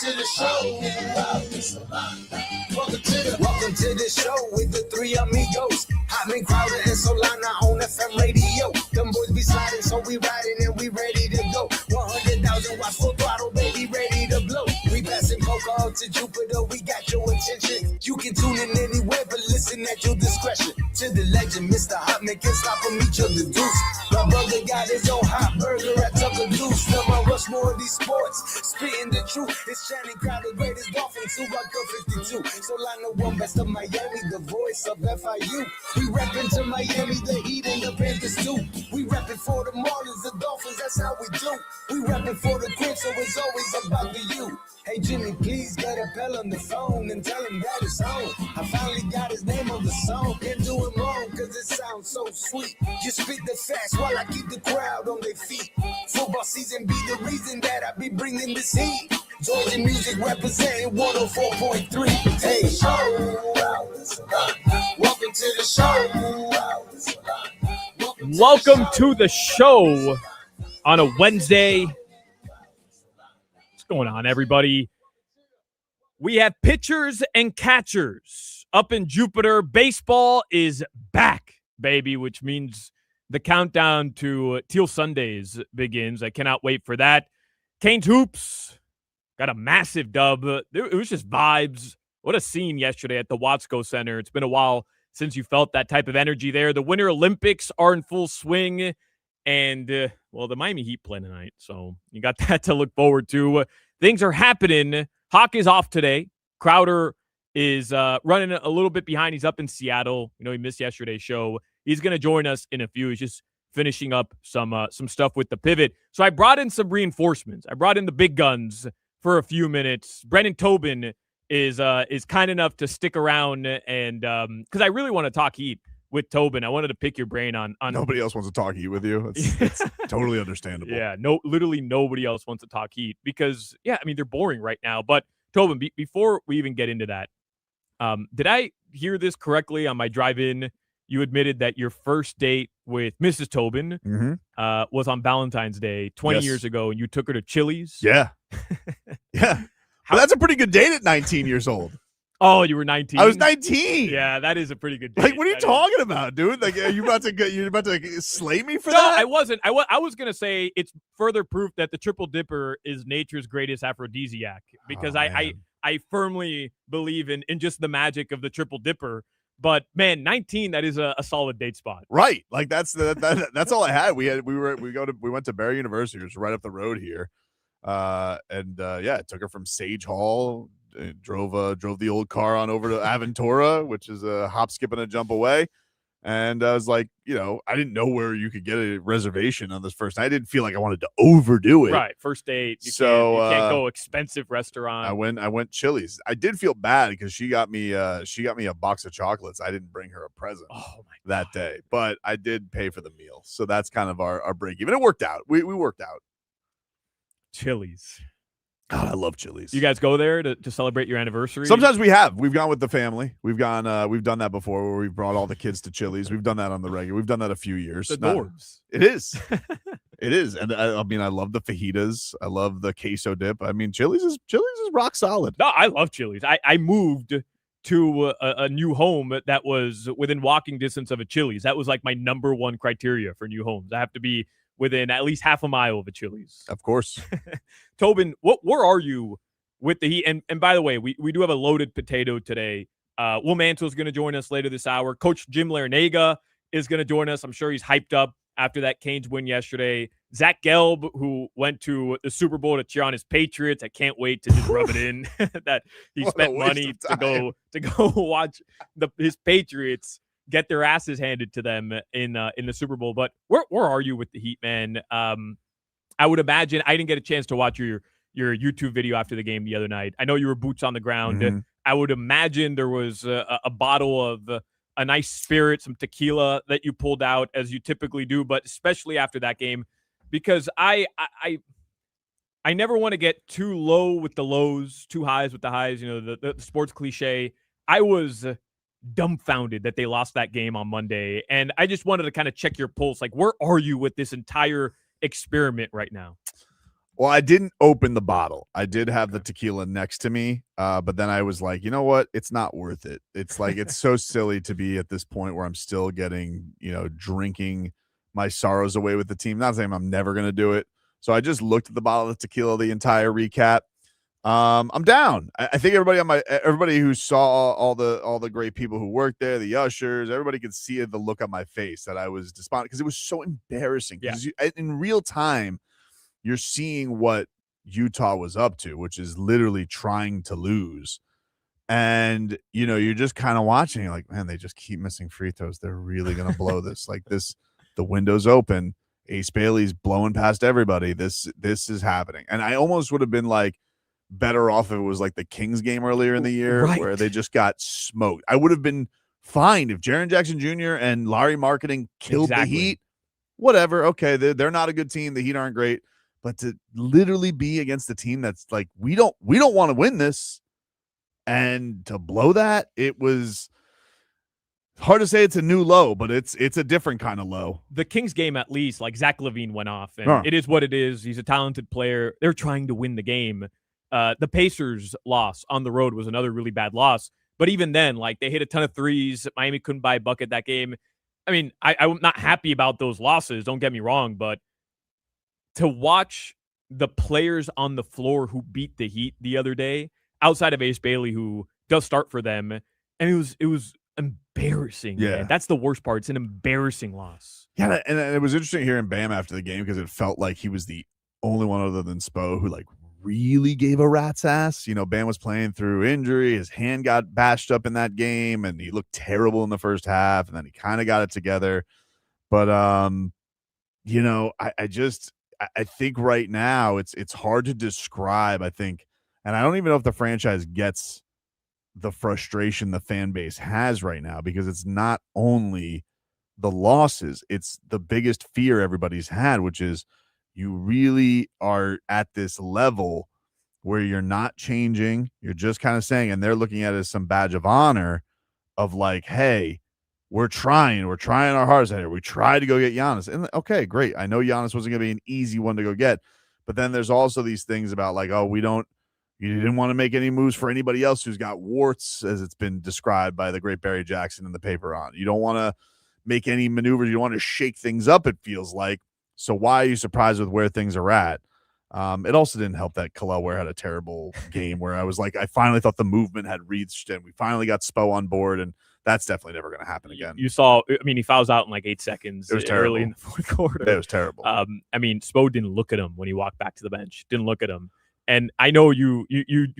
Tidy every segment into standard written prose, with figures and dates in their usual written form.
to the show. Welcome to the show with the three amigos. Hotman, Crowder, and Solana on FM radio. Them boys be sliding, so we riding and we ready to go. 100,000 watts full throttle, baby, ready to blow. We passing poker out to Jupiter, we got your attention. You can tune in anywhere, but listen at your discretion. To the legend, Mr. Hotman can stop him, each of the deuce. My brother got his own hot burger at Tucker Deuce. Now I rush more of these sports, spitting the truth. It's Channing Crowder, greatest Dolphins, who rock up 52. Solana one best of Miami, the voice of FIU. We reppin' to Miami, the Heat and the Panthers too. We reppin' for the Marlins, the Dolphins, that's how we do. We reppin' for the Crips, so it's always about the you. Hey Jimmy, please get a bell on the phone and tell him that it's on. I finally got his name on the song. Can't do him wrong, cause it sounds so sweet. You spit the facts while I keep the crowd on their feet. Football season be the reason that I be bringing this heat. Georgia music representing 104.3. Hey, welcome to the show. Welcome to the show on a Wednesday. What's going on, everybody? We have pitchers and catchers up in Jupiter. Baseball is back, baby, which means the countdown to Teal Sundays begins. I cannot wait for that. Canes Hoops got a massive dub. It was just vibes. What a scene yesterday at the Watsco Center. It's been a while since you felt that type of energy there. The Winter Olympics are in full swing. And, the Miami Heat play tonight. So you got that to look forward to. Things are happening. Hoch is off today. Crowder is running a little bit behind. He's up in Seattle. You know, he missed yesterday's show. He's going to join us in a few. He's just finishing up some stuff with the pivot. So I brought in some reinforcements. I brought in the big guns for a few minutes. Brendan Tobin is kind enough to stick around, and because I really want to talk Heat with Tobin. I wanted to pick your brain on nobody else wants to talk Heat with you. It's totally understandable. Yeah, literally nobody else wants to talk Heat because, I mean, they're boring right now. But Tobin, before we even get into that, did I hear this correctly on my drive-in? You admitted that your first date with Mrs. Tobin was on Valentine's Day 20 years ago, and you took her to Chili's. Yeah. Yeah. But that's a pretty good date at 19 years old. Oh, you were 19? I was 19. Yeah, that is a pretty good date. Like, what are you talking about, dude? Like, are you about to slay me for that? No, I wasn't. I was going to say it's further proof that the Triple Dipper is nature's greatest aphrodisiac because I firmly believe in just the magic of the Triple Dipper. But man, 19, that is a solid date spot. Right. Like that's all I had. We went to Barry University, which was right up the road here. I took her from Sage Hall, drove the old car on over to Aventura, which is a hop, skip, and a jump away. And I was like, I didn't know where you could get a reservation on this first night. I didn't feel like I wanted to overdo it. Right. First date. You can't go expensive restaurant. I went Chili's. I did feel bad because she got me a box of chocolates. I didn't bring her a present that day, but I did pay for the meal. So that's kind of our break even. It worked out. We worked out. Chili's. God, I love Chili's. You guys go there to celebrate your anniversary? Sometimes we have. We've gone with the family. We've done that before where we've brought all the kids to Chili's. We've done that on the regular. We've done that a few years. The Dorbs. It is. It is. And I mean, I love the fajitas. I love the queso dip. I mean, Chili's is rock solid. No, I love Chili's. I moved to a new home that was within walking distance of a Chili's. That was like my number one criteria for new homes. I have to be within at least half a mile of a Chili's. Of course. Tobin, where are you with the Heat? And by the way, we do have a loaded potato today. Will Mantle is going to join us later this hour. Coach Jim Larinaga is going to join us. I'm sure he's hyped up after that Canes win yesterday. Zach Gelb, who went to the Super Bowl to cheer on his Patriots. I can't wait to just rub it in that he spent money to go watch his Patriots get their asses handed to them in the Super Bowl. But where are you with the Heat, man? I would imagine I didn't get a chance to watch your YouTube video after the game the other night. I know you were boots on the ground. Mm-hmm. I would imagine there was a bottle of a nice spirit, some tequila that you pulled out as you typically do, but especially after that game, because I never want to get too low with the lows, too highs with the highs. You know, the sports cliche. I was dumbfounded that they lost that game on Monday, and I just wanted to kind of check your pulse. Like, where are you with this entire experiment right now? Well, I didn't open the bottle. I did have the tequila next to me, but then I was like, you know what? It's not worth it. It's like it's so silly to be at this point where I'm still getting, drinking my sorrows away with the team. Not saying I'm never going to do it. So I just looked at the bottle of tequila the entire recap. I'm down. I think everybody who saw all the great people who worked there, the ushers, everybody could see the look on my face that I was despondent because it was so embarrassing. Because in real time, you're seeing what Utah was up to, which is literally trying to lose. And, you're just kind of watching, like, man, they just keep missing free throws. They're really going to blow this. Like this, the window's open. Ace Bailey's blowing past everybody. This is happening. And I almost would have been like better off if it was like the Kings game earlier in the year where they just got smoked. I would have been fine if Jaren Jackson Jr. and Larry Marketing killed the Heat. Whatever. Okay, they're not a good team. The Heat aren't great. But to literally be against a team that's like, we don't want to win this, and to blow that, it was hard to say it's a new low, but it's a different kind of low. The Kings game, at least, like Zach LaVine went off, and it is what it is. He's a talented player. They're trying to win the game. The Pacers loss on the road was another really bad loss. But even then, like, they hit a ton of threes. Miami couldn't buy a bucket that game. I mean, I'm not happy about those losses. Don't get me wrong, but to watch the players on the floor who beat the Heat the other day, outside of Ace Bailey, who does start for them, and it was embarrassing. Yeah, man. That's the worst part. It's an embarrassing loss. Yeah, and it was interesting hearing Bam after the game because it felt like he was the only one other than Spo who like really gave a rat's ass. Bam was playing through injury. His hand got bashed up in that game, and he looked terrible in the first half, and then he kind of got it together. But I think right now it's hard to describe, I think, and I don't even know if the franchise gets the frustration the fan base has right now, because it's not only the losses, it's the biggest fear everybody's had, which is you really are at this level where you're not changing. You're just kind of saying, and they're looking at it as some badge of honor of like, hey, we're trying our hardest out here. We tried to go get Giannis. And okay, great. I know Giannis wasn't going to be an easy one to go get, but then there's also these things about like, oh, you didn't want to make any moves for anybody else who's got warts, as it's been described by the great Barry Jackson in the paper on. You don't want to make any maneuvers. You don't want to shake things up, it feels like. So why are you surprised with where things are at? It also didn't help that Khalil Ware had a terrible game where I was like, I finally thought the movement had reached and we finally got Spo on board, and that's definitely never going to happen again. You saw, he fouls out in like 8 seconds. It was early in the fourth quarter. It was terrible. Spo didn't look at him when he walked back to the bench. Didn't look at him. And I know you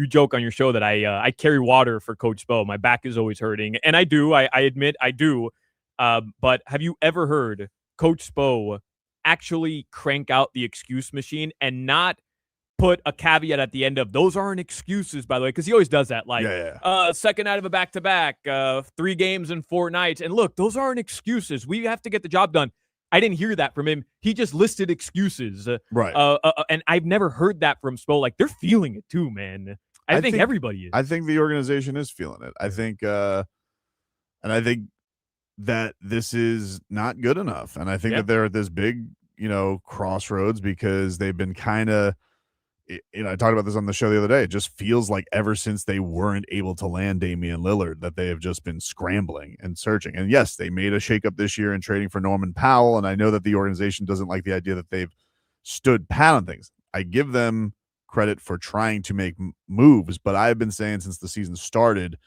joke on your show that I carry water for Coach Spo. My back is always hurting, and I do. I admit I do. But have you ever heard Coach Spo actually crank out the excuse machine and not put a caveat at the end of those aren't excuses, by the way, because he always does that. Like, second night of a back-to-back, 3 games in 4 nights. And look, those aren't excuses. We have to get the job done. I didn't hear that from him. He just listed excuses. Right. And I've never heard that from Spo. Like, they're feeling it too, man. I think everybody is. I think the organization is feeling it. I think that this is not good enough. And I think that they're at this big, crossroads because they've been kind of, I talked about this on the show the other day. It just feels like ever since they weren't able to land Damian Lillard that they have just been scrambling and searching. And yes, they made a shakeup this year in trading for Norman Powell. And I know that the organization doesn't like the idea that they've stood pat on things. I give them credit for trying to make moves, but I've been saying since the season started,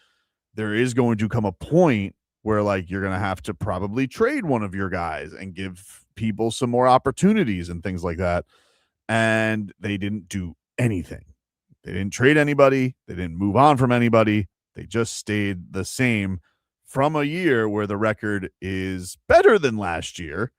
there is going to come a point where like you're going to have to probably trade one of your guys and give people some more opportunities and things like that. And they didn't do anything. They didn't trade anybody. They didn't move on from anybody. They just stayed the same from a year where the record is better than last year,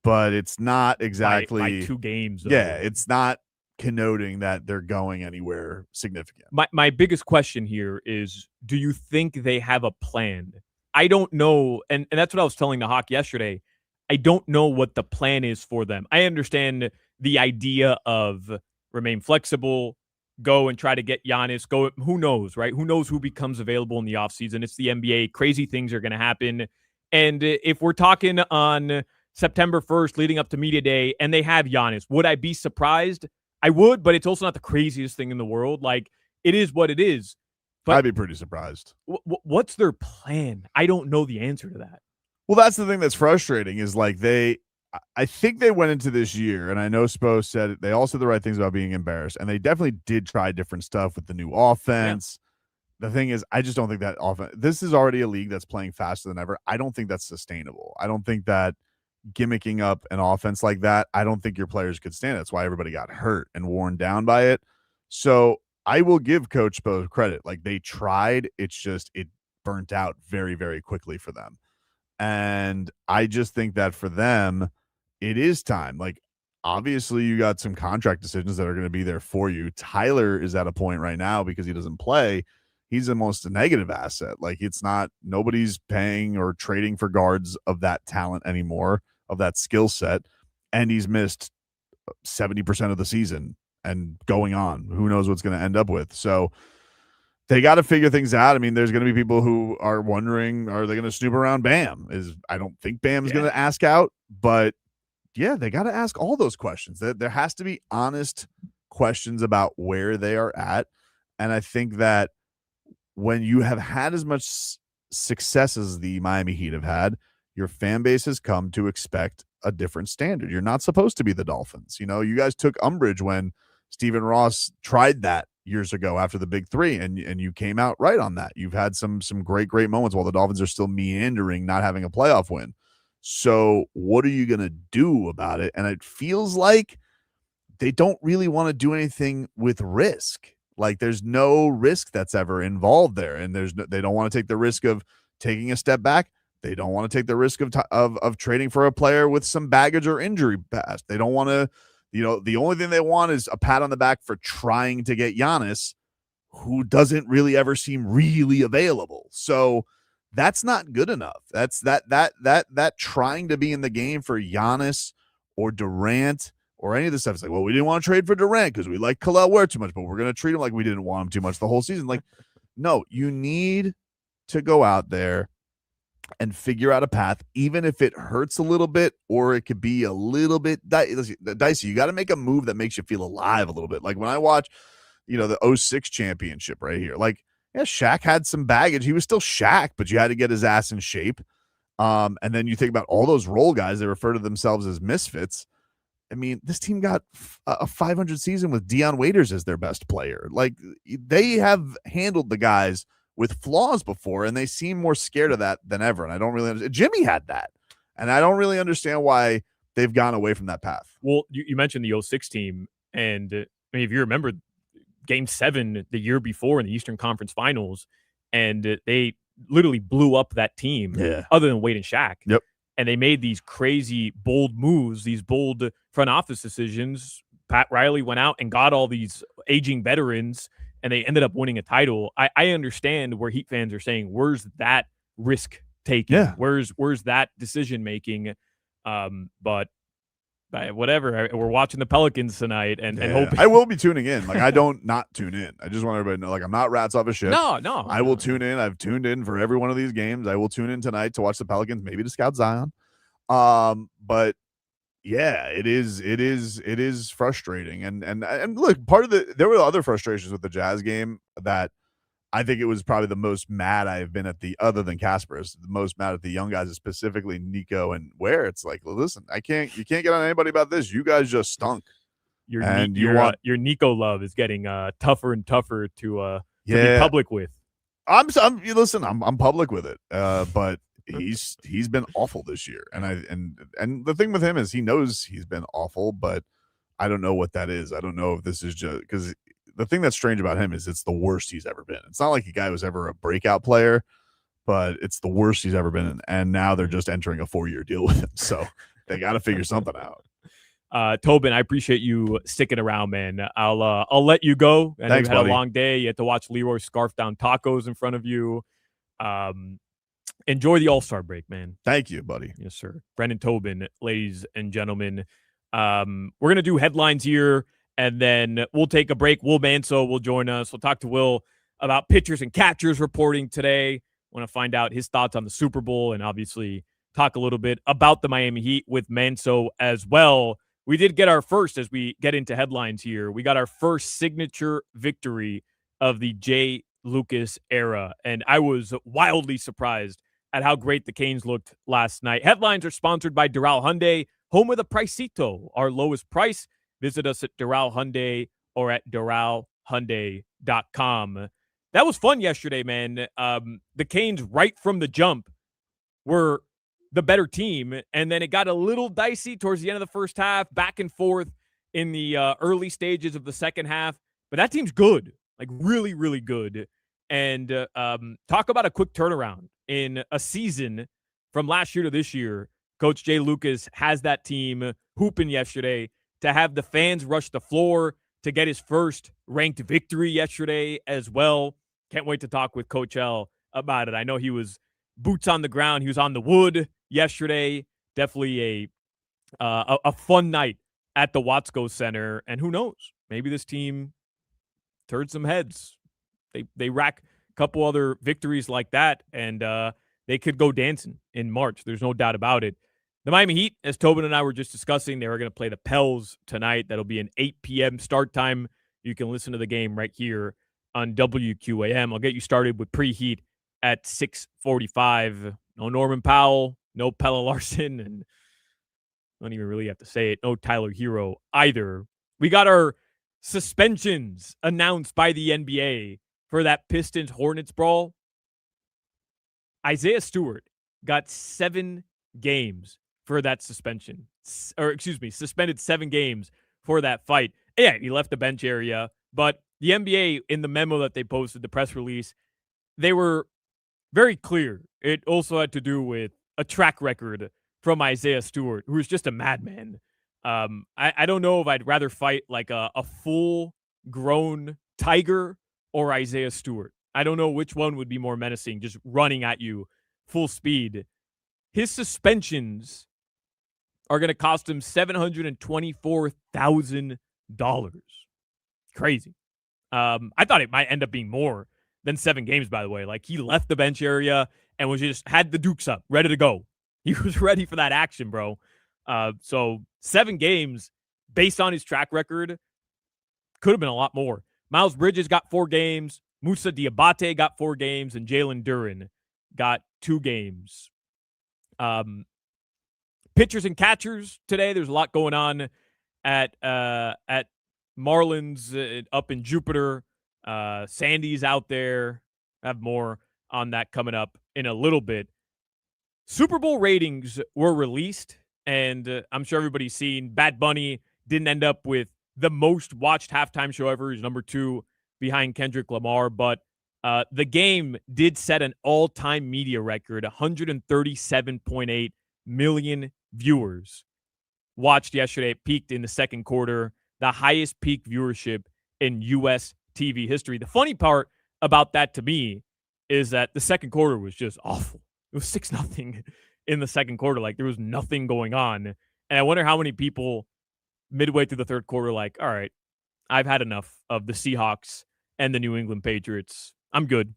but it's not exactly by 2 games. Yeah, it's not connoting that they're going anywhere significant. My biggest question here is, do you think they have a plan? I don't know. And that's what I was telling the Hawk yesterday. I don't know what the plan is for them. I understand the idea of remain flexible, go and try to get Giannis, go. Who knows, right? Who knows who becomes available in the offseason? It's the NBA. Crazy things are going to happen. And if we're talking on September 1st leading up to media day and they have Giannis, would I be surprised? I would, but it's also not the craziest thing in the world. Like, it is what it is. But I'd be pretty surprised. What's their plan? I don't know the answer to that. Well, that's the thing that's frustrating is like I think they went into this year, and I know Spo said they all said the right things about being embarrassed, and they definitely did try different stuff with the new offense. Yeah. The thing is, I just don't think that offense. This is already a league that's playing faster than ever. I don't think that's sustainable. I don't think that gimmicking up an offense like that, I don't think your players could stand it. That's why everybody got hurt and worn down by it. So I will give Coach Spo credit. Like, they tried. It's just it burnt out very, very quickly for them. And I just think that for them, it is time. Like, obviously, you got some contract decisions that are going to be there for you. Tyler is at a point right now because he doesn't play. He's almost a negative asset. Like, it's not, nobody's paying or trading for guards of that talent anymore, of that skill set. And he's missed 70% of the season and going on. Who knows what's going to end up with. So they got to figure things out. I mean, there's going to be people who are wondering, are they going to snoop around Bam? I don't think Bam's going to ask out, but yeah, they got to ask all those questions. There has to be honest questions about where they are at. And I think that when you have had as much success as the Miami Heat have had, your fan base has come to expect a different standard. You're not supposed to be the Dolphins. You know, you guys took umbrage when Stephen Ross tried that years ago after the big three, and you came out right on that. You've had some great moments while the Dolphins are still meandering, not having a playoff win. So what are you going to do about it? And it feels like they don't really want to do anything with risk. Like, there's no risk that's ever involved there. And they don't want to take the risk of taking a step back. They don't want to take the risk of trading for a player with some baggage or injury past. They don't want to, the only thing they want is a pat on the back for trying to get Giannis, who doesn't really ever seem really available. So that's not good enough. That's that trying to be in the game for Giannis or Durant or any of this stuff. It's like, well, we didn't want to trade for Durant because we like Khalil Ware too much, but we're going to treat him like we didn't want him too much the whole season. Like, no, you need to go out there and figure out a path, even if it hurts a little bit or it could be a little bit dicey. You got to make a move that makes you feel alive a little bit. Like when I watch, the 06 championship right here, like, yeah, Shaq had some baggage. He was still Shaq, but you had to get his ass in shape. And then you think about all those role guys, they refer to themselves as misfits. I mean, this team got a 500 season with Deion Waiters as their best player. Like, they have handled the guys with flaws before, and they seem more scared of that than ever. And I don't really understand. Jimmy had that, and I don't really understand why they've gone away from that path. Well, you mentioned the 06 team, and I mean, if you remember Game 7 the year before in the Eastern Conference Finals, and they literally blew up that team, other than Wade and Shaq. Yep. And they made these crazy, bold moves, these bold front office decisions. Pat Riley went out and got all these aging veterans, and they ended up winning a title. I understand where Heat fans are saying, where's that risk taking? Yeah. Where's that decision making? But whatever. We're watching the Pelicans tonight and hoping. I will be tuning in. Like, I don't not tune in. I just want everybody to know, like, I'm not rats off a ship. No. I will tune in. I've tuned in for every one of these games. I will tune in tonight to watch the Pelicans, maybe to scout Zion. But yeah, it is frustrating. And look, there were other frustrations with the Jazz game that I think it was probably the most mad I've been at other than Casper's, the most mad at the young guys, specifically Nico and Ware. It's like, listen, you can't get on anybody about this. You guys just stunk. Your Nico love is getting tougher and tougher to be public with. I'm public with it. But he's been awful this year. And the thing with him is he knows he's been awful, but I don't know what that is. I don't know if this is just because the thing that's strange about him is it's the worst he's ever been. It's not like a guy who's ever a breakout player, but it's the worst he's ever been. And now they're just entering a 4-year deal with him. So they got to figure something out. Tobin, I appreciate you sticking around, man. I'll let you go. I know Thanks, you had buddy. a long day. You had to watch Leroy scarf down tacos in front of you. Enjoy the All-Star break, man. Thank you, buddy. Yes, sir. Brendan Tobin, ladies and gentlemen. We're going to do headlines here, and then we'll take a break. Will Manso will join us. We'll talk to Will about pitchers and catchers reporting today. Want to find out his thoughts on the Super Bowl and obviously talk a little bit about the Miami Heat with Manso as well. we did get our first, as we get into headlines here, we got our first signature victory of the Jay Lucas era. And I was wildly surprised at how great the Canes looked last night. Headlines are sponsored by Doral Hyundai, home of the Pricito, our lowest price. Visit us at Doral Hyundai or at DoralHyundai.com. That was fun yesterday, man. The Canes, right from the jump, were the better team, and then it got a little dicey towards the end of the first half, back and forth in the early stages of the second half. But that team's good, like really, really good. And talk about a quick turnaround in a season from last year to this year. Coach Jay Lucas has that team hooping yesterday to have the fans rush the floor to get his first ranked victory yesterday as well. Can't wait to talk with Coach L about it. I know he was boots on the ground. He was on the wood yesterday. Definitely a fun night at the Watsco Center. And who knows? Maybe this team turns some heads. They rack a couple other victories like that, and they could go dancing in March. There's no doubt about it. The Miami Heat, as Tobin and I were just discussing, they were going to play the Pels tonight. That'll be an 8 p.m. start time. You can listen to the game right here on WQAM. I'll get you started with preheat at 6:45. No Norman Powell, no Pelle Larsson, and I don't even really have to say it, no Tyler Hero either. We got our suspensions announced by the NBA for that Pistons-Hornets brawl. Isaiah Stewart got 7 games for that suspension. Suspended 7 games for that fight. Yeah, he left the bench area, but the NBA, in the memo that they posted, the press release, they were very clear. It also had to do with a track record from Isaiah Stewart, who is just a madman. I don't know if I'd rather fight like a full-grown tiger or Isaiah Stewart. I don't know which one would be more menacing, just running at you full speed. His suspensions are going to cost him $724,000. Crazy. I thought it might end up being more than 7 games, by the way. Like, he left the bench area and was just had the dukes up, ready to go. He was ready for that action, bro. So 7 games based on his track record could have been a lot more. Miles Bridges got 4 games. Moussa Diabate got 4 games, and Jalen Duren got 2 games. Pitchers and catchers today. There's a lot going on at Marlins up in Jupiter. Sandy's out there. I have more on that coming up in a little bit. Super Bowl ratings were released, and I'm sure everybody's seen Bad Bunny didn't end up with the most watched halftime show ever. He's number 2 behind Kendrick Lamar, but the game did set an all-time media record. 137.8 million viewers watched yesterday. It peaked in the second quarter, the highest peak viewership in U.S. TV history. The funny part about that to me is that the second quarter was just awful. It was 6-0 in the second quarter. Like, there was nothing going on. And I wonder how many people midway through the third quarter, like, all right, I've had enough of the Seahawks and the New England Patriots. I'm good.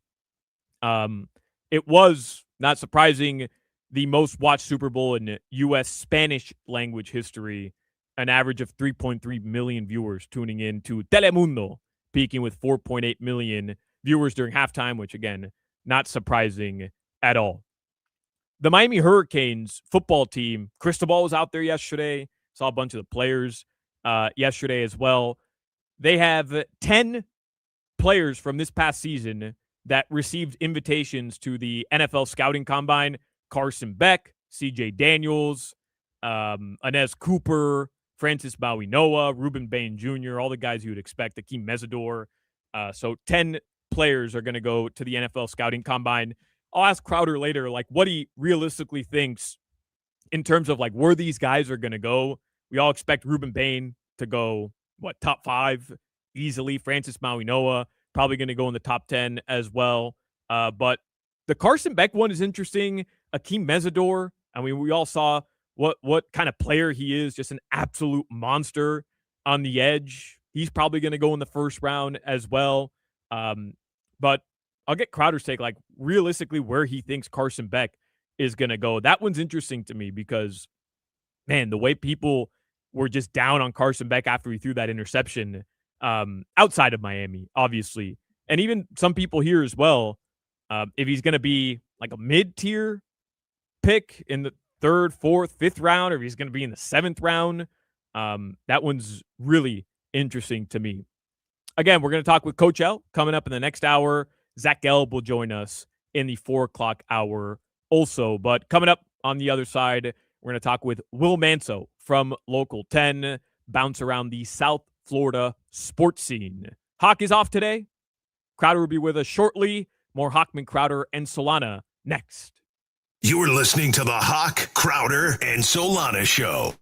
It was, not surprising, the most watched Super Bowl in U.S. Spanish language history, an average of 3.3 million viewers tuning in to Telemundo, peaking with 4.8 million viewers during halftime, which, again, not surprising at all. The Miami Hurricanes football team, Cristobal was out there yesterday. Saw a bunch of the players yesterday as well. They have 10 players from this past season that received invitations to the NFL Scouting Combine. Carson Beck, C.J. Daniels, Inez Cooper, Francis Maui-Noah, Ruben Bain Jr., all the guys you would expect, Akeem Mesidor. So 10 players are going to go to the NFL Scouting Combine. I'll ask Crowder later, like, what he realistically thinks in terms of, like, where these guys are going to go. We all expect Ruben Bain to go, top 5 easily. Francis Maui-Noah probably going to go in the top 10 as well. But the Carson Beck one is interesting. Akeem Mesidor, I mean, we all saw what kind of player he is, just an absolute monster on the edge. He's probably going to go in the first round as well. But I'll get Crowder's take, like, realistically where he thinks Carson Beck is going to go. That one's interesting to me because, man, the way people were just down on Carson Beck after he threw that interception outside of Miami, obviously. And even some people here as well, if he's going to be like a mid-tier pick in the third, fourth, fifth round, or if he's going to be in the seventh round, that one's really interesting to me. Again, we're going to talk with Coach L coming up in the next hour. Zach Gelb will join us in the 4 o'clock hour also. But coming up on the other side, we're going to talk with Will Manso from Local 10, bounce around the South Florida sports scene. Hoch is off today. Crowder will be with us shortly. More Hochman, Crowder, and Solana next. You're listening to the Hoch, Crowder, and Solana Show.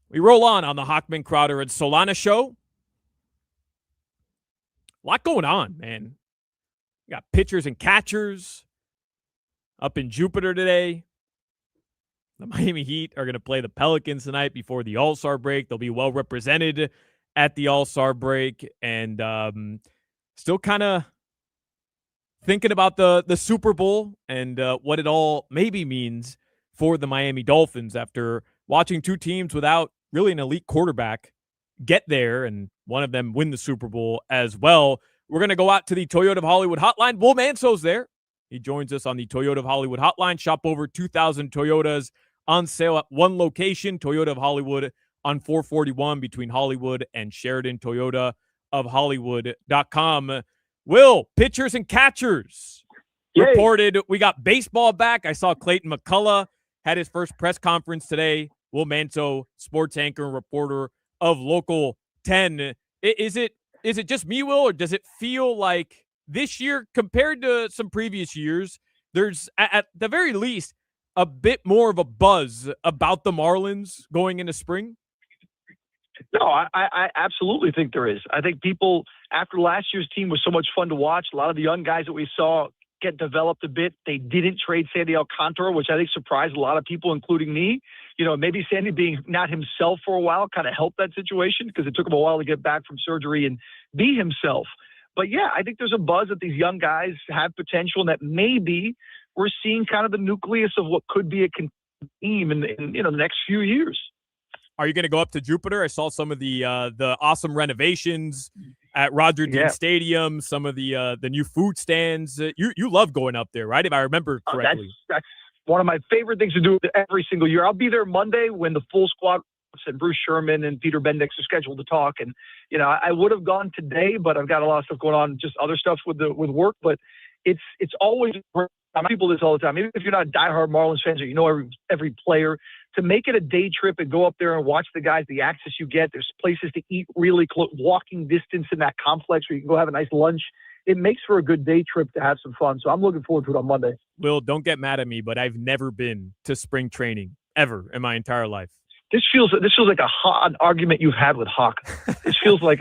We roll on the Hochman, Crowder, and Solana show. A lot going on, man. We got pitchers and catchers up in Jupiter today. The Miami Heat are going to play the Pelicans tonight before the All-Star break. They'll be well represented at the All-Star break. And still kind of thinking about the Super Bowl and what it all maybe means for the Miami Dolphins after watching two teams without really an elite quarterback get there and one of them win the Super Bowl as well. We're going to go out to the Toyota of Hollywood hotline. Will Manso's there. He joins us on the Toyota of Hollywood hotline. Shop over 2,000 Toyotas on sale at one location, Toyota of Hollywood on 441 between Hollywood and Sheridan, Toyota of Hollywood.com. Will, pitchers and catchers reported. We got baseball back. I saw Clayton McCullough had his first press conference today. Will Manso, sports anchor and reporter of Local 10. Is it just me, Will, or does it feel like this year, compared to some previous years, there's at the very least a bit more of a buzz about the Marlins going into spring? No, I absolutely think there is. I think people, after last year's team was so much fun to watch, a lot of the young guys that we saw get developed a bit. They didn't trade Sandy Alcantara, which I think surprised a lot of people, including me. You know, maybe Sandy being not himself for a while kind of helped that situation because it took him a while to get back from surgery and be himself. But yeah, I think there's a buzz that these young guys have potential and that maybe we're seeing kind of the nucleus of what could be a team in the next few years. Are you going to go up to Jupiter? I saw some of the awesome renovations at Roger Dean Stadium, some of the new food stands. You love going up there, right? If I remember correctly. That's one of my favorite things to do every single year. I'll be there Monday when the full squad and Bruce Sherman and Peter Bendix are scheduled to talk. And, you know, I would have gone today, but I've got a lot of stuff going on, just other stuff with work. But it's always, I tell people this all the time. Even if you're not a diehard Marlins fans or you know every player, to make it a day trip and go up there and watch the guys, the access you get, there's places to eat really close, walking distance in that complex where you can go have a nice lunch. It makes for a good day trip to have some fun. So I'm looking forward to it on Monday. Will, don't get mad at me, but I've never been to spring training ever in my entire life. This feels like an argument you've had with Hoch. This feels like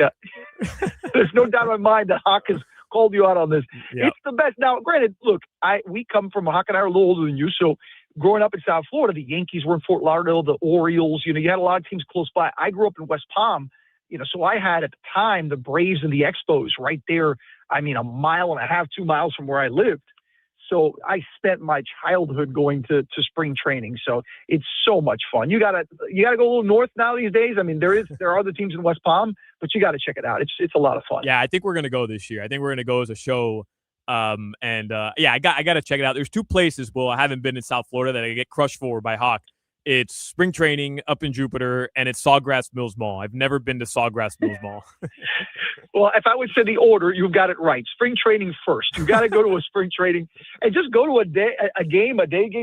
there's no doubt in my mind that Hoch has called you out on this. Yep. It's the best. Now, granted, look, we come from, Hoch and I are a little older than you, so growing up in South Florida, the Yankees were in Fort Lauderdale, the Orioles, you had a lot of teams close by. I grew up in West Palm, so I had at the time the Braves and the Expos right there. I mean, 1.5 miles, 2 miles from where I lived. So I spent my childhood going to spring training. So it's so much fun. You gotta go a little north now these days. I mean, there are other teams in West Palm, but you got to check it out. It's a lot of fun. Yeah, I think we're gonna go this year. I think we're gonna go as a show. I got to check it out. There's two places, Will, I haven't been in South Florida that I get crushed for by Hoch. It's spring training up in Jupiter, and it's Sawgrass Mills Mall. I've never been to Sawgrass Mills Mall. Well, if I would say the order, you've got it right. Spring training first. You got to go to a spring training and just go to a day game,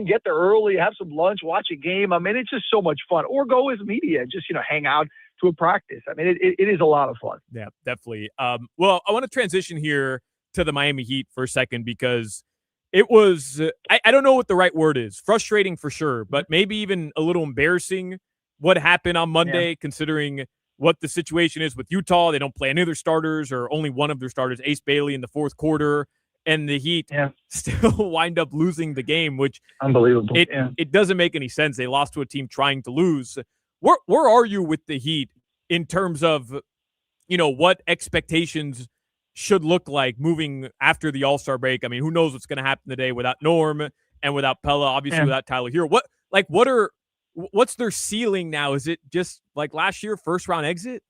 get there early, have some lunch, watch a game. I mean, it's just so much fun. Or go as media, just hang out to a practice. I mean, it is a lot of fun. Yeah, definitely. Well, I want to transition here to the Miami Heat for a second because it was, I don't know what the right word is. Frustrating for sure, but maybe even a little embarrassing what happened on Monday, considering what the situation is with Utah. They don't play any of their starters or only one of their starters, Ace Bailey, in the fourth quarter. And the Heat still wind up losing the game, which unbelievable. It doesn't make any sense. They lost to a team trying to lose. Where are you with the Heat in terms of, what expectations should look like moving after the All-Star break? I mean, who knows what's going to happen today without Norm and without Pella, obviously without Tyler Hero. What's their ceiling now? Is it just like last year, first round exit?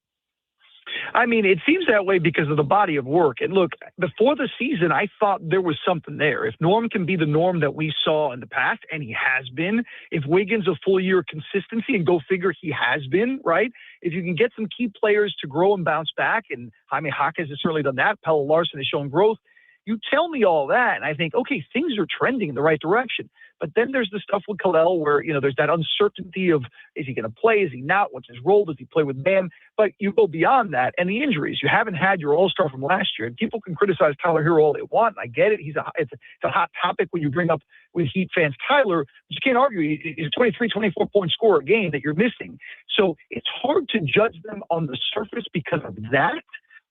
I mean, it seems that way because of the body of work. And look, before the season, I thought there was something there. If Norm can be the Norm that we saw in the past, and he has been, if Wiggins a full year of consistency, and go figure he has been, right? If you can get some key players to grow and bounce back, and Jaime Jaquez has certainly done that, Pella Larson has shown growth, You tell me all that, and I think, okay, things are trending in the right direction. But then there's the stuff with Kalel where, there's that uncertainty of, is he going to play? Is he not? What's his role? Does he play with Bam? But you go beyond that, and the injuries. You haven't had your all-star from last year. And people can criticize Tyler Hero all they want. I get it. It's a hot topic when you bring up with Heat fans Tyler. But you can't argue. He's a 23, 24-point scorer a game that you're missing. So it's hard to judge them on the surface because of that.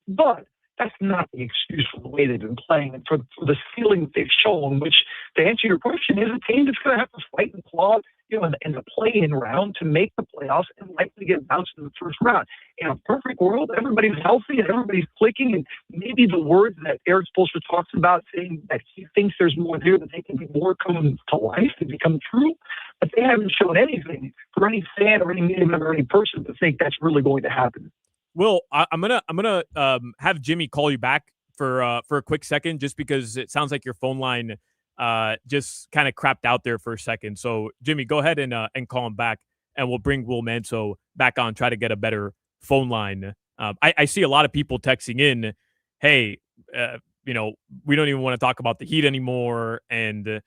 But that's not the excuse for the way they've been playing and for the ceiling that they've shown, which, to answer your question, is a team that's going to have to fight and claw, in the play-in round to make the playoffs and likely get bounced in the first round. In a perfect world, everybody's healthy and everybody's clicking, and maybe the words that Eric Spoelstra talks about, saying that he thinks there's more there, that they can be more come to life and become true, but they haven't shown anything for any fan or any media member or any person to think that's really going to happen. Will, I'm gonna have Jimmy call you back for a quick second, just because it sounds like your phone line just kind of crapped out there for a second. So Jimmy, go ahead and call him back, and we'll bring Will Manso back on, try to get a better phone line. I see a lot of people texting in, hey, we don't even want to talk about the Heat anymore, and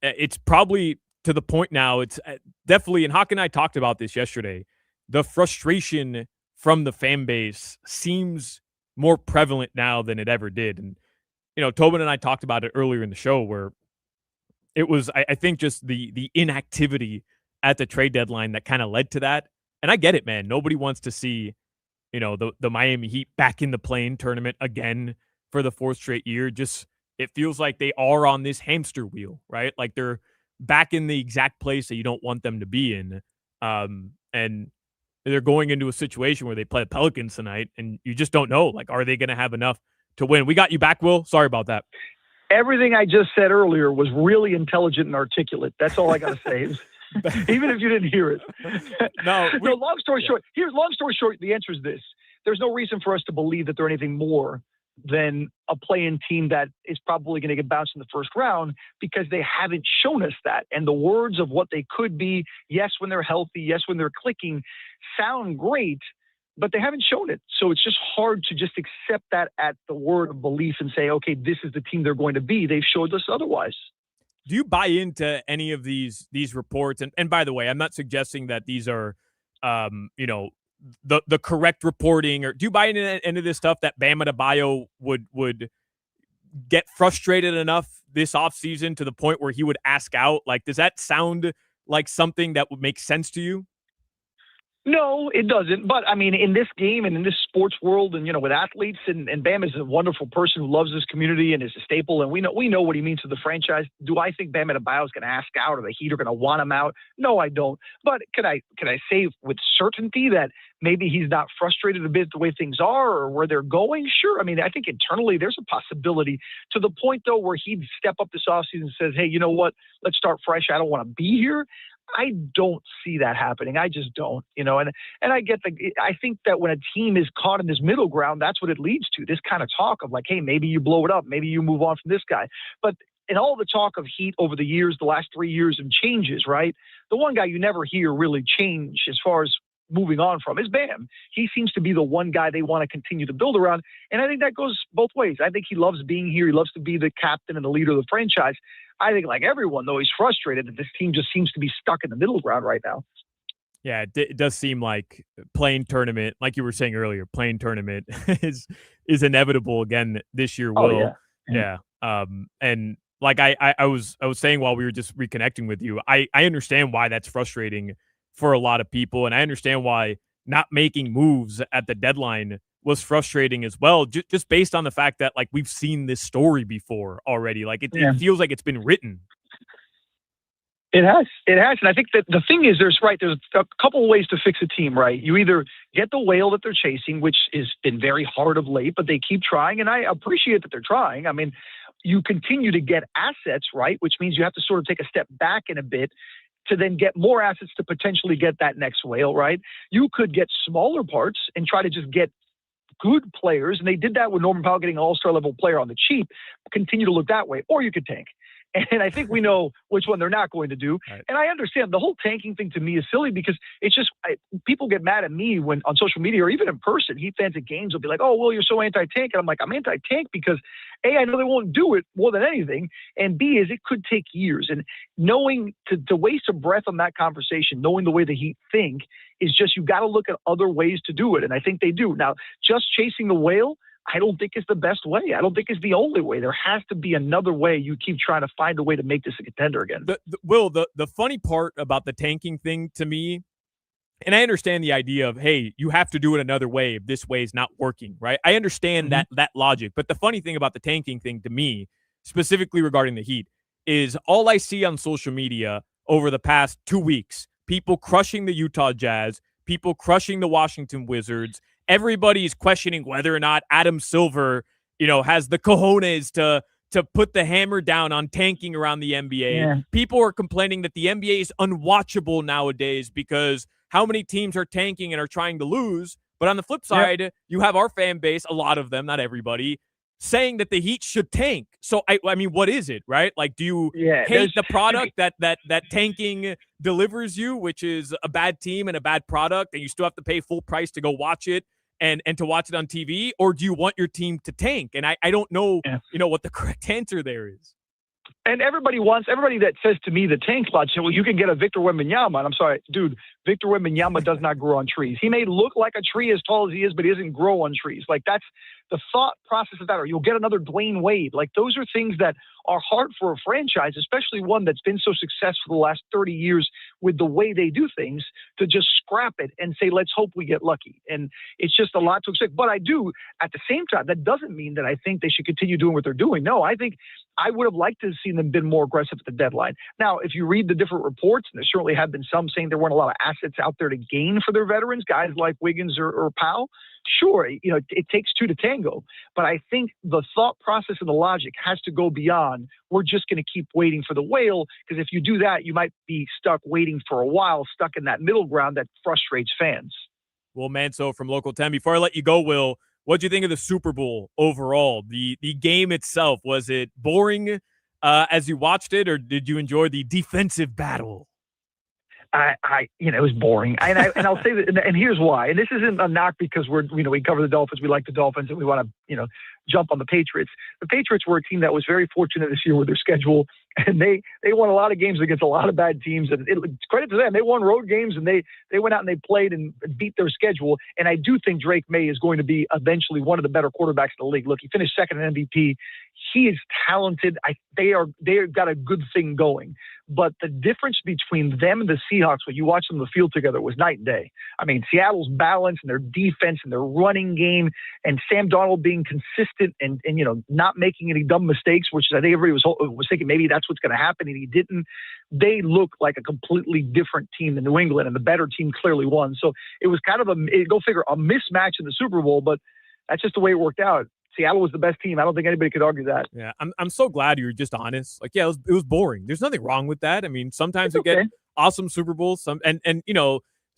it's probably to the point now. It's definitely, and Hoch and I talked about this yesterday. The frustration from the fan base seems more prevalent now than it ever did. And, Tobin and I talked about it earlier in the show, where it was, I think, just the inactivity at the trade deadline that kind of led to that. And I get it, man. Nobody wants to see, the Miami Heat back in the play-in tournament again for the fourth straight year. Just, it feels like they are on this hamster wheel, right? Like they're back in the exact place that you don't want them to be in. And they're going into a situation where they play the Pelicans tonight, and you just don't know, like, are they going to have enough to win? We got you back, Will. Sorry about that. Everything I just said earlier was really intelligent and articulate. That's all I got to say. Even if you didn't hear it. No, long story short, the answer is this. There's no reason for us to believe that they're anything more than a play-in team that is probably going to get bounced in the first round, because they haven't shown us that. And the words of what they could be, yes, when they're healthy, yes, when they're clicking, sound great, but they haven't shown it. So it's just hard to just accept that at the word of belief and say, okay, this is the team they're going to be. They've showed us otherwise. Do you buy into any of these reports? And by the way, I'm not suggesting that these are, the correct reporting, or do you buy into any of this stuff that Bam Adebayo would get frustrated enough this offseason to the point where he would ask out? Like, does that sound like something that would make sense to you? No, it doesn't. But I mean, in this game and in this sports world, and with athletes, and Bam is a wonderful person who loves this community and is a staple, and we know what he means to the franchise. Do I think Bam Adebayo is going to ask out, or the Heat are going to want him out? No, I don't. But can I say with certainty that maybe he's not frustrated a bit the way things are or where they're going? Sure. I mean, I think internally there's a possibility, to the point though where he'd step up this offseason and says, hey, you know what? Let's start fresh. I don't want to be here. I don't see that happening. I just don't, and I get I think that when a team is caught in this middle ground, that's what it leads to. This kind of talk of like, hey, maybe you blow it up. Maybe you move on from this guy. But in all the talk of Heat over the years, the last 3 years, and changes, right? The one guy you never hear really change as far as moving on from is Bam. He seems to be the one guy they want to continue to build around. And I think that goes both ways. I think he loves being here. He loves to be the captain and the leader of the franchise. I think, like everyone, though, he's frustrated that this team just seems to be stuck in the middle ground right now. Yeah, it does seem like play-in tournament, like you were saying earlier, play-in tournament is inevitable again this year, Will. Yeah. And like I was saying while we were just reconnecting with you, I understand why that's frustrating for a lot of people, and I understand why not making moves at the deadline was frustrating as well, just based on the fact that, like, we've seen this story before already. Like, it feels like it's been written. It has. And I think that the thing is, there's a couple of ways to fix a team, right? You either get the whale that they're chasing, which has been very hard of late, but they keep trying, and I appreciate that they're trying. I mean, you continue to get assets, right? Which means you have to sort of take a step back in a bit to then get more assets to potentially get that next whale, right? You could get smaller parts and try to just get good players, and they did that with Norman Powell getting an all-star level player on the cheap, continue to look that way, or you could tank. And I think we know which one they're not going to do. Right. And I understand the whole tanking thing to me is silly because it's just people get mad at me when on social media or even in person. Heat fans at games will be like, "Oh, well, you're so anti-tank." And I'm like, I'm anti-tank because A, I know they won't do it more than anything, and B, is it could take years. And knowing to waste a breath on that conversation, knowing the way the Heat think, is just you got to look at other ways to do it. And I think they do. Now, just chasing the whale, I don't think it's the best way. I don't think it's the only way. There has to be another way. You keep trying to find a way to make this a contender again. The funny part about the tanking thing to me, and I understand the idea of, hey, you have to do it another way if this way is not working, right? I understand that logic. But the funny thing about the tanking thing to me, specifically regarding the Heat, is all I see on social media over the past 2 weeks, people crushing the Utah Jazz, people crushing the Washington Wizards. Everybody's questioning whether or not Adam Silver, has the cojones to put the hammer down on tanking around the NBA. Yeah. People are complaining that the NBA is unwatchable nowadays because how many teams are tanking and are trying to lose. But on the flip side, you have our fan base, a lot of them, not everybody, saying that the Heat should tank. So I mean, what is it, right? Like, do you hate the product that tanking delivers you, which is a bad team and a bad product, and you still have to pay full price to go watch it and to watch it on TV? Or do you want your team to tank? And I don't know, what the correct answer there is. And everybody that says to me the tank spot, well, you can get a Victor Wembanyama. And I'm sorry, dude, Victor Wembanyama does not grow on trees. He may look like a tree as tall as he is, but he doesn't grow on trees. Like, that's the thought process of that. Or you'll get another Dwayne Wade. Like, those are things that are hard for a franchise, especially one that's been so successful the last 30 years with the way they do things, to just scrap it and say, let's hope we get lucky. And it's just a lot to expect. But I do, at the same time, that doesn't mean that I think they should continue doing what they're doing. No, I think I would have liked to have seen them been more aggressive at the deadline. Now, if you read the different reports, and there certainly have been some saying there weren't a lot of assets out there to gain for their veterans, guys like Wiggins or Powell, sure, it takes two to tango. But I think the thought process and the logic has to go beyond, we're just going to keep waiting for the whale, because if you do that, you might be stuck waiting for a while, stuck in that middle ground that frustrates fans. Will Manso from Local 10. Before I let you go, Will, what do you think of the Super Bowl overall? The game itself, was it boring as you watched it, or did you enjoy the defensive battle? It was boring, and I'll say that, and here's why. And this isn't a knock because we cover the Dolphins, we like the Dolphins, and we want to, jump on the Patriots. The Patriots were a team that was very fortunate this year with their schedule, and they won a lot of games against a lot of bad teams. And credit to them, they won road games, and they went out and they played and beat their schedule. And I do think Drake May is going to be eventually one of the better quarterbacks in the league. Look, he finished second in MVP. He is talented. They've got a good thing going. But the difference between them and the Seahawks, when you watch them on the field together, was night and day. I mean, Seattle's balance and their defense and their running game, and Sam Darnold being consistent and not making any dumb mistakes, which I think everybody was thinking maybe that's what's going to happen, and he didn't. They look like a completely different team than New England, and the better team clearly won. So it was kind of a mismatch in the Super Bowl, but that's just the way it worked out. Seattle was the best team. I don't think anybody could argue that. Yeah, I'm so glad you were just honest. Like, yeah, it was boring. There's nothing wrong with that. I mean, sometimes we get awesome Super Bowls. And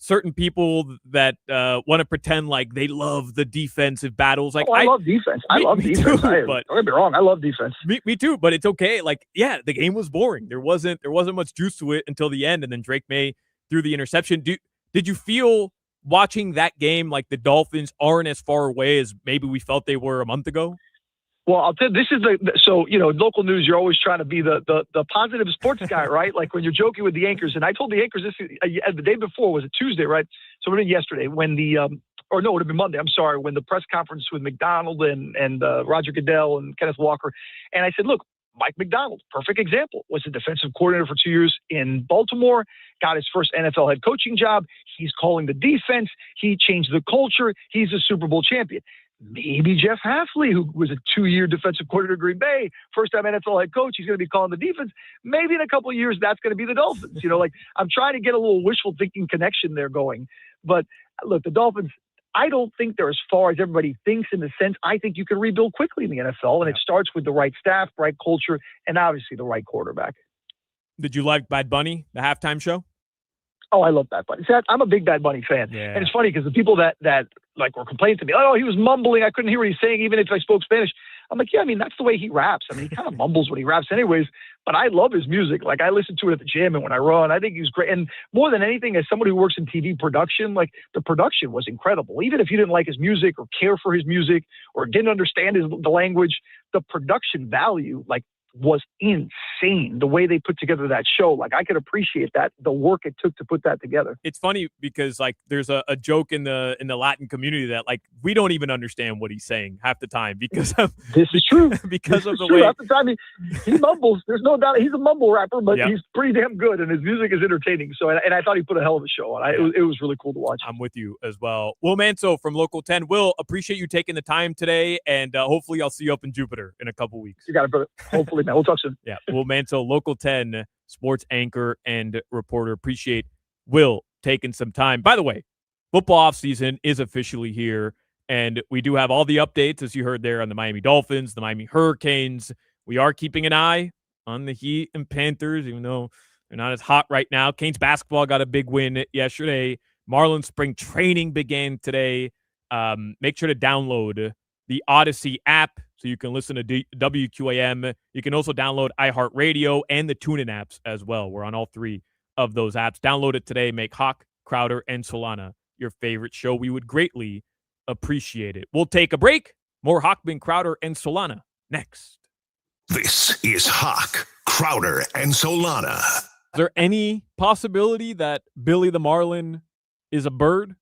certain people that want to pretend like they love the defensive battles. Like, I love defense. I love defense. Don't get me wrong. I love defense. Me too. But it's okay. Like, yeah, the game was boring. There wasn't much juice to it until the end, and then Drake May threw the interception. Did you feel, watching that game, like the Dolphins aren't as far away as maybe we felt they were a month ago? Well, I'll tell you, this is local news, you're always trying to be the positive sports guy, right? Like when you're joking with the anchors. And I told the anchors this the day before, was it Tuesday, right? So it would have been yesterday when it would have been Monday. I'm sorry, when the press conference with McDonald and Roger Goodell and Kenneth Walker. And I said, look, Mike McDonald, perfect example, was a defensive coordinator for 2 years in Baltimore, got his first NFL head coaching job. He's calling the defense. He changed the culture. He's a Super Bowl champion. Maybe Jeff Hafley, who was a 2-year defensive coordinator at Green Bay, first-time NFL head coach, he's going to be calling the defense. Maybe in a couple of years, that's going to be the Dolphins. I'm trying to get a little wishful thinking connection there going. But look, the Dolphins, I don't think they're as far as everybody thinks, in the sense I think you can rebuild quickly in the NFL, and it starts with the right staff, right culture, and obviously the right quarterback. Did you like Bad Bunny, the halftime show? Oh, I love Bad Bunny. See, I'm a big Bad Bunny fan. Yeah. And it's funny because the people that like were complaining to me, oh, he was mumbling. I couldn't hear what he's saying, even if I spoke Spanish. I'm like, yeah, I mean, that's the way he raps. I mean, he kind of mumbles when he raps anyways, but I love his music. Like, I listen to it at the gym and when I run. I think he's great. And more than anything, as somebody who works in TV production, like, the production was incredible. Even if you didn't like his music or care for his music or didn't understand the language, the production value, like, was insane. The way they put together that show, like, I could appreciate that, the work it took to put that together. It's funny because like there's a joke in the Latin community that like we don't even understand what he's saying half the time because of this is true because this of is the true. way Half the time he mumbles. There's no doubt he's a mumble rapper, but Yep. he's pretty damn good and his music is entertaining. So and I thought he put a hell of a show on. It was really cool to watch. I'm with you as well. Will Manso from Local 10. Will, appreciate you taking the time today, and hopefully I'll see you up in Jupiter in a couple weeks. You got it, brother. Hopefully, man. We'll talk soon. Yeah, Will Manso, Local 10 sports anchor and reporter. Appreciate Will taking some time. By the way, football offseason is officially here, and we do have all the updates, as you heard there, on the Miami Dolphins, the Miami Hurricanes. We are keeping an eye on the Heat and Panthers, even though they're not as hot right now. Canes basketball got a big win yesterday. Marlins spring training began today. Make sure to download the Odyssey app so you can listen to WQAM. You can also download iHeartRadio and the TuneIn apps as well. We're on all three of those apps. Download it today. Make Hoch, Crowder, and Solana your favorite show. We would greatly appreciate it. We'll take a break. More Hochman, Crowder, and Solana next. This is Hoch, Crowder, and Solana. Is there any possibility that Billy the Marlin is a bird?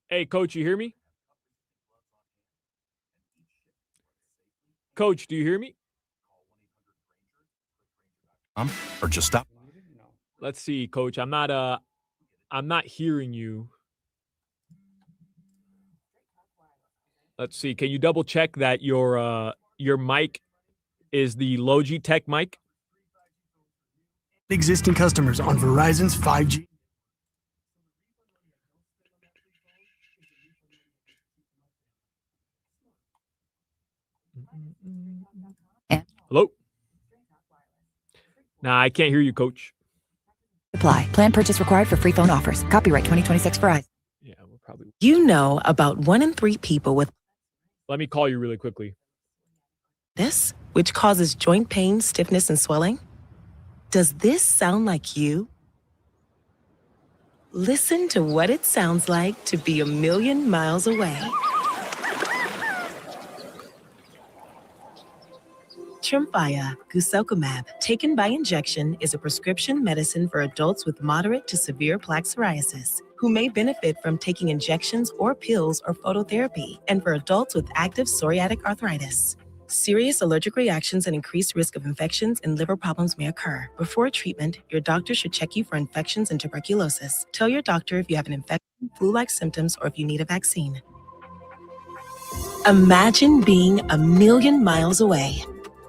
Hey, Coach, you hear me? Coach, do you hear me? Or just stop. Let's see, Coach. I'm not hearing you. Let's see. Can you double check that your mic is the Logitech mic? Existing customers on Verizon's 5G. Hello? Nah, I can't hear you, Coach. Apply. Plan purchase required for free phone offers. Copyright 2026 Verizon. Yeah, we'll probably. You know about 1 in 3 people with Let me call you really quickly. this, which causes joint pain, stiffness, and swelling? Does this sound like you? Listen to what it sounds like to be a million miles away. Tremfya guselkumab, taken by injection, is a prescription medicine for adults with moderate to severe plaque psoriasis who may benefit from taking injections or pills or phototherapy, and for adults with active psoriatic arthritis. Serious allergic reactions and increased risk of infections and liver problems may occur. Before treatment, your doctor should check you for infections and tuberculosis. Tell your doctor if you have an infection, flu-like symptoms, or if you need a vaccine. Imagine being a million miles away.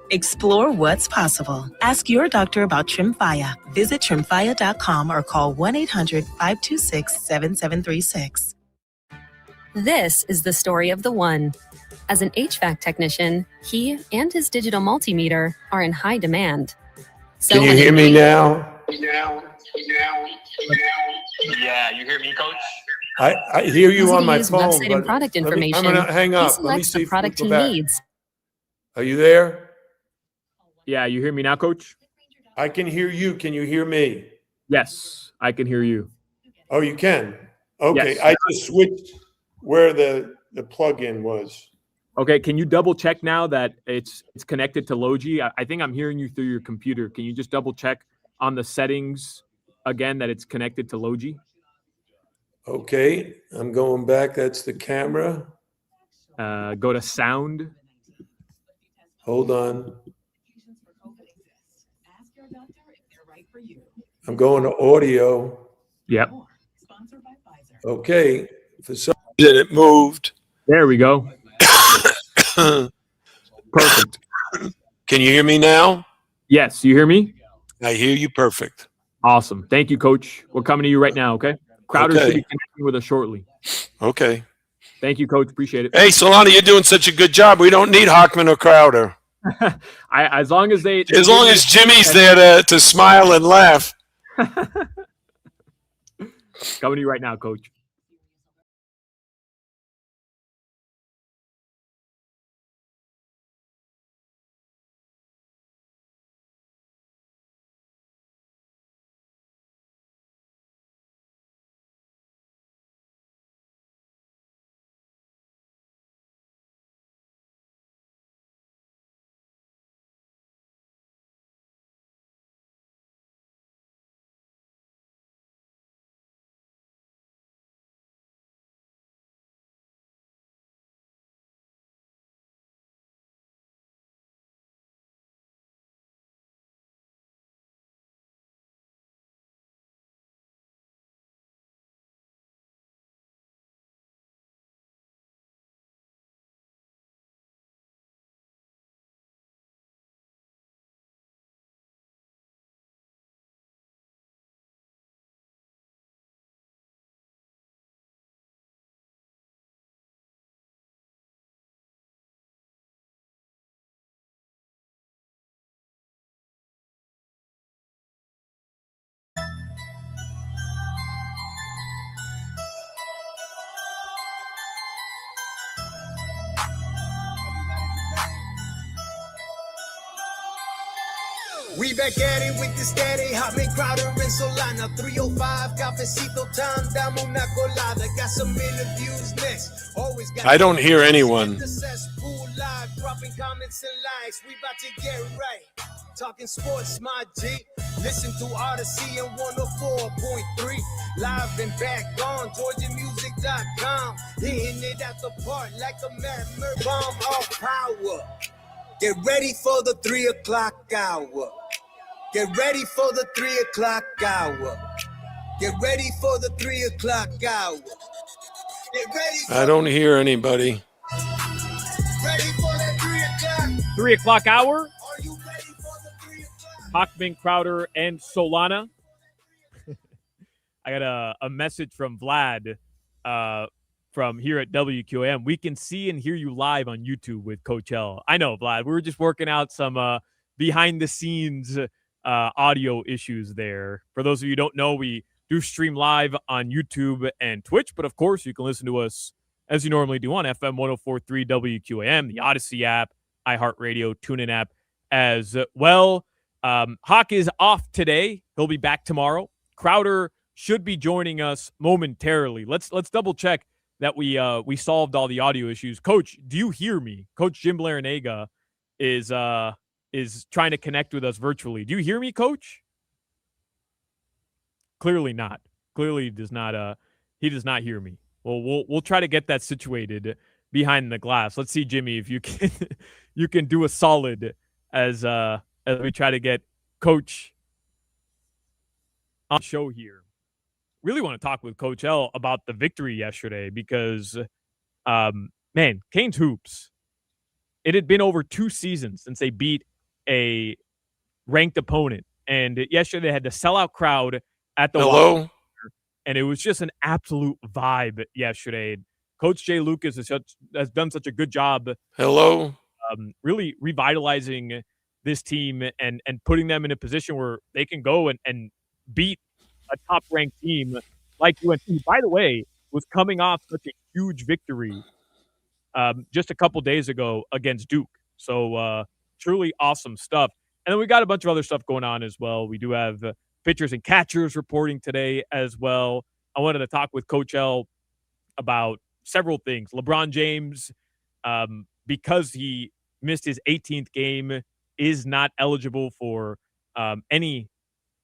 Explore what's possible. Ask your doctor about Tremfya. Visit tremfya.com or call 1-800-526-7736. This is the story of the one. As an HVAC technician, he and his digital multimeter are in high demand. So Can you hear me now? Yeah, you hear me, Coach? I hear you on my phone. Website and product information. I'm going to hang He up. Let me selects see the if product we he go back. needs. Are you there? Yeah, you hear me now, Coach? I can hear you. Can you hear me? Yes, I can hear you. Oh, you can? Okay. Yes. I just switched where the plug-in was. Okay, can you double check now that it's connected to Logi? I think I'm hearing you through your computer. Can you just double check on the settings again that it's connected to Logi? Okay. I'm going back. That's the camera. Go to sound. Hold on. I'm going to audio. Yep. Okay. For some reason it moved. There we go. Perfect. Can you hear me now? Yes, you hear me? I hear you perfect. Awesome. Thank you, Coach. We're coming to you right now, okay? Crowder Okay. should be connecting with us shortly. Okay. Thank you, Coach. Appreciate it. Hey, Solana, you're doing such a good job. We don't need Hochman or Crowder. As long as As long as Jimmy's there to smile and laugh. Coming to you right now, Coach. We back at it with this daddy, Hochman, Crowder, and Solana. 305, cafecito time, dame una colada. Got some interviews next. Always got I don't hear anyone. The cesspool live, dropping comments and likes. We about to get right. Talking sports, my G. Listen to Odyssey and 104.3. Live and back on GeorgiaMusic.com. Hitting it at the park like a mammoth bomb off power. Get ready for the 3 o'clock hour. Get ready for the 3 o'clock hour. Get ready for the 3 o'clock hour. Get ready for I don't hear anybody. ready for the 3 o'clock. 3 o'clock hour. Are you ready for the 3 o'clock? Hochman, Crowder, and Solana. I got a message from Vlad from here at WQAM. We can see and hear you live on YouTube with Coach L. I know, Vlad. We were just working out some behind-the-scenes audio issues there. For those of you who don't know, we do stream live on YouTube and Twitch, but of course, you can listen to us as you normally do on FM 104.3 WQAM, the Odyssey app, iHeartRadio, TuneIn app as well. Hoch is off today. He'll be back tomorrow. Crowder should be joining us momentarily. Let's double check that we solved all the audio issues. Coach, do you hear me? Coach Jim Larinaga is trying to connect with us virtually. Do you hear me, Coach? Clearly not. Clearly does not. He does not hear me. Well, we'll try to get that situated behind the glass. Let's see, Jimmy, if you can you can do a solid as we try to get Coach on the show here. Really want to talk with Coach L about the victory yesterday because, man, Canes Hoops, it had been over 2 seasons since they beat a ranked opponent. And yesterday they had the sellout crowd at the Hello? and it was just an absolute vibe yesterday. Coach Jay Lucas has done such a good job. Hello? Really revitalizing this team and putting them in a position where they can go and beat a top-ranked team like UNC. By the way, was coming off such a huge victory just a couple days ago against Duke. So truly awesome stuff. And then we got a bunch of other stuff going on as well. We do have pitchers and catchers reporting today as well. I wanted to talk with Coach L about several things. LeBron James, because he missed his 18th game, is not eligible for any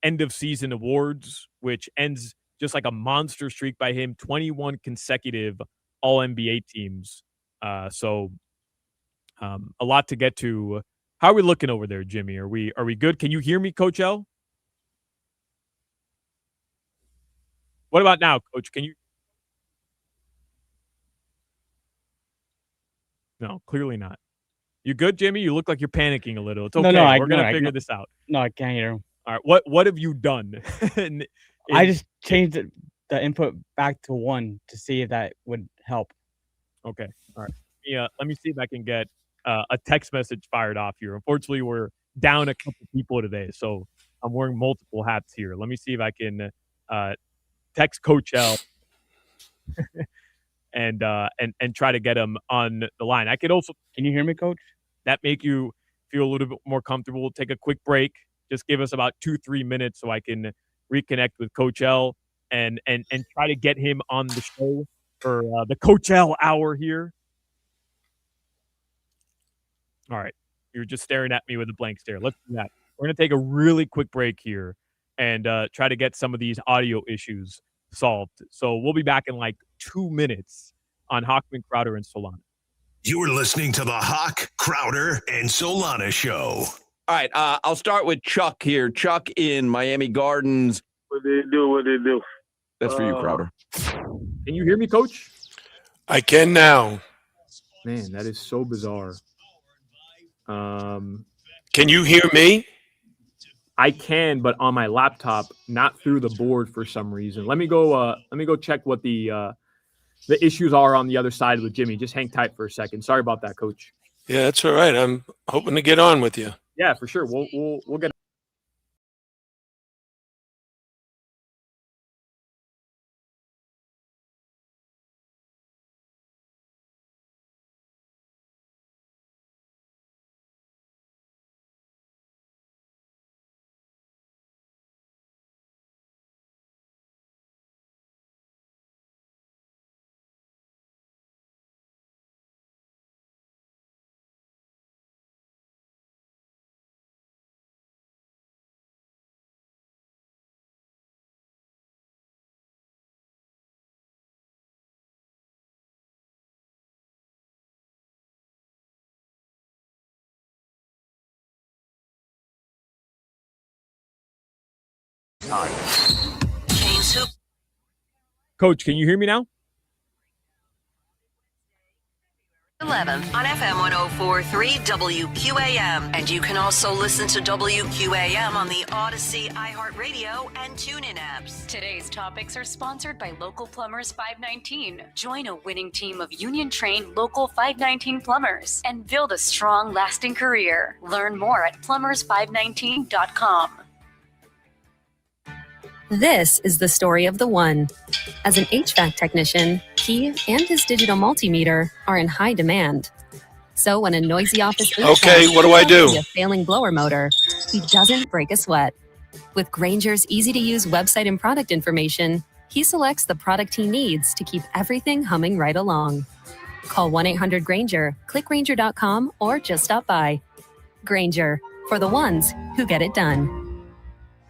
end-of-season awards, which ends just like a monster streak by him, 21 consecutive All-NBA teams. So a lot to get to. How are we looking over there, Jimmy? Are we good? Can you hear me, Coach L? What about now, Coach? Can you? No, clearly not. You good, Jimmy? You look like you're panicking a little. It's okay. We're gonna figure this out. No, I can't hear him. All right. What have you done? I just changed the input back to 1 to see if that would help. Okay. All right. Yeah. Let me see if I can get a text message fired off here. Unfortunately, we're down a couple people today, so I'm wearing multiple hats here. Let me see if I can text Coach L and try to get him on the line. I could also. Can you hear me, Coach? That make you feel a little bit more comfortable? Take a quick break. Just give us about 2-3 minutes so I can reconnect with Coach L and try to get him on the show for the Coach L hour here. All right. You're just staring at me with a blank stare. Let's do that. We're going to take a really quick break here and try to get some of these audio issues solved. So we'll be back in like 2 minutes on Hochman, Crowder, and Solana. You're listening to the Hoch, Crowder, and Solana show. All right, I'll start with Chuck here. Chuck in Miami Gardens. What they do? That's for you, Crowder. Can you hear me, Coach? I can now. Man, that is so bizarre. Can you hear me? I can, but on my laptop, not through the board for some reason. Let me go check what the issues are on the other side with Jimmy. Just hang tight for a second. Sorry about that, Coach. Yeah, that's all right. I'm hoping to get on with you. Yeah, for sure. We'll get on James Hoop. Coach, can you hear me now? 11 on FM 104.3 WQAM. And you can also listen to WQAM on the Odyssey, iHeartRadio, and TuneIn apps. Today's topics are sponsored by Local Plumbers 519. Join a winning team of union-trained Local 519 plumbers and build a strong, lasting career. Learn more at plumbers519.com. This is the story of the one. As an HVAC technician, he and his digital multimeter are in high demand. So when a noisy office what do I do? A failing blower motor, he doesn't break a sweat. With Grainger's easy-to-use website and product information, he selects the product he needs to keep everything humming right along. Call 1-800-GRAINGER, click Grainger.com, or just stop by. Grainger, for the ones who get it done.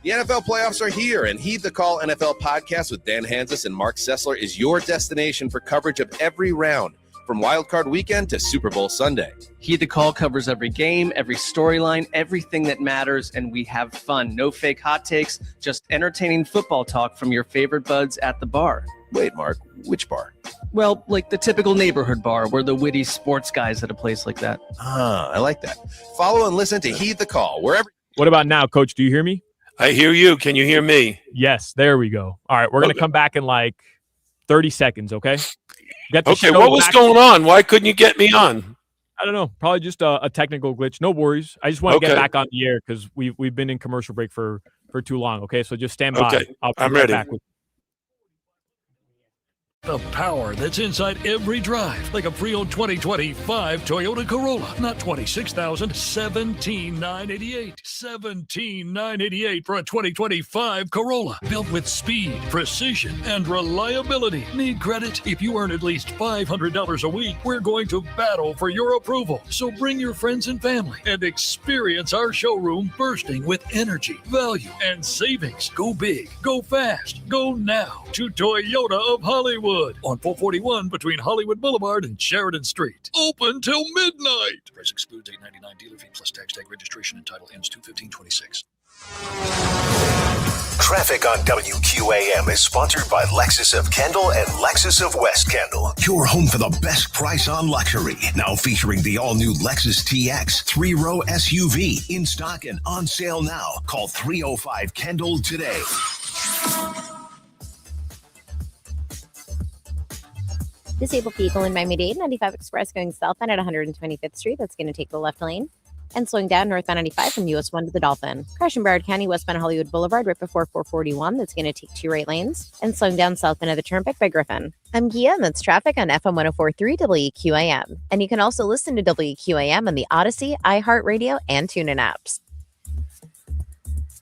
The NFL playoffs are here, and Heed the Call NFL podcast with Dan Hansis and Mark Sessler is your destination for coverage of every round, from Wild Card Weekend to Super Bowl Sunday. Heed the Call covers every game, every storyline, everything that matters, and we have fun. No fake hot takes, just entertaining football talk from your favorite buds at the bar. Wait, Mark, which bar? Well, like the typical neighborhood bar. We're the witty sports guys at a place like that. Ah, I like that. Follow and listen to Heed the Call wherever. What about now, Coach? Do you hear me? I hear you. Can you hear me? Yes, there we go. All right, we're going to come back in like 30 seconds, okay? Okay, what was going on? Why couldn't you get me on? I don't know. Probably just a technical glitch. No worries. I just want to get back on the air because we've been in commercial break for too long, okay? So just stand by. Okay, I'm ready. Back with the power that's inside every drive, like a pre-owned 2025 Toyota Corolla. Not 26,000, 17,988. 17,988 for a 2025 Corolla. Built with speed, precision, and reliability. Need credit? If you earn at least $500 a week, we're going to battle for your approval. So bring your friends and family and experience our showroom bursting with energy, value, and savings. Go big, go fast, go now to Toyota of Hollywood. On 441 between Hollywood Boulevard and Sheridan Street. Open till midnight. Price excludes $8.99 dealer fee plus tax tag registration and title ends 2/15/26. Traffic on WQAM is sponsored by Lexus of Kendall and Lexus of West Kendall. Your home for the best price on luxury. Now featuring the all-new Lexus TX 3-row SUV. In stock and on sale now. Call 305-KENDALL today. Disabled vehicle in Miami-Dade, 95 Express going southbound at 125th Street. That's going to take the left lane. And slowing down northbound 95 from US 1 to the Dolphin. Crash in Broward County, westbound Hollywood Boulevard, right before 441. That's going to take 2 right lanes. And slowing down southbound of the Turnpike by Griffin. I'm Gia, and that's traffic on FM 104.3 WQAM. And you can also listen to WQAM on the Odyssey, iHeartRadio, and TuneIn apps.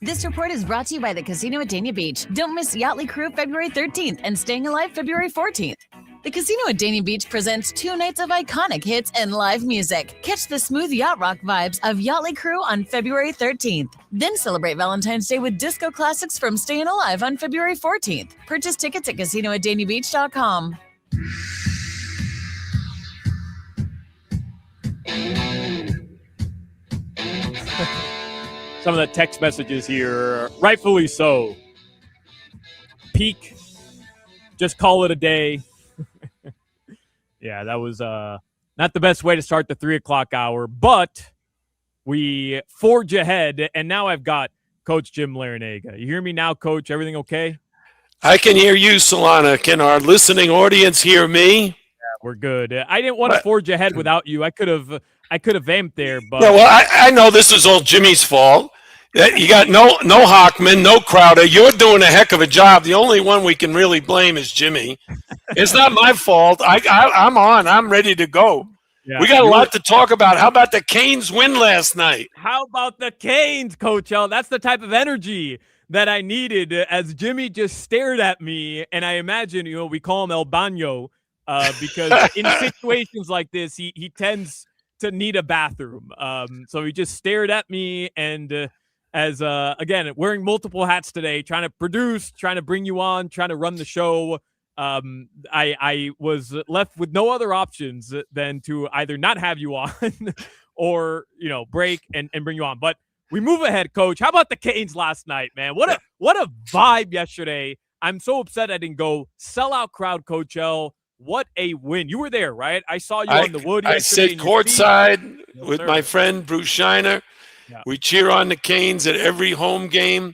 This report is brought to you by the Casino at Dania Beach. Don't miss Yachtly Crew February 13th and Staying Alive February 14th. The Casino at Dania Beach presents 2 nights of iconic hits and live music. Catch the smooth yacht rock vibes of Yachtly Crew on February 13th. Then celebrate Valentine's Day with disco classics from Staying Alive on February 14th. Purchase tickets at casinoatdaniabeach.com. some of the text messages here, rightfully so. Peak, just call it a day. Yeah, that was not the best way to start the 3 o'clock hour, but we forge ahead, and now I've got Coach Jim Larinaga. You hear me now, Coach? Everything okay? I can hear you, Solana. Can our listening audience hear me? Yeah, we're good. I didn't want to forge ahead without you. I could have amped there, but yeah, well, I know this is all Jimmy's fault. You got no Hochman, no Crowder. You're doing a heck of a job. The only one we can really blame is Jimmy. It's not my fault. I'm on. I'm ready to go. Yeah, we got a lot to talk about. How about the Canes win last night? How about the Canes, Coach L? That's the type of energy that I needed as Jimmy just stared at me. And I imagine, we call him El Baño because in situations like this, he tends to need a bathroom. So he just stared at me and as again, wearing multiple hats today, trying to produce, trying to bring you on, trying to run the show. I was left with no other options than to either not have you on or, break and bring you on. But We move ahead, Coach. How about the Canes last night, man? What a vibe yesterday. I'm so upset I didn't go. Sellout crowd, Coach L. What a win. You were there, right? I saw you on the wood I yesterday. sit courtside with sir. my friend Bruce Shiner. Yeah. We cheer on the Canes at every home game.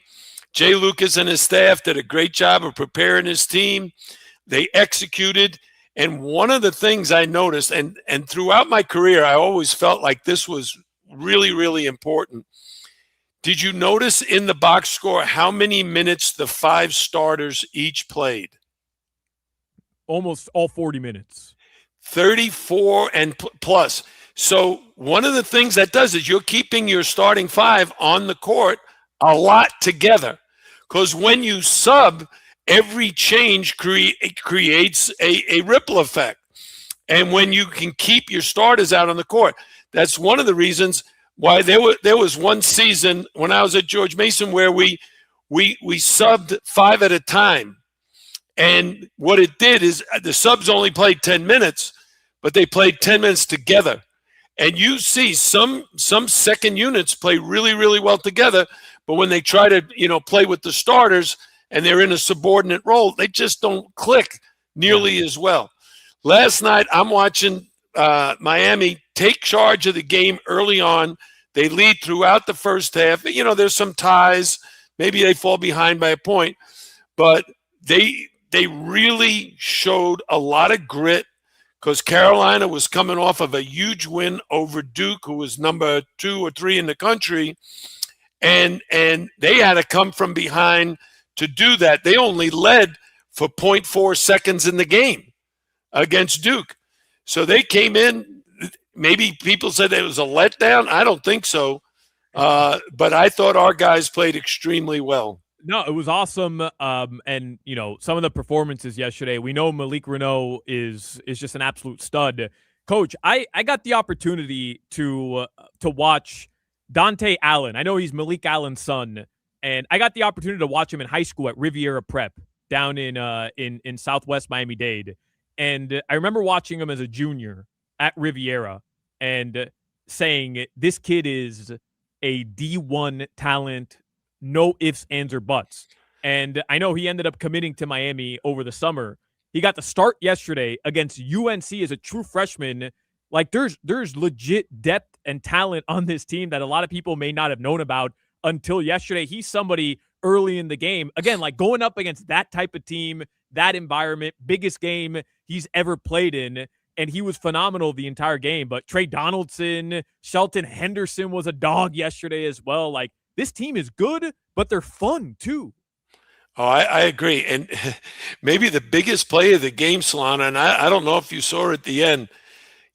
Jay Lucas and his staff did a great job of preparing his team. They executed. And one of the things I noticed, and throughout my career, I always felt like this was really, really important. Did you notice in the box score how many minutes the 5 starters each played? Almost all 40 minutes. 34 and plus. So one of the things that does is you're keeping your starting 5 on the court a lot together. Because when you sub, every change creates a ripple effect. And when you can keep your starters out on the court, that's one of the reasons why there was one season when I was at George Mason where we subbed 5 at a time. And what it did is the subs only played 10 minutes, but they played 10 minutes together. And you see some second units play really, really well together, but when they try to, play with the starters and they're in a subordinate role, they just don't click nearly as well. Last night, I'm watching Miami take charge of the game early on. They lead throughout the first half. There's some ties. Maybe they fall behind by a point, but they really showed a lot of grit because Carolina was coming off of a huge win over Duke, who was number 2 or 3 in the country, and they had to come from behind to do that. They only led for 0.4 seconds in the game against Duke. So they came in. Maybe people said it was a letdown. I don't think so. But I thought our guys played extremely well. No, it was awesome. And some of the performances yesterday, we know Malik Renault is just an absolute stud. Coach, I got the opportunity to watch Dante Allen. I know he's Malik Allen's son, and I got the opportunity to watch him in high school at Riviera Prep down in Southwest Miami-Dade. And I remember watching him as a junior at Riviera and saying, this kid is a D1 talent, no ifs, ands, or buts. And I know he ended up committing to Miami over the summer. He got the start yesterday against UNC as a true freshman. Like, there's legit depth and talent on this team that a lot of people may not have known about until yesterday. He's somebody early in the game. Again, like going up against that type of team, that environment, biggest game he's ever played in, and he was phenomenal the entire game. But Trey Donaldson, Shelton Henderson was a dog yesterday as well. Like, this team is good, but they're fun too. Oh, I agree. And maybe the biggest play of the game, Solana, and I don't know if you saw it at the end,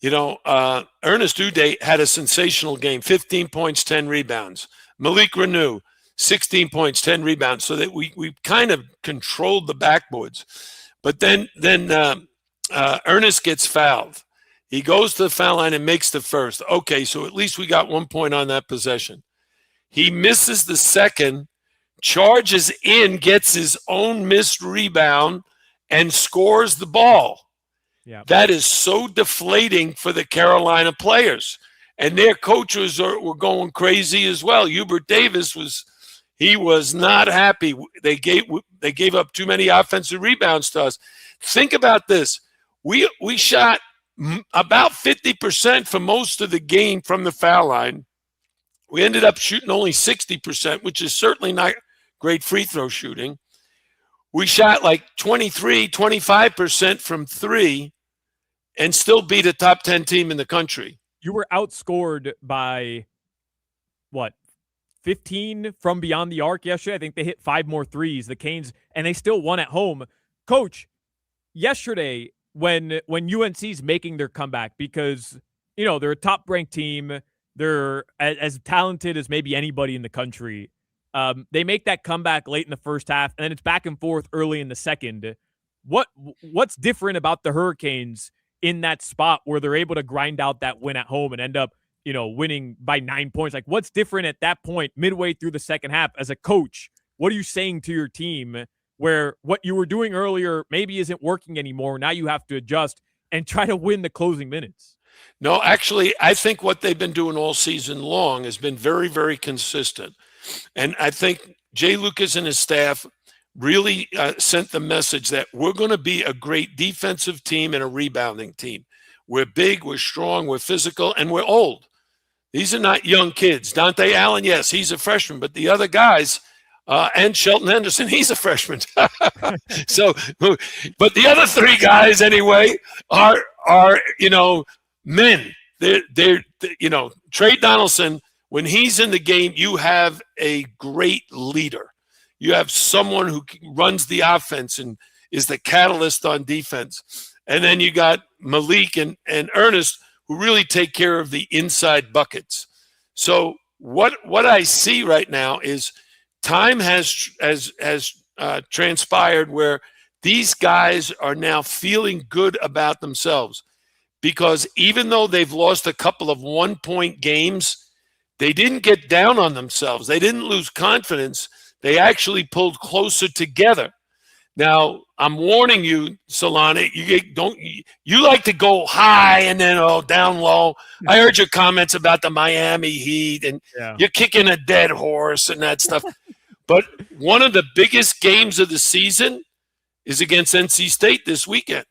Ernest Uday had a sensational game, 15 points, 10 rebounds. Malik Reneau, 16 points, 10 rebounds, so that we kind of controlled the backboards. But then Ernest gets fouled. He goes to the foul line and makes the first. Okay, so at least we got 1 point on that possession. He misses the second, charges in, gets his own missed rebound, and scores the ball. Yeah. That is so deflating for the Carolina players. And their coaches were going crazy as well. Hubert Davis was not happy. They gave up too many offensive rebounds to us. Think about this. We shot about 50% for most of the game from the foul line. We ended up shooting only 60%, which is certainly not great free throw shooting. We shot like 23, 25% from 3 and still beat a top 10 team in the country. You were outscored by, 15 from beyond the arc yesterday? I think they hit 5 more threes, the Canes, and they still won at home. Coach, yesterday when UNC's making their comeback, because, they're a top-ranked team, they're as talented as maybe anybody in the country. They make that comeback late in the first half, and then it's back and forth early in the second. What's different about the Hurricanes in that spot where they're able to grind out that win at home and end up, winning by 9 points? Like, what's different at that point midway through the second half as a coach? What are you saying to your team where what you were doing earlier maybe isn't working anymore? Now you have to adjust and try to win the closing minutes. No, actually, I think what they've been doing all season long has been very, very consistent. And I think Jay Lucas and his staff really sent the message that we're going to be a great defensive team and a rebounding team. We're big, we're strong, we're physical, and we're old. These are not young kids. Dante Allen, yes, he's a freshman, but the other guys, and Shelton Henderson, he's a freshman. So, but the other three guys anyway are men. They're Trey Donaldson. When he's in the game, you have a great leader. You have someone who runs the offense and is the catalyst on defense. And then you got Malik and Ernest, who really take care of the inside buckets. So what I see right now is time has transpired where these guys are now feeling good about themselves, because even though they've lost a couple of 1-point games, they didn't get down on themselves. They didn't lose confidence. They actually pulled closer together. Now, I'm warning you, Solana, you like to go high and then down low. I heard your comments about the Miami Heat, and you're kicking a dead horse and that stuff. But one of the biggest games of the season is against NC State this weekend.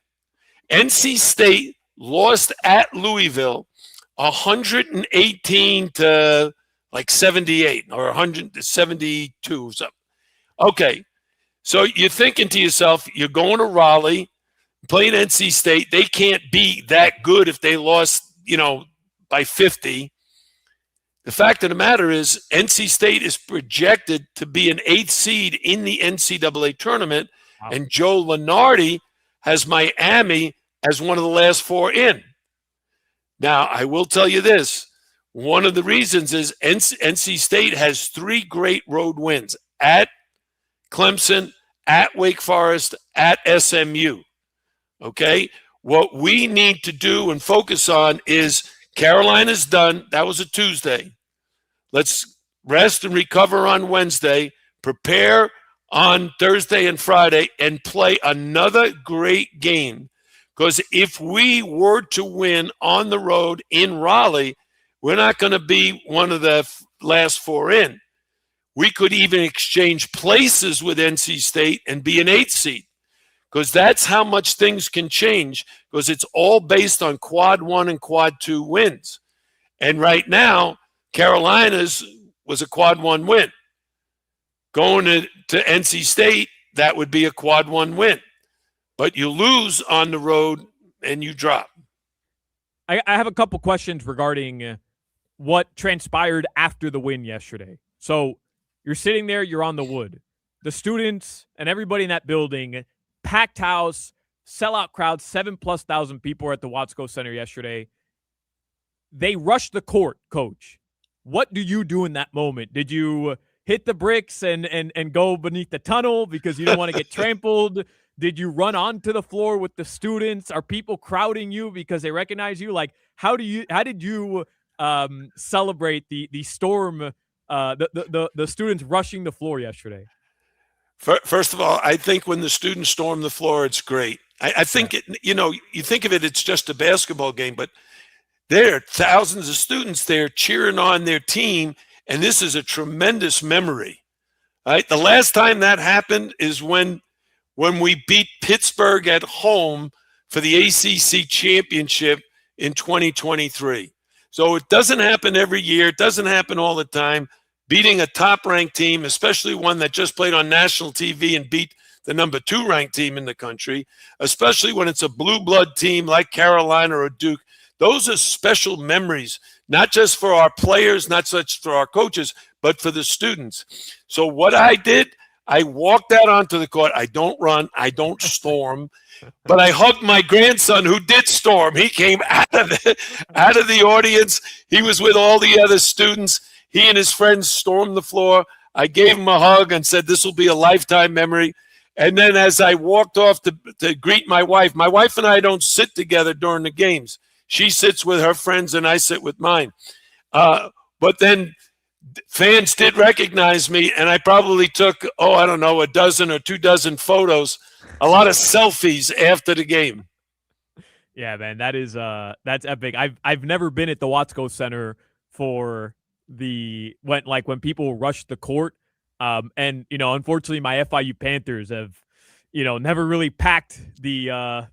NC State lost at Louisville 118 to like 78 or 172 or something. Okay. So you're thinking to yourself, you're going to Raleigh, playing NC State. They can't be that good if they lost, by 50. The fact of the matter is NC State is projected to be an 8th seed in the NCAA tournament, and Joe Lunardi has Miami as one of the last 4 in. Now, I will tell you this. One of the reasons is NC State has 3 great road wins at Clemson, at Wake Forest, at SMU. Okay? What we need to do and focus on is Carolina's done. That was a Tuesday. Let's rest and recover on Wednesday, prepare on Thursday and Friday, and play another great game. Because if we were to win on the road in Raleigh, we're not going to be one of the last 4 in. We could even exchange places with NC State and be an 8th seed, because that's how much things can change, because it's all based on quad 1 and quad 2 wins. And right now, Carolina's was a quad 1 win. Going to NC State, that would be a quad 1 win. But you lose on the road and you drop. I have a couple questions regarding what transpired after the win yesterday. So you're sitting there, you're on the wood. The students and everybody in that building, packed house, sellout crowd, 7,000+ people were at the Watsco Center yesterday. They rushed the court, Coach. What do you do in that moment? Did you hit the bricks and go beneath the tunnel because you don't want to get trampled? Did you run onto the floor with the students? Are people crowding you because they recognize you? Like, how did you celebrate the storm, the students rushing the floor yesterday? First of all, I think when the students storm the floor, it's great. I think you think of it, it's just a basketball game, but there are thousands of students there cheering on their team, and this is a tremendous memory. Right? The last time that happened is when we beat Pittsburgh at home for the ACC championship in 2023. So it doesn't happen every year. It doesn't happen all the time. Beating a top-ranked team, especially one that just played on national TV and beat the number 2 ranked team in the country, especially when it's a blue blood team like Carolina or Duke. Those are special memories, not just for our players, not just for our coaches, but for the students. So what I did, I walked out onto the court. I don't run. I don't storm. But I hugged my grandson, who did storm. He came out of the audience. He was with all the other students. He and his friends stormed the floor. I gave him a hug and said, this will be a lifetime memory. And then as I walked off to greet my wife and I don't sit together during the games. She sits with her friends and I sit with mine. But then fans did recognize me, and I probably took, a dozen or 2 dozen photos, a lot of selfies after the game. Yeah, man, that's epic. I've never been at the Watsco Center for when people rush the court. And unfortunately, my FIU Panthers have, never really packed the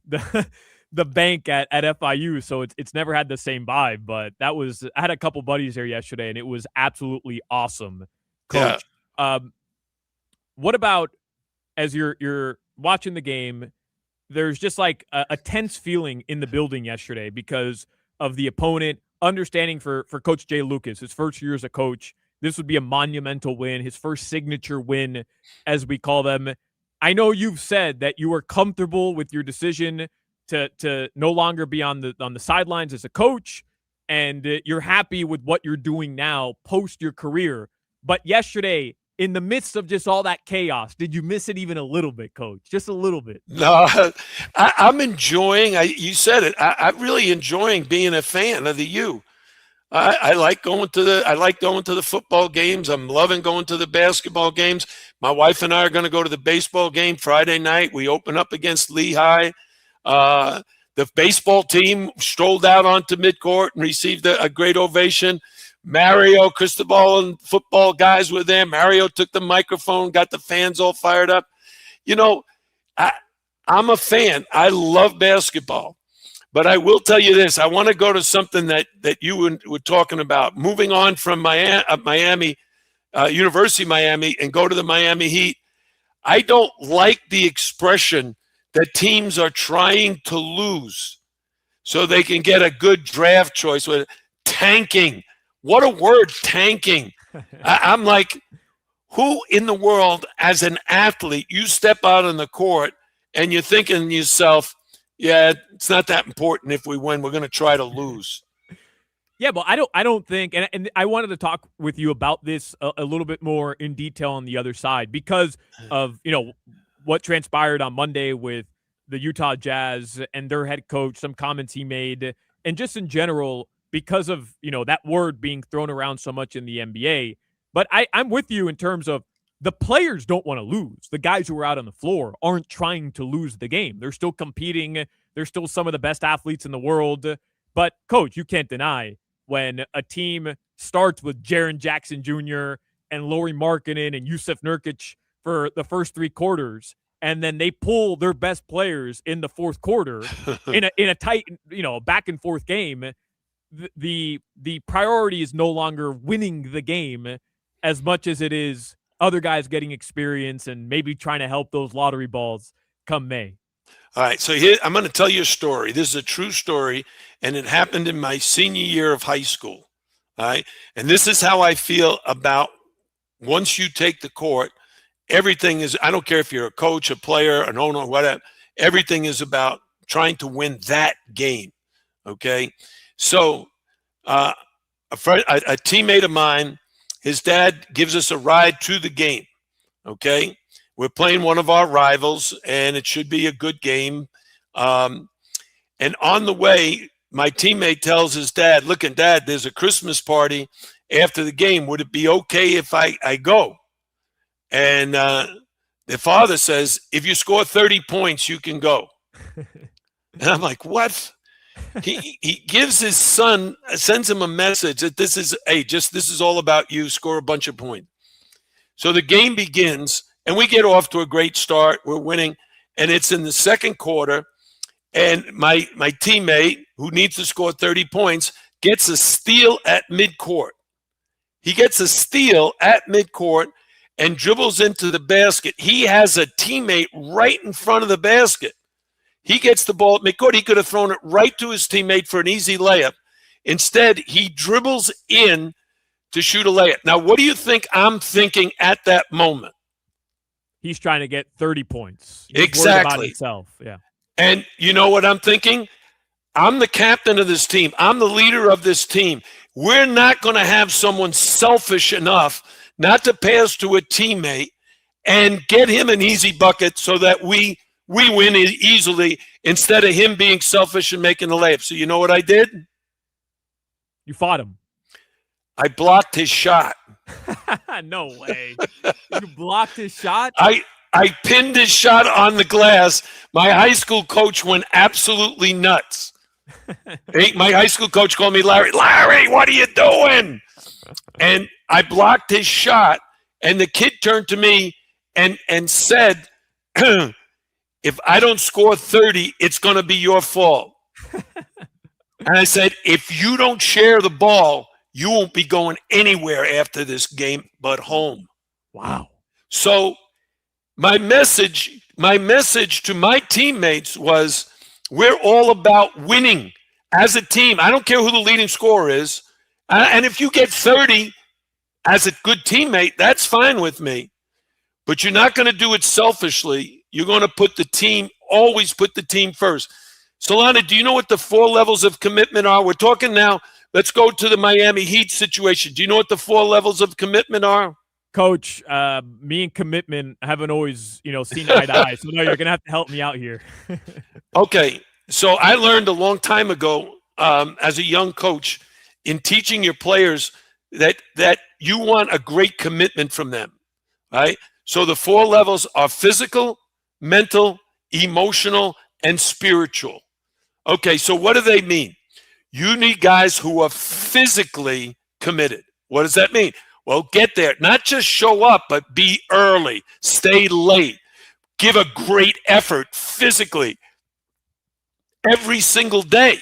the bank at FIU, so it's never had the same vibe. But I had a couple buddies there yesterday, and it was absolutely awesome, Coach. Yeah. What about as you're watching the game? There's just like a tense feeling in the building yesterday because of the opponent. Understanding for Coach Jay Lucas, his first year as a coach, this would be a monumental win, his first signature win, as we call them. I know you've said that you were comfortable with your decision to no longer be on the sidelines as a coach, and you're happy with what you're doing now post your career. But yesterday, in the midst of just all that chaos, did you miss it even a little bit, Coach? Just a little bit? No, I'm enjoying. You said it. I'm really enjoying being a fan of the U. I like going to the football games. I'm loving going to the basketball games. My wife and I are going to go to the baseball game Friday night. We open up against Lehigh. The baseball team strolled out onto midcourt and received a great ovation. Mario, Cristobal, and football guys were there. Mario took the microphone, got the fans all fired up. I'm a fan. I love basketball. But I will tell you this. I want to go to something that you were talking about. Moving on from Miami, University of Miami, and go to the Miami Heat. I don't like the expression that teams are trying to lose so they can get a good draft choice with tanking. What a word, tanking. I'm like, who in the world, as an athlete, you step out on the court and you're thinking to yourself, yeah, it's not that important if we win. We're going to try to lose. Yeah, but I don't think, and I wanted to talk with you about this a little bit more in detail on the other side because of, what transpired on Monday with the Utah Jazz and their head coach, some comments he made, and just in general, because of, that word being thrown around so much in the NBA. But I'm with you in terms of the players don't want to lose. The guys who are out on the floor aren't trying to lose the game. They're still competing. They're still some of the best athletes in the world. But, Coach, you can't deny when a team starts with Jaren Jackson Jr. and Lauri Markkanen and Yusuf Nurkic for the first three quarters, and then they pull their best players in the fourth quarter in a tight, back and forth game. The priority is no longer winning the game as much as it is other guys getting experience and maybe trying to help those lottery balls come May. All right, so here I'm going to tell you a story. This is a true story, and it happened in my senior year of high school. All right, and this is how I feel about once you take the court, everything is, I don't care if you're a coach, a player, an owner, whatever, everything is about trying to win that game, okay? So a teammate of mine, his dad gives us a ride to the game, okay? We're playing one of our rivals, and it should be a good game. And on the way, my teammate tells his dad, look, Dad, there's a Christmas party after the game. Would it be okay if I go? And the father says, if you score 30 points, you can go. And I'm like, what? He gives his son, sends him a message that this is all about you, score a bunch of points. So the game begins, and we get off to a great start. We're winning, and it's in the second quarter, and my teammate, who needs to score 30 points, gets a steal at midcourt. He gets a steal at midcourt and dribbles into the basket. He has a teammate right in front of the basket. He gets the ball at midcourt. He could have thrown it right to his teammate for an easy layup. Instead, he dribbles in to shoot a layup. Now, what do you think I'm thinking at that moment? He's trying to get 30 points. He's exactly. worried about himself. Yeah. And you know what I'm thinking? I'm the captain of this team. I'm the leader of this team. We're not going to have someone selfish enough not to pass to a teammate and get him an easy bucket so that we win it easily instead of him being selfish and making the layup. So you know what I did? You fought him. I blocked his shot. No way. You blocked his shot? I pinned his shot on the glass. My high school coach went absolutely nuts. My high school coach called me Larry. Larry, what are you doing? And I blocked his shot, and the kid turned to me and said, if I don't score 30, it's going to be your fault. And I said, if you don't share the ball, you won't be going anywhere after this game but home. Wow. So my message to my teammates was, we're all about winning as a team. I don't care who the leading scorer is. And if you get 30 as a good teammate, that's fine with me. But you're not going to do it selfishly. You're going to always put the team first. Solana, do you know what the 4 levels of commitment are? We're talking now. Let's go to the Miami Heat situation. Do you know what the 4 levels of commitment are? Coach, me and commitment haven't always, seen eye to eye. So no, you're going to have to help me out here. Okay. So I learned a long time ago as a young coach in teaching your players that you want a great commitment from them, right? So the 4 levels are physical, mental, emotional, and spiritual. Okay, so what do they mean? You need guys who are physically committed. What does that mean? Well, get there. Not just show up, but be early. Stay late. Give a great effort physically every single day.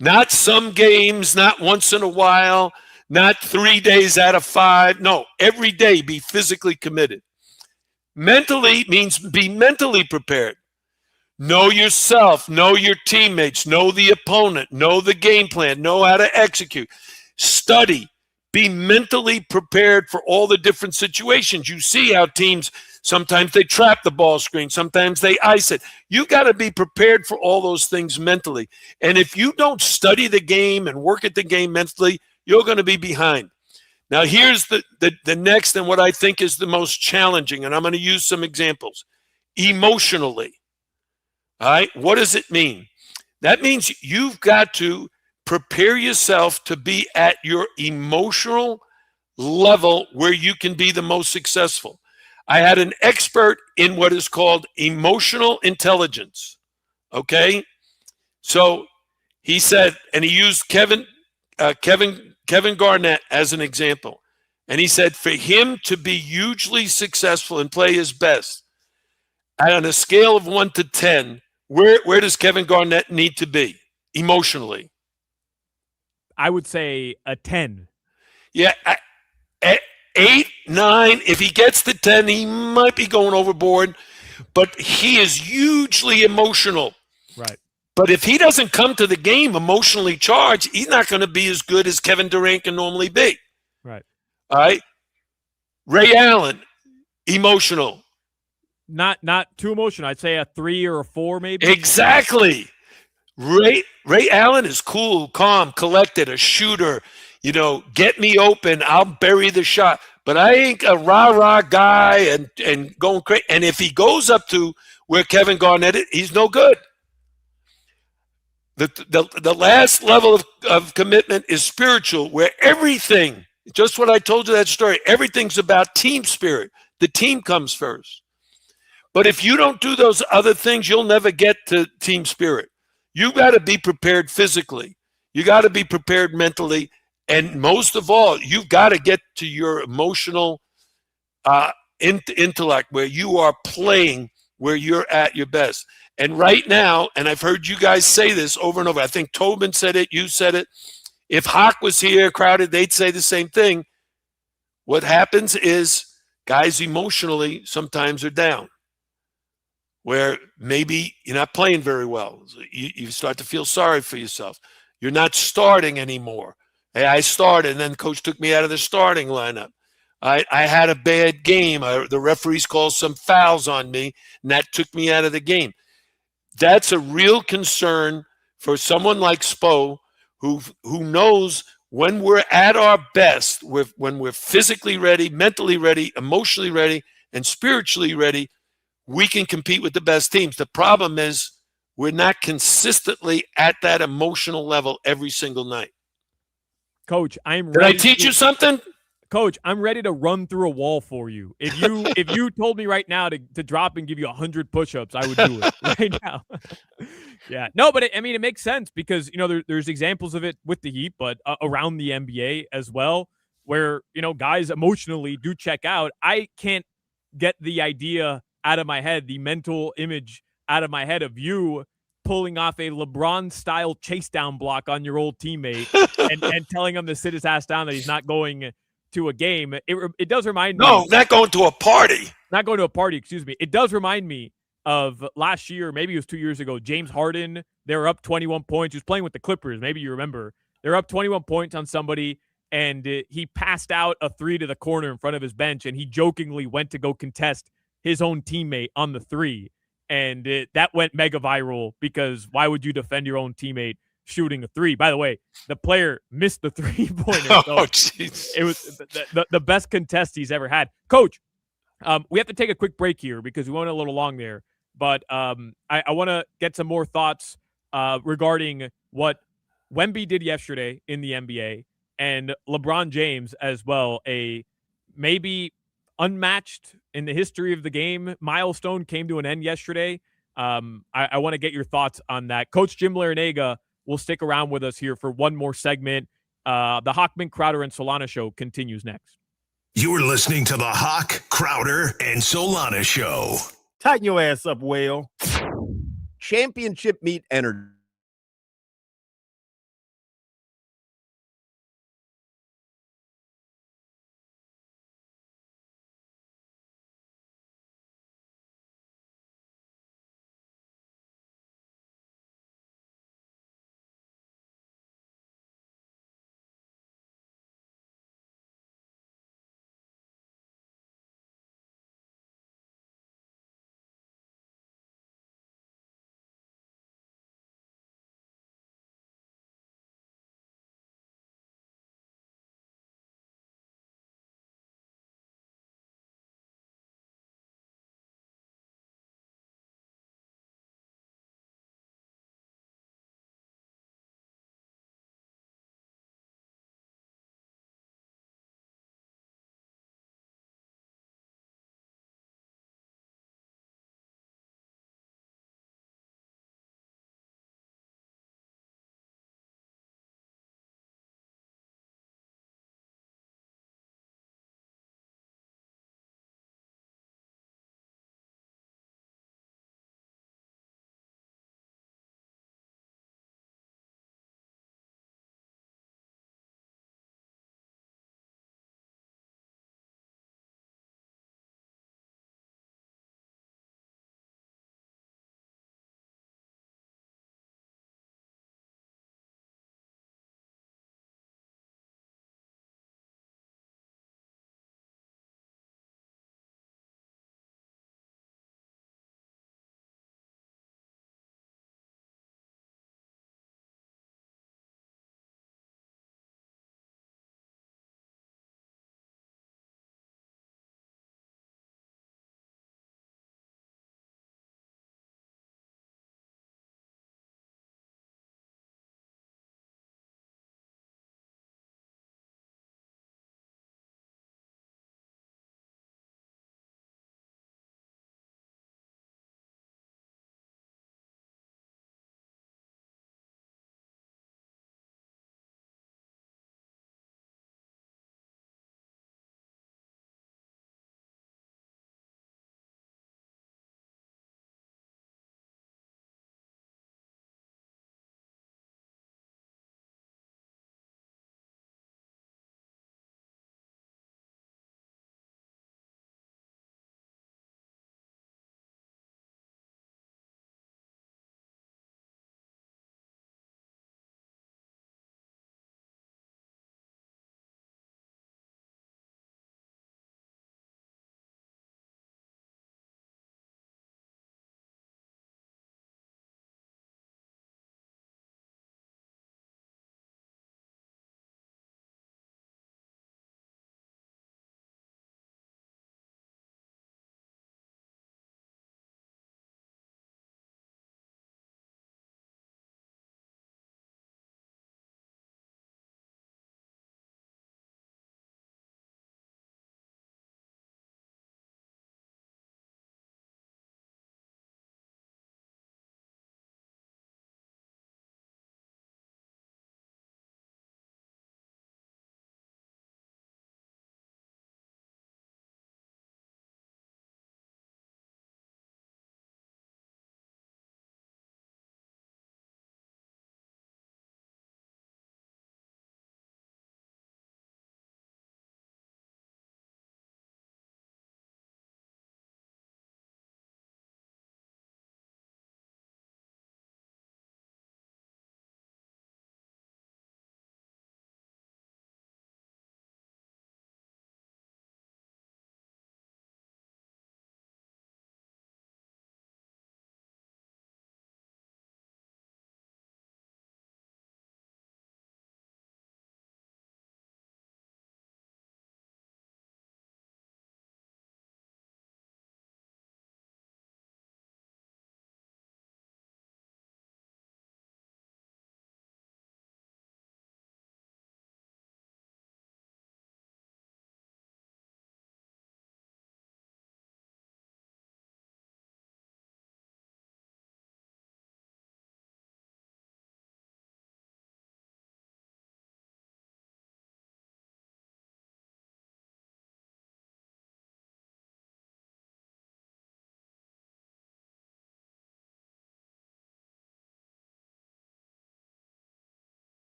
Not some games, not once in a while, not 3 days out of 5. No, every day be physically committed. Mentally means be mentally prepared. Know yourself, know your teammates, know the opponent, know the game plan, know how to execute. Study, be mentally prepared for all the different situations. You see how teams, sometimes they trap the ball screen, sometimes they ice it. You got to be prepared for all those things mentally. And if you don't study the game and work at the game mentally, you're going to be behind. Now, here's the next and what I think is the most challenging, and I'm going to use some examples. Emotionally. All right, what does it mean? That means you've got to prepare yourself to be at your emotional level where you can be the most successful. I had an expert in what is called emotional intelligence. Okay, so he said, and he used Kevin Garnett as an example, and he said for him to be hugely successful and play his best, on a scale of 1 to 10. Where does Kevin Garnett need to be emotionally? I would say a 10. Yeah, 8, 9. If he gets to 10, he might be going overboard, but he is hugely emotional. Right. But if he doesn't come to the game emotionally charged, he's not going to be as good as Kevin Durant can normally be. Right. All right. Ray Allen, emotional. Not too emotional. I'd say a 3 or a 4, maybe. Exactly. Ray Allen is cool, calm, collected, a shooter. Get me open, I'll bury the shot. But I ain't a rah-rah guy and going crazy. And if he goes up to where Kevin Garnett is, he's no good. The last level of commitment is spiritual, where everything, just what I told you that story, everything's about team spirit. The team comes first. But if you don't do those other things, you'll never get to team spirit. You got to be prepared physically. You got to be prepared mentally. And most of all, you've got to get to your emotional intellect where you are playing, where you're at your best. And right now, and I've heard you guys say this over and over. I think Tobin said it. You said it. If Hoch was here, crowded, they'd say the same thing. What happens is guys emotionally sometimes are down, where maybe you're not playing very well. You start to feel sorry for yourself. You're not starting anymore. Hey, I started, and then coach took me out of the starting lineup. I had a bad game. The referees called some fouls on me, and that took me out of the game. That's a real concern for someone like Spo, who knows when we're at our best, when we're physically ready, mentally ready, emotionally ready, and spiritually ready, we can compete with the best teams. The problem is we're not consistently at that emotional level every single night. Coach, I'm ready. ready. Did I teach you something? Coach, I'm ready to run through a wall for you. If you told me right now to drop and give you 100 push-ups, I would do it right now. Yeah, no, but I mean, it makes sense because there's examples of it with the Heat, but around the NBA as well, where guys emotionally do check out. I can't get the idea out of my head, the mental image out of my head of you pulling off a LeBron-style chase down block on your old teammate and telling him to sit his ass down, that he's not going to a game. It does remind me. No, not going to a party. Not going to a party, excuse me. It does remind me of last year, maybe it was 2 years ago, James Harden. They were up 21 points. He was playing with the Clippers. Maybe you remember. They're up 21 points on somebody, and he passed out a three to the corner in front of his bench, and he jokingly went to go contest his own teammate on the three. And that went mega viral because why would you defend your own teammate shooting a three? By the way, the player missed the three-pointer. Oh, jeez. It was the best contest he's ever had. Coach, we have to take a quick break here because we went a little long there. But I want to get some more thoughts regarding what Wemby did yesterday in the NBA and LeBron James as well. A maybe unmatched in the history of the game milestone came to an end yesterday. I want to get your thoughts on that. Coach Jim Larinaga will stick around with us here for one more segment. The Hochman, Crowder, and Solana show continues next. You're listening to the Hoch, Crowder, and Solana show. Tighten your ass up, whale. Championship meat energy.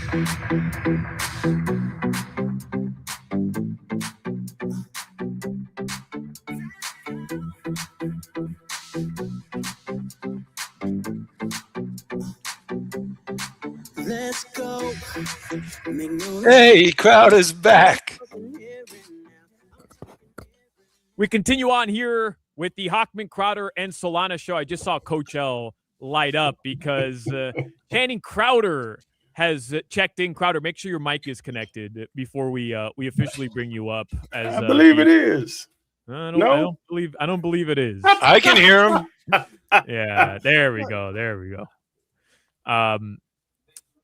Let's go. Hey, Crowder's back. We continue on here with the Hochman, Crowder, and Solana show. I just saw Coach L light up because Channing Crowder has checked in. Crowder, make sure your mic is connected before we officially bring you up. As I believe it is. I don't believe it is. I can hear him. Yeah, there we go.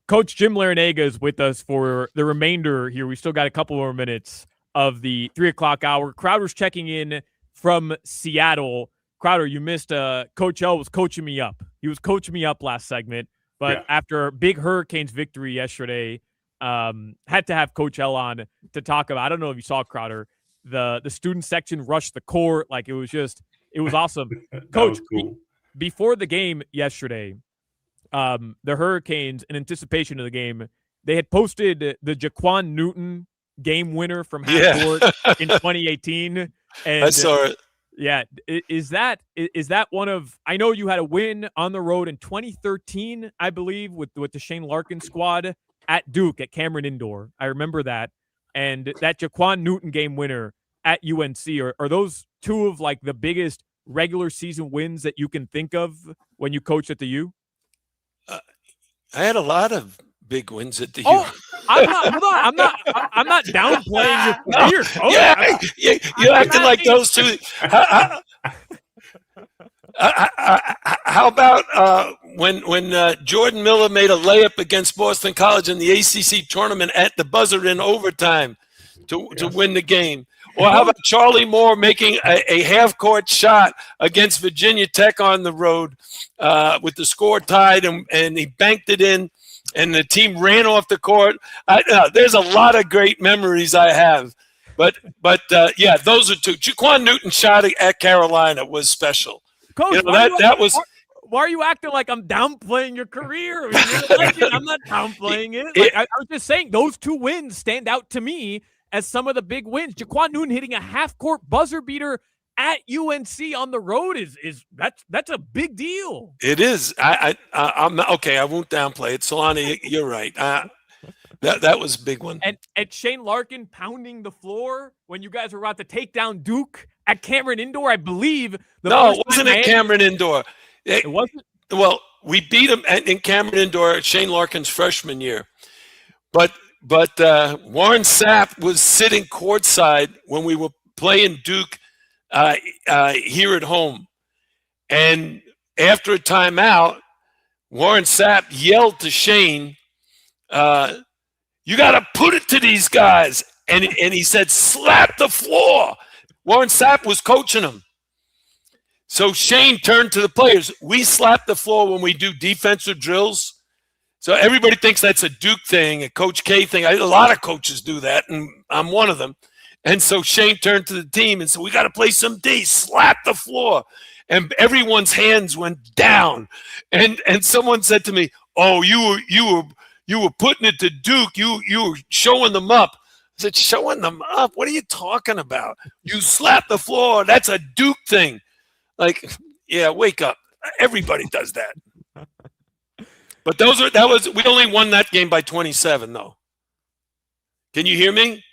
Coach Jim Larinaga is with us for the remainder here. We still got a couple more minutes of the 3 o'clock hour. Crowder's checking in from Seattle. Crowder, you missed Coach L was coaching me up. He was coaching me up last segment, but after big Hurricanes victory yesterday, had to have Coach L on to talk about. I don't know if you saw, Crowder, the student section rushed the court. Like it was awesome. Coach, cool. Before the game yesterday, the Hurricanes, in anticipation of the game, they had posted the Jaquan Newton game winner from half court in 2018. And I saw it. Yeah, is that one of? I know you had a win on the road in 2013, I believe, with the Shane Larkin squad at Duke at Cameron Indoor. I remember that, and that Jaquan Newton game winner at UNC. Are those two of like the biggest regular season wins that you can think of when you coached at the U? I had a lot of big wins at the U. I'm not downplaying your career. You're acting like those two. How about when Jordan Miller made a layup against Boston College in the ACC tournament at the buzzer in overtime to win the game? Or how about Charlie Moore making a half-court shot against Virginia Tech on the road with the score tied, and he banked it in, and the team ran off the court? There's a lot of great memories I have. But yeah, those are two. Jaquan Newton's shot at Carolina was special. Coach, that was. Why are you acting like I'm downplaying your career? I'm not downplaying it. I was just saying those two wins stand out to me as some of the big wins. Jaquan Newton hitting a half-court buzzer beater at UNC on the road that's a big deal. It is. I'm okay. I won't downplay it. Solana, you're right. That was a big one. And Shane Larkin pounding the floor when you guys were about to take down Duke at Cameron Indoor, I believe. No, it wasn't at Cameron Indoor. It wasn't? Well, we beat him in Cameron Indoor at Shane Larkin's freshman year. But Warren Sapp was sitting courtside when we were playing Duke here at home. And after a timeout, Warren Sapp yelled to Shane, you got to put it to these guys. And he said, slap the floor. Warren Sapp was coaching him. So Shane turned to the players. We slap the floor when we do defensive drills. So everybody thinks that's a Duke thing, a Coach K thing. A lot of coaches do that, and I'm one of them. And so Shane turned to the team and said, we got to play some D, slap the floor. And everyone's hands went down. And someone said to me, oh, you were putting it to Duke. You were showing them up. I said, showing them up? What are you talking about? You slap the floor. That's a Duke thing. Like, yeah, wake up. Everybody does that. But we only won that game by 27, though. Can you hear me?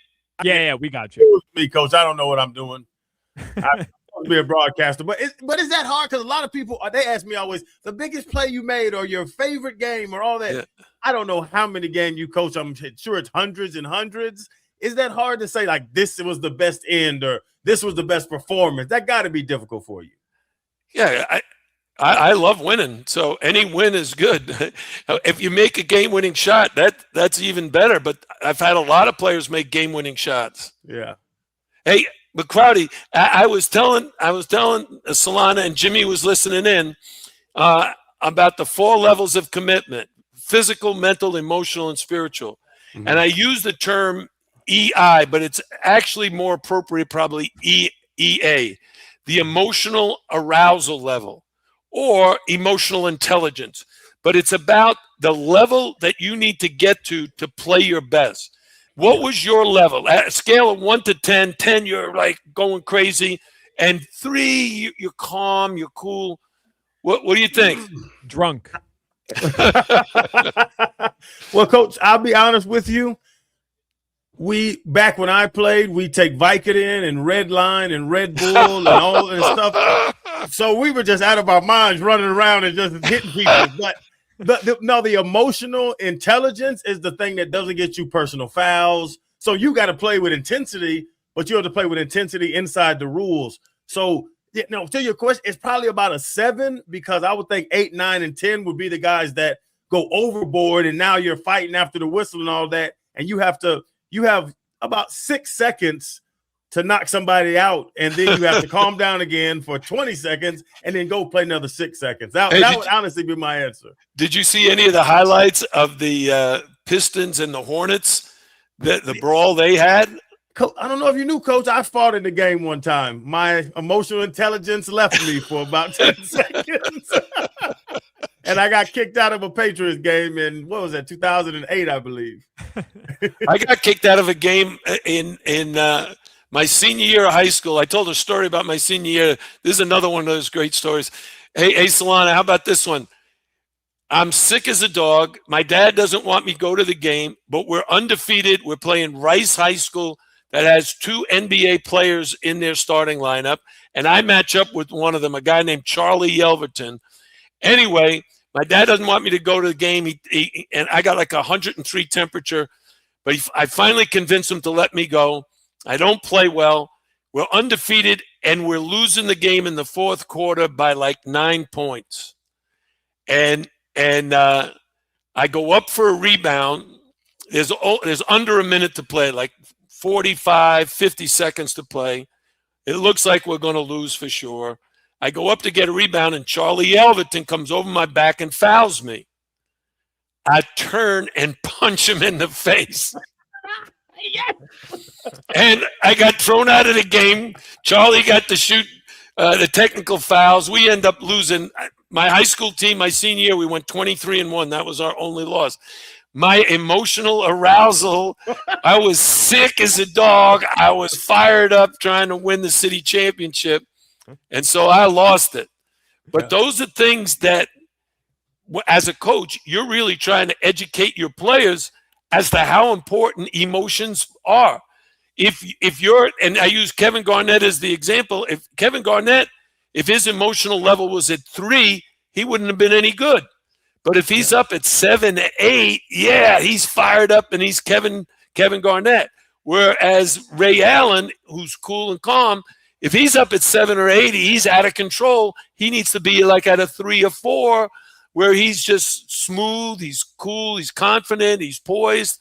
Yeah, we got you. It was me, Coach. I don't know what I'm doing. I'm supposed to be a broadcaster, but is that hard? Because a lot of people, they ask me always, the biggest play you made or your favorite game or all that. Yeah. I don't know how many games you coach. I'm sure it's hundreds and hundreds. Is that hard to say, like, this was the best end or this was the best performance? That got to be difficult for you. Yeah, I love winning, so any win is good. If you make a game-winning shot, that's even better. But I've had a lot of players make game-winning shots. Yeah. Hey, but Crowdy, I was telling Solana, and Jimmy was listening in about the 4 levels of commitment: physical, mental, emotional, and spiritual. Mm-hmm. And I use the term EI, but it's actually more appropriate, probably EA, the emotional arousal level, or emotional intelligence. but it's about the level that you need to get to play your best. What was your level? At a scale of 1 to 10, 10, you're like going crazy, and 3, you're calm, you're cool. What do you think? Drunk. Well, Coach, I'll be honest with you. Back when I played, we take Vicodin and Red Line and Red Bull and all this stuff. So we were just out of our minds running around and just hitting people. But the emotional intelligence is the thing that doesn't get you personal fouls. So you got to play with intensity, but you have to play with intensity inside the rules. So, to your question, it's probably about a 7 because I would think 8, 9, and 10 would be the guys that go overboard, and now you're fighting after the whistle and all that, and you have about 6 seconds to knock somebody out, and then you have to calm down again for 20 seconds and then go play another 6 seconds. That would honestly be my answer. Did you see any of the highlights of the Pistons and the Hornets, the brawl they had? I don't know if you knew, Coach, I fought in the game one time. My emotional intelligence left me for about 10 seconds. And I got kicked out of a Patriots game in, 2008, I believe. I got kicked out of a game in my senior year of high school. I told a story about my senior year. This is another one of those great stories. Hey, Solana, how about this one? I'm sick as a dog. My dad doesn't want me to go to the game, but we're undefeated. We're playing Rice High School that has 2 NBA players in their starting lineup, and I match up with one of them, a guy named Charlie Yelverton. Anyway, my dad doesn't want me to go to the game, and I got like 103 temperature, but I finally convinced him to let me go. I don't play well. We're undefeated, and we're losing the game in the fourth quarter by like 9 points. And I go up for a rebound. There's under a minute to play, like 45, 50 seconds to play. It looks like we're going to lose for sure. I go up to get a rebound, and Charlie Elverton comes over my back and fouls me. I turn and punch him in the face. And I got thrown out of the game. Charlie got to shoot the technical fouls. We end up losing. My high school team, my senior year, we went 23-1. That was our only loss. My emotional arousal, I was sick as a dog. I was fired up trying to win the city championship. And so I lost it. But those are things that, as a coach, you're really trying to educate your players as to how important emotions are. If you're, and I use Kevin Garnett as the example, if Kevin Garnett, if his emotional level was at 3, he wouldn't have been any good. But if he's up at 7, 8, he's fired up and he's Kevin Garnett. Whereas Ray Allen, who's cool and calm, if he's up at 7 or 8, he's out of control. He needs to be like at a 3 or 4, where he's just smooth, he's cool, he's confident, he's poised.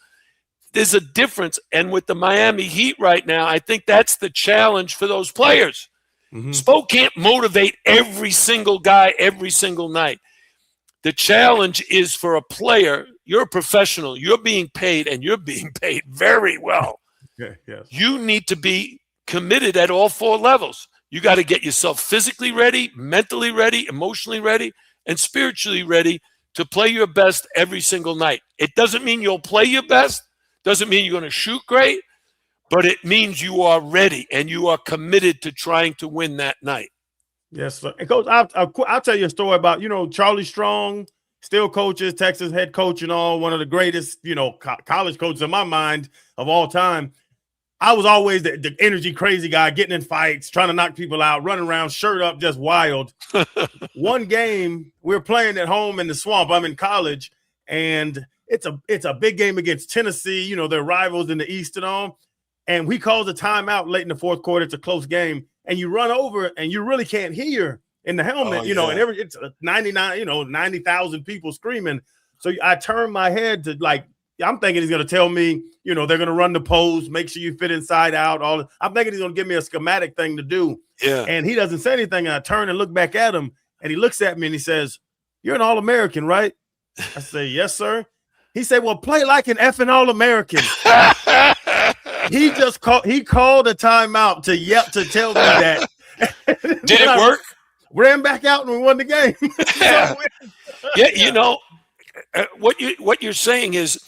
There's a difference. And with the Miami Heat right now, I think that's the challenge for those players. Mm-hmm. Spo can't motivate every single guy every single night. The challenge is for a player, you're a professional, you're being paid, and you're being paid very well. Okay, yes. You need to be committed at all 4 levels. You got to get yourself physically ready, mentally ready, emotionally ready, and spiritually ready to play your best every single night. It doesn't mean you'll play your best, doesn't mean you're going to shoot great, but it means you are ready and you are committed to trying to win that night. Yes, sir. And Coach, I'll tell you a story about, Charlie Strong, still coaches, Texas head coach and all, one of the greatest, college coaches in my mind of all time. I was always the energy crazy guy, getting in fights, trying to knock people out, running around, shirt up, just wild. One game, we were playing at home in the swamp. I'm in college, and it's a big game against Tennessee. They're rivals in the East and all. And we called a timeout late in the fourth quarter. It's a close game. And you run over, and you really can't hear in the helmet, and it's 90,000 people screaming. So I turn my head to, like, I'm thinking he's going to tell me, they're going to run the pose, make sure you fit inside out. I'm thinking he's going to give me a schematic thing to do. Yeah. And he doesn't say anything. And I turn and look back at him, and he looks at me and he says, "You're an All-American, right?" I say, "Yes, sir." He said, "Well, play like an effing All-American." He called a timeout to tell me that. Did it work? Ran back out and we won the game. what you're saying is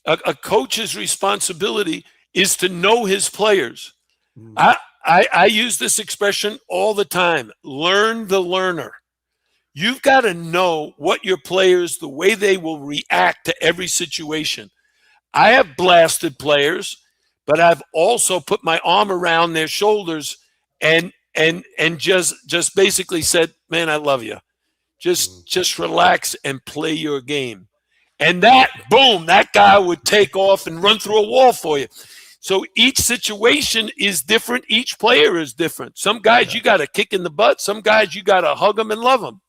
a coach's responsibility is to know his players. I use this expression all the time. Learn the learner. You've got to know what your players, the way they will react to every situation. I have blasted players, but I've also put my arm around their shoulders and just basically said, "Man, I love you. Just relax and play your game." And that, boom, that guy would take off and run through a wall for you. So each situation is different. Each player is different. Some guys you got to kick in the butt. Some guys you got to hug them and love them.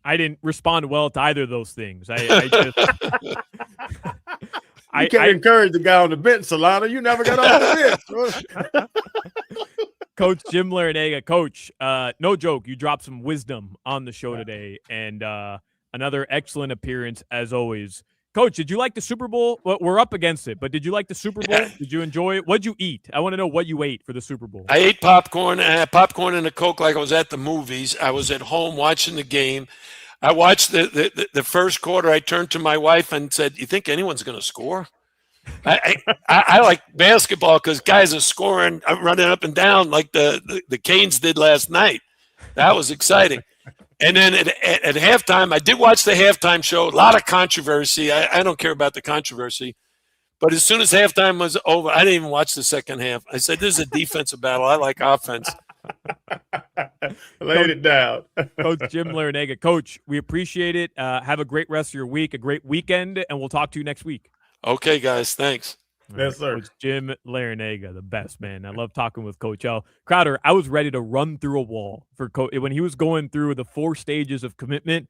I didn't respond well to either of those things. I just you can't encourage the guy on the bench, Solana. You never got off the bench. Coach Jim Larinaga. Coach, no joke, you dropped some wisdom on the show today, and another excellent appearance as always. Coach, did you like the Super Bowl? Well, we're up against it, but did you like the Super Bowl? Did you enjoy it? What'd you eat? I want to know what you ate for the Super Bowl. I ate popcorn. I had popcorn and a Coke like I was at the movies. I was at home watching the game. I watched the first quarter. I turned to my wife and said, "You think anyone's going to score?" I like basketball because guys are scoring, running up and down like the Canes did last night. That was exciting. And then at halftime, I did watch the halftime show. A lot of controversy. I don't care about the controversy. But as soon as halftime was over, I didn't even watch the second half. I said, "This is a defensive battle. I like offense." Laid it down. Coach Jim Larinaga. Coach, we appreciate it. Have a great rest of your week, a great weekend, and we'll talk to you next week. Okay, guys. Thanks. Yes, sir. Coach Jim Larinaga, the best, man. I love talking with Coach L. Crowder, I was ready to run through a wall for Coach when he was going through the 4 stages of commitment.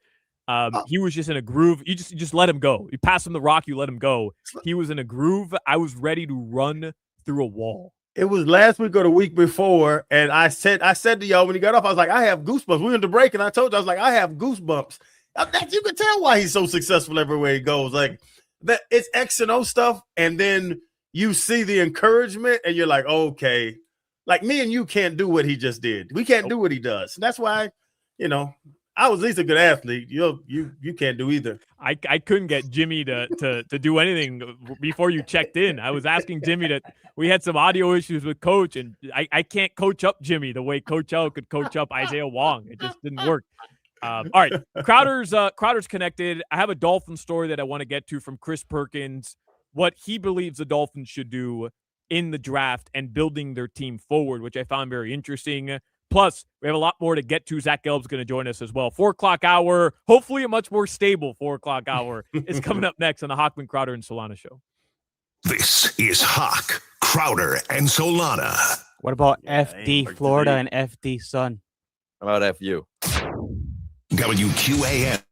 He was just in a groove. You just let him go. You pass him the rock, you let him go. He was in a groove. I was ready to run through a wall. It was last week or the week before, and I said to y'all when he got off, I was like, I have goosebumps. We went to break, and I told you, I was like, I have goosebumps. You can tell why he's so successful everywhere he goes. Like that, it's X and O stuff, and then you see the encouragement, and you're like, okay, like me and you can't do what he just did. We can't do what he does. And that's why, I was at least a good athlete. You can't do either. I couldn't get Jimmy to do anything before you checked in. I was asking Jimmy we had some audio issues with Coach, and I can't coach up Jimmy the way Coach L could coach up Isaiah Wong. It just didn't work. All right, Crowder's connected. I have a Dolphin story that I want to get to from Chris Perkins, what he believes the Dolphins should do in the draft and building their team forward, which I found very interesting. Plus, we have a lot more to get to. Zach Gelb's going to join us as well. 4 o'clock hour, hopefully a much more stable 4 o'clock hour is coming up next on the Hochman, Crowder, and Solana show. This is Hoch, Crowder, and Solana. What about FD Florida and FD Sun? How about FU? WQAM.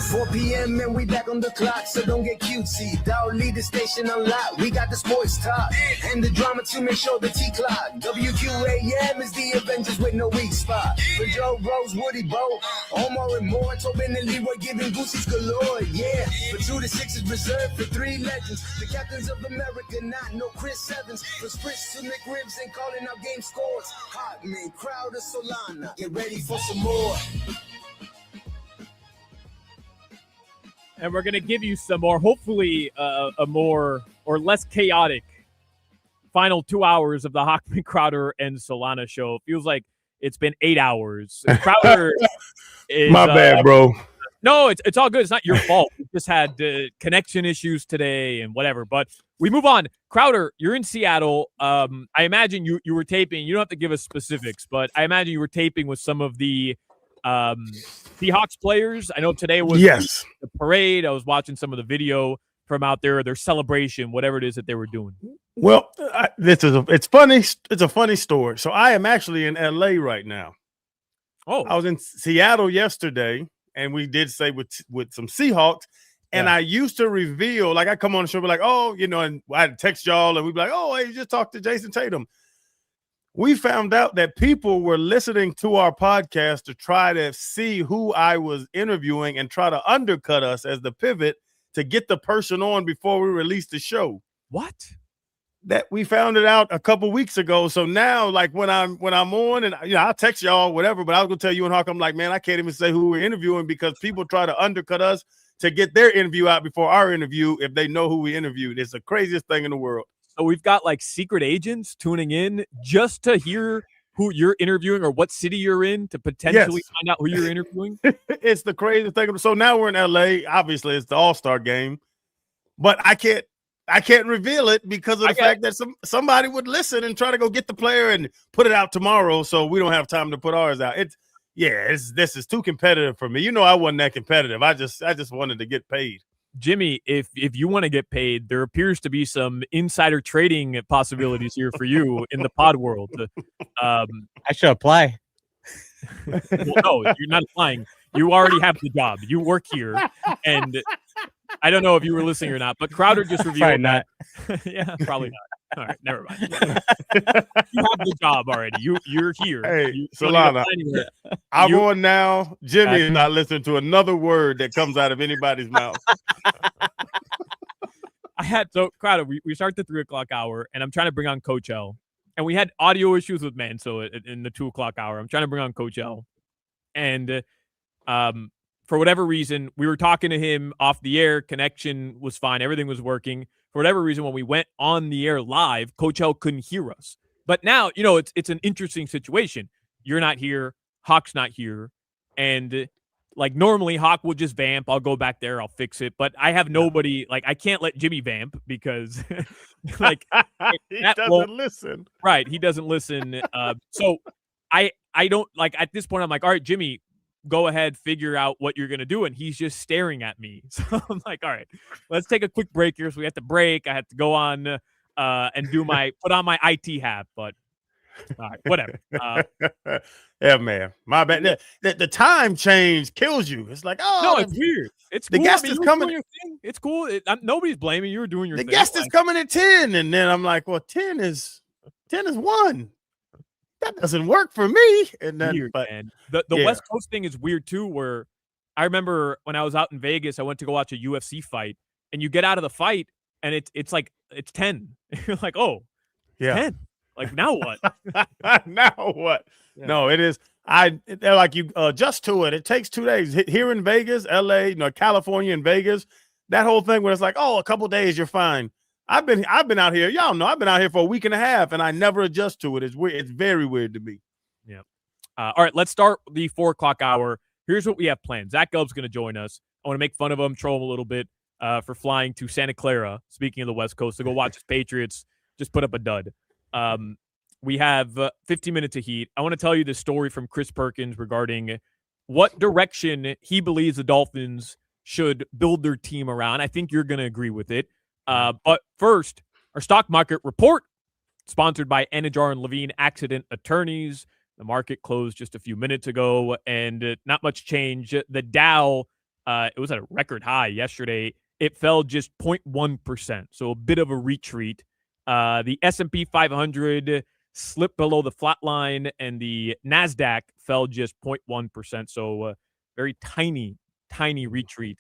Four p.m. and we back on the clock, so don't get cutesy. Dog lead the station unlocked. We got the sports talk and the drama to make sure the T-clock. WQAM is the Avengers with no weak spot. For Joe Rose, Woody Bo, Omar and more, Tobin and Leroy giving goosies galore. Yeah, for 2 to 6 is reserved for 3 legends. The captains of America, not no Chris Evans. From Spritz to McRibs and calling out game scores. Hotman, Crowder, Solana, get ready for some more. And we're going to give you some more, hopefully a more or less chaotic final 2 hours of the Hochman, Crowder, and Solana show. Feels like it's been 8 hours. Crowder is... My bad, bro. No, it's all good. It's not your fault. We just had connection issues today and whatever. But we move on. Crowder, you're in Seattle. I imagine you were taping. You don't have to give us specifics, but I imagine you were taping with some of the Seahawks players. I know today was the parade. I was watching some of the video from out there, their celebration, whatever it is that they were doing. Well, it's funny. It's a funny story. So I am actually in LA right now. Oh, I was in Seattle yesterday, and we did say with some Seahawks. And I used to reveal, like I come on the show, be like, oh, and I'd text y'all, and we'd be like, oh, hey, you just talked to Jason Tatum. We found out that people were listening to our podcast to try to see who I was interviewing and try to undercut us as the pivot to get the person on before we released the show. What? That we found it out a couple weeks ago. So now, like when I'm on, and I'll text y'all whatever, but I was gonna tell you and Hawk, I'm like, man, I can't even say who we're interviewing because people try to undercut us to get their interview out before our interview if they know who we interviewed. It's the craziest thing in the world. So we've got like secret agents tuning in just to hear who you're interviewing or what city you're in to potentially find out who you're interviewing. It's the craziest thing. So now we're in LA. Obviously, it's the All-Star game, but I can't reveal it because of the fact that somebody would listen and try to go get the player and put it out tomorrow. So we don't have time to put ours out. This is too competitive for me. I wasn't that competitive. I just wanted to get paid. Jimmy, if you want to get paid, there appears to be some insider trading possibilities here for you in the pod world. I should apply. Well, no, you're not applying. You already have the job. You work here, and I don't know if you were listening or not, but Crowder just revealed that. Yeah, probably not. All right, never mind. You have the job already. You're here. Hey, Solana, I'm on now. Jimmy is not listening to another word that comes out of anybody's mouth. Crowder, we start the 3 o'clock hour, and I'm trying to bring on Coach L. And we had audio issues with Manso in the 2 o'clock hour. I'm trying to bring on Coach L. And for whatever reason, we were talking to him off the air. Connection was fine. Everything was working. For whatever reason, when we went on the air live, Coach L couldn't hear us. But now, it's an interesting situation. You're not here. Hawk's not here. And like normally, Hawk will just vamp. I'll go back there. I'll fix it. But I have nobody. Like I can't let Jimmy vamp because like he doesn't listen. Right. He doesn't listen. So I don't like at this point. I'm like, all right, Jimmy, go ahead, figure out what you're going to do. And he's just staring at me. So I'm like, all right, let's take a quick break here. So we have to break. I have to go on and put on my IT hat, but all right, whatever. Yeah, man, my bad. The time change kills you. It's like, no, it's weird. It's the cool. guest is coming. It's cool. Nobody's blaming you. You're doing your thing. The guest is coming at 10. And then I'm like, well, 10 is 1. That doesn't work for me. And then, weird, man. The West Coast thing is weird too. Where I remember when I was out in Vegas, I went to go watch a UFC fight, and you get out of the fight, and it's like it's 10. You're like, oh, yeah, 10. Like now what? Now what? Yeah. No, it is. They're like you adjust to it. It takes 2 days here in Vegas, LA, California, and Vegas. That whole thing where it's like, oh, a couple days, you're fine. I've been out here. Y'all know I've been out here for a week and a half, and I never adjust to it. It's weird. It's very weird to me. Yeah. All right, let's start the 4 o'clock hour. Here's what we have planned. Zach Gubb's going to join us. I want to make fun of him, troll him a little bit for flying to Santa Clara, speaking of the West Coast, to go watch his Patriots just put up a dud. We have 15 minutes of heat. I want to tell you the story from Chris Perkins regarding what direction he believes the Dolphins should build their team around. I think you're going to agree with it. But first, our stock market report, sponsored by Anajar and Levine Accident Attorneys. The market closed just a few minutes ago, and not much change. The Dow, it was at a record high yesterday. It fell just 0.1%, so a bit of a retreat. The S&P 500 slipped below the flat line, and the NASDAQ fell just 0.1%, so very tiny retreat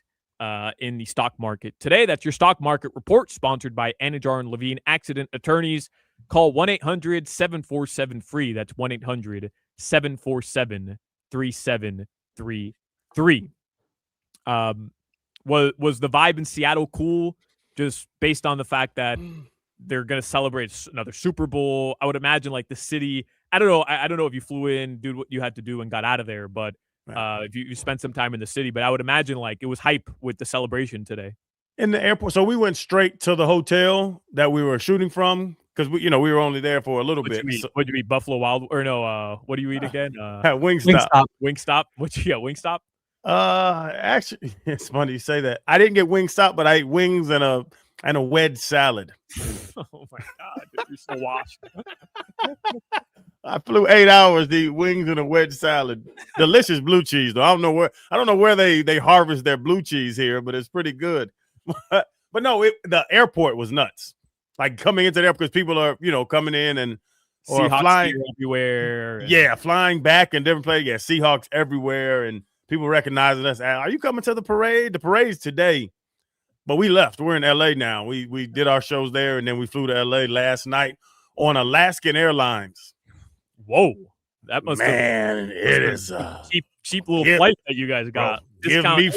in the stock market today. That's your stock market report, sponsored by Anajar and Levine Accident Attorneys. Call 1-800-747-FREE. That's 1-800-747-3733. Was the vibe in Seattle cool, just based on the fact that they're going to celebrate another Super Bowl? I would imagine like the city, I don't know. I don't know if you flew in, did what you had to do and got out of there, but if you spent some time in the city, but I would imagine like it was hype with the celebration today. In the airport. So we went straight to the hotel that we were shooting from, because we were only there for a little bit. What'd you eat? Buffalo Wild, or no? What do you eat again? Wingstop. Wingstop. What'd you get? Wingstop. Actually, it's funny you say that. I didn't get Wingstop, but I ate wings and a wedge salad. Oh my God, you're so washed. I flew 8 hours to eat wings and a wedge salad. Delicious blue cheese, though. I don't know where they harvest their blue cheese here, but it's pretty good. But no, the airport was nuts. Like coming into there, because people are coming in and or Seahawks flying everywhere. Yeah, flying back in different places. Yeah, Seahawks everywhere, and people recognizing us. Are you coming to the parade? The parade's today, but we left. We're in LA now. We did our shows there, and then we flew to LA last night on Alaskan Airlines. Whoa, that must it is cheap little flight that you guys got. Give me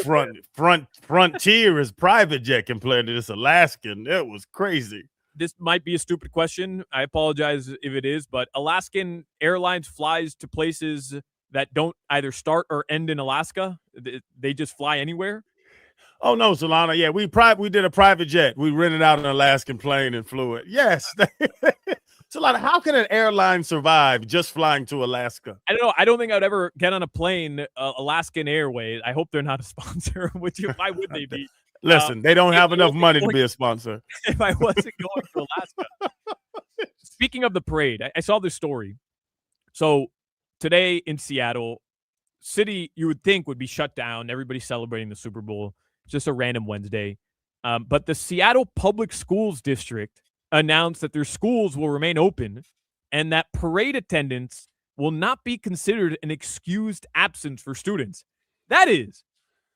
Frontier is private jet compared to this Alaskan. It was crazy. This might be a stupid question. I apologize if it is, but Alaskan Airlines flies to places that don't either start or end in Alaska. They just fly anywhere. Oh no, Solana. Yeah, we did a private jet. We rented out an Alaskan plane and flew it. Yes. Solana, how can an airline survive just flying to Alaska? I don't know. I don't think I'd ever get on a plane, Alaskan Airways. I hope they're not a sponsor. Why would they be? Listen, they don't have enough money to be a sponsor. If I wasn't going to Alaska. Speaking of the parade, I saw this story. So today in Seattle, city you would think would be shut down. Everybody's celebrating the Super Bowl. It's just a random Wednesday. But the Seattle Public Schools District announced that their schools will remain open and that parade attendance will not be considered an excused absence for students. That is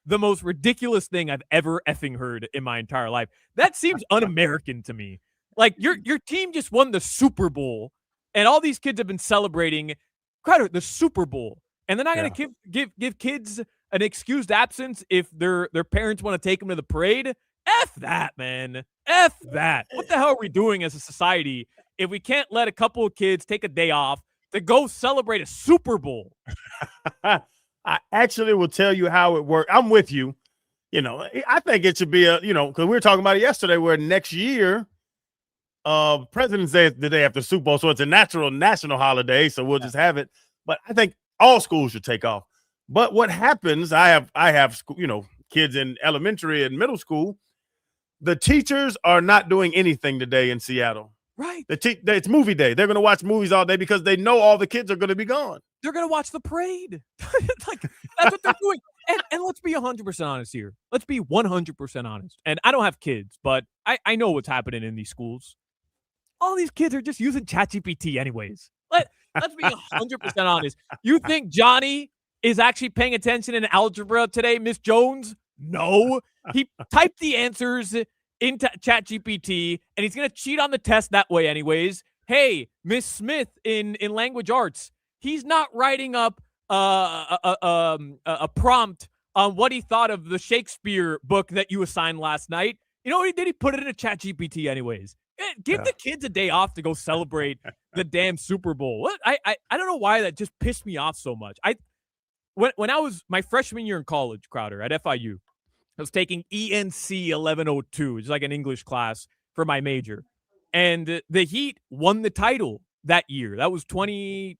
the most ridiculous thing I've ever effing heard in my entire life. That seems un-American to me. Like your team just won the Super Bowl, and all these kids have been celebrating the Super Bowl, and they're not going to give kids an excused absence if their parents want to take them to the parade. F that, man. F that. What the hell are we doing as a society if we can't let a couple of kids take a day off to go celebrate a Super Bowl? I actually will tell you how it works. I'm with you. I think it should be because we were talking about it yesterday, where next year, President's Day is the day after Super Bowl, so it's a natural national holiday, so we'll just have it. But I think all schools should take off. But what happens? I have kids in elementary and middle school. The teachers are not doing anything today in Seattle. Right. It's movie day. They're going to watch movies all day because they know all the kids are going to be gone. They're going to watch the parade. Like, that's what they're doing. And let's be 100% honest here. Let's be 100% honest. And I don't have kids, but I know what's happening in these schools. All these kids are just using ChatGPT anyways. Let's be 100% honest. You think Johnny is actually paying attention in algebra today, Miss Jones? No. He typed the answers into ChatGPT, and he's going to cheat on the test that way anyways. Hey, Miss Smith in language arts, he's not writing up a prompt on what he thought of the Shakespeare book that you assigned last night. You know what he did? He put it in a ChatGPT anyways. Give the kids a day off to go celebrate the damn Super Bowl. I don't know why that just pissed me off so much. When I was my freshman year in college, Crowder, at FIU, I was taking ENC 1102, which is like an English class for my major. And the Heat won the title that year. That was 20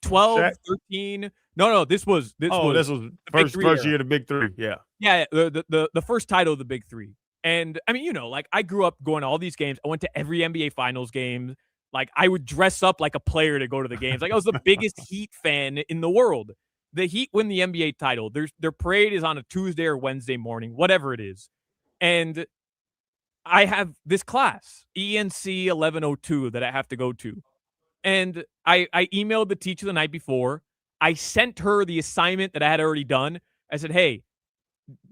12, Shaq? 13. No, this was first year of the Big Three. Yeah. Yeah, the first title of the Big Three. And I mean, like I grew up going to all these games. I went to every NBA Finals game. Like I would dress up like a player to go to the games. Like I was the biggest Heat fan in the world. The Heat win the NBA title. Their parade is on a Tuesday or Wednesday morning, whatever it is. And I have this class, ENC 1102, that I have to go to. And I emailed the teacher the night before. I sent her the assignment that I had already done. I said, hey,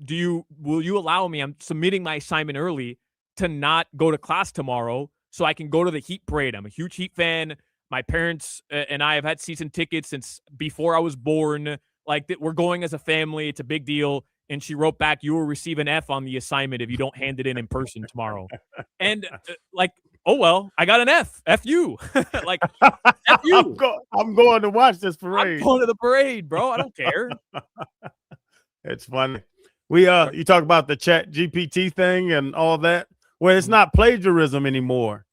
will you allow me? I'm submitting my assignment early to not go to class tomorrow so I can go to the Heat parade. I'm a huge Heat fan. My parents and I have had season tickets since before I was born. Like, we're going as a family. It's a big deal. And she wrote back, you will receive an F on the assignment if you don't hand it in person tomorrow. And like, oh, well, I got an F. F you. Like, F you. I'm going to watch this parade. I'm going to the parade, bro. I don't care. It's funny. You talk about the Chat GPT thing and all that. Well, it's not plagiarism anymore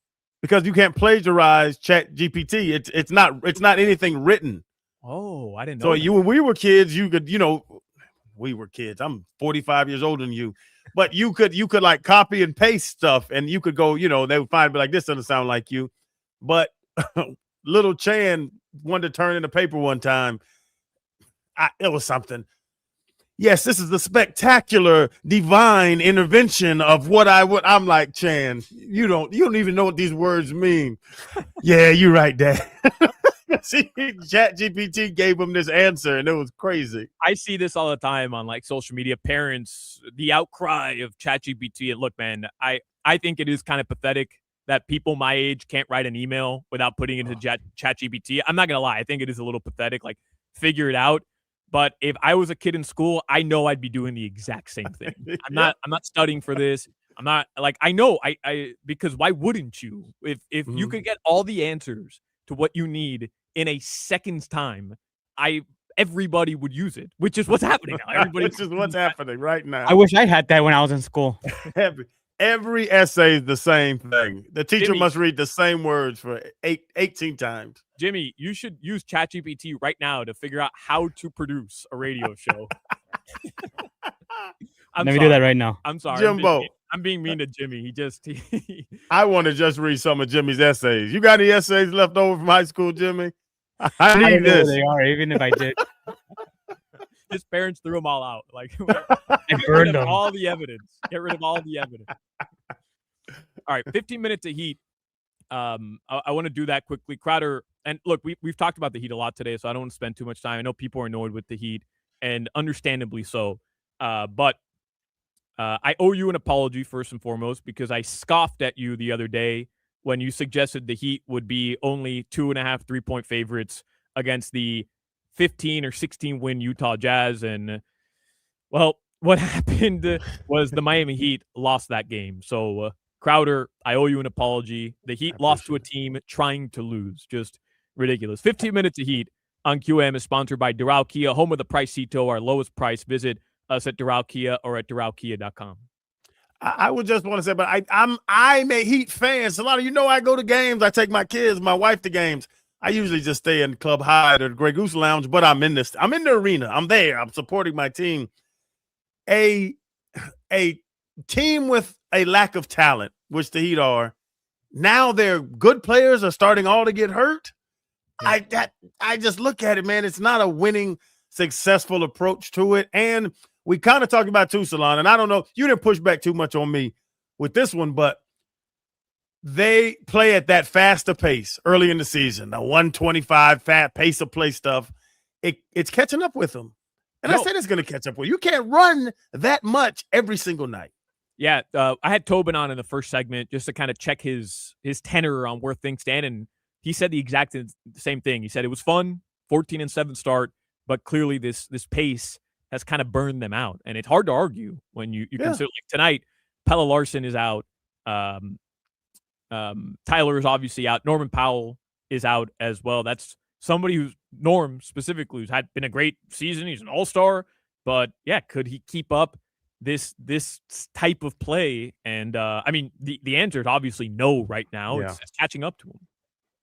because you can't plagiarize Chat GPT. It's not anything written. Oh, I didn't know. So when we were kids, you could, we were kids. I'm 45 years older than you, but you could like copy and paste stuff, and you could go, they would find, be like, this doesn't sound like you. But little Chan wanted to turn in a paper one time. It was something. Yes, this is the spectacular divine intervention of what I'm like, Chan, you don't even know what these words mean. Yeah, you're right, Dad. See, ChatGPT gave him this answer, and it was crazy. I see this all the time on like social media. Parents, the outcry of ChatGPT. And look, man, I think it is kind of pathetic that people my age can't write an email without putting it into ChatGPT. I'm not gonna lie, I think it is a little pathetic. Like, figure it out. But if I was a kid in school, I know I'd be doing the exact same thing. I'm not studying for this. I'm not like, I know because why wouldn't you? If you could get all the answers to what you need in a second's time, everybody would use it, which is what's happening now. Which is what's happening right now. I wish I had that when I was in school. Every essay is the same thing. The teacher must read the same words for 18 times. Jimmy, you should use ChatGPT right now to figure out how to produce a radio show. Let me do that right now. I'm sorry, Jimbo. I'm being mean to Jimmy. I want to just read some of Jimmy's essays. You got any essays left over from high school, Jimmy? I need don't know this. where they are, even if I did. His parents threw them all out. Like, I get burned rid of them. all the evidence. Get rid of all the evidence. All right, 15 minutes of Heat. I want to do that quickly. Crowder, and look, we've talked about the Heat a lot today, so I don't want to spend too much time. I know people are annoyed with the Heat, and understandably so. But I owe you an apology first and foremost, because I scoffed at you the other day when you suggested the Heat would be only 2.5 3-point favorites against the 15 or 16 win Utah Jazz. And well, what happened was the Miami Heat lost that game. So Crowder, I owe you an apology. The Heat lost to a team trying to lose. Just ridiculous. 15 minutes of Heat on QAM is sponsored by Doral Kia, home of the Pricito, our lowest price. Visit us at Doral Kia or at DoralKia.com. I would just want to say, but I'm a Heat fan. So a lot of I go to games. I take my kids, my wife to games. I usually just stay in Club Hyde or the Grey Goose Lounge, but I'm in the arena. I'm there. I'm supporting my team. A team with a lack of talent, which the Heat are. Now their good players are starting all to get hurt. Yeah. I just look at it, man. It's not a winning, successful approach to it. And we kind of talked about too, Solana, and I don't know, you didn't push back too much on me with this one, but they play at that faster pace early in the season, the 125 fat pace of play stuff. It's catching up with them. And I said it's going to catch up with you. You can't run that much every single night. Yeah, I had Tobin on in the first segment just to kind of check his tenor on where things stand, and he said the exact same thing. He said it was fun, 14-7 start, but clearly this pace has kind of burned them out. And it's hard to argue when you consider, like tonight, Pelle Larsson is out. Tyler is obviously out. Norman Powell is out as well. That's somebody who's Norm specifically, who's been a great season. He's an all-star, but yeah, could he keep up this type of play? And I mean, the answer is obviously no right now. Yeah. It's catching up to him.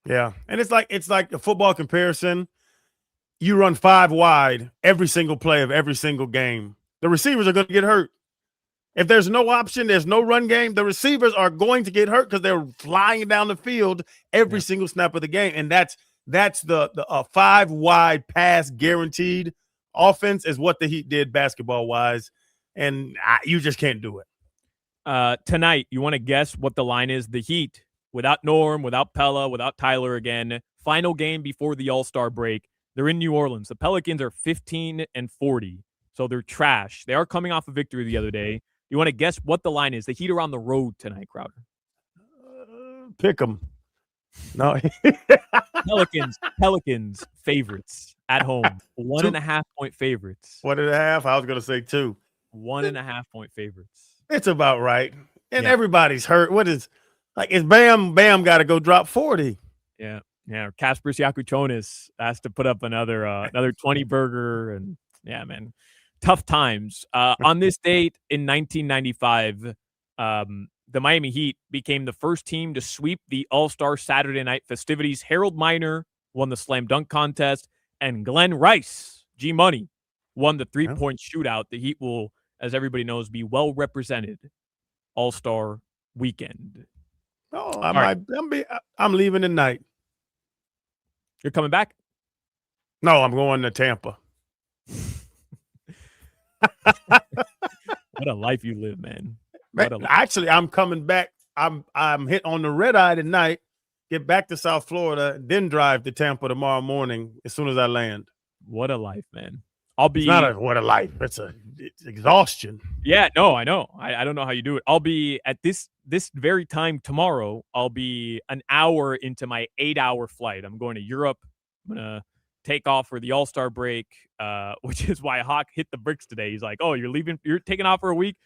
Yeah, and it's like a football comparison. you run 5 wide every single play of every single game, the receivers are going to get hurt. If there's no option, there's no run game, the receivers are going to get hurt because they're flying down the field every single snap of the game. And that's the 5 wide pass guaranteed offense is what the Heat did basketball wise. And you just can't do it. Tonight, you want to guess what the line is? The Heat, without Norm, without Pella, without Tyler again, final game before the All-Star break. They're in New Orleans. The Pelicans are 15-40, so they're trash. They are coming off a victory the other day. You want to guess what the line is? The Heat are on the road tonight, Crowder. Pick them. No. Pelicans favorites at home. 1.5 point favorites. 1.5. I was going to say 2. 1.5 point favorites. It's about right. And everybody's hurt. Is Bam got to go drop 40? Yeah. Kasper Siakuchonis has to put up another 20 burger. And yeah, man, tough times. On this date in 1995, the Miami Heat became the first team to sweep the All-Star Saturday night festivities. Harold Miner won the slam dunk contest, and Glenn Rice, G-Money, won the three-point shootout. The Heat will, as everybody knows, be well represented All-Star weekend. Oh, I'm leaving tonight. You're coming back? No, I'm going to Tampa. What a life you live, man. Actually, I'm coming back. I'm hit on the red eye tonight, get back to South Florida, then drive to Tampa tomorrow morning as soon as I land. What a life, man. I'll be it's not what a life. It's exhaustion. Yeah, no, I know. I don't know how you do it. I'll be at this very time tomorrow. I'll be an hour into my 8-hour flight. I'm going to Europe. I'm gonna take off for the All-Star break, which is why Hoch hit the bricks today. He's like, "Oh, you're leaving? You're taking off for a week?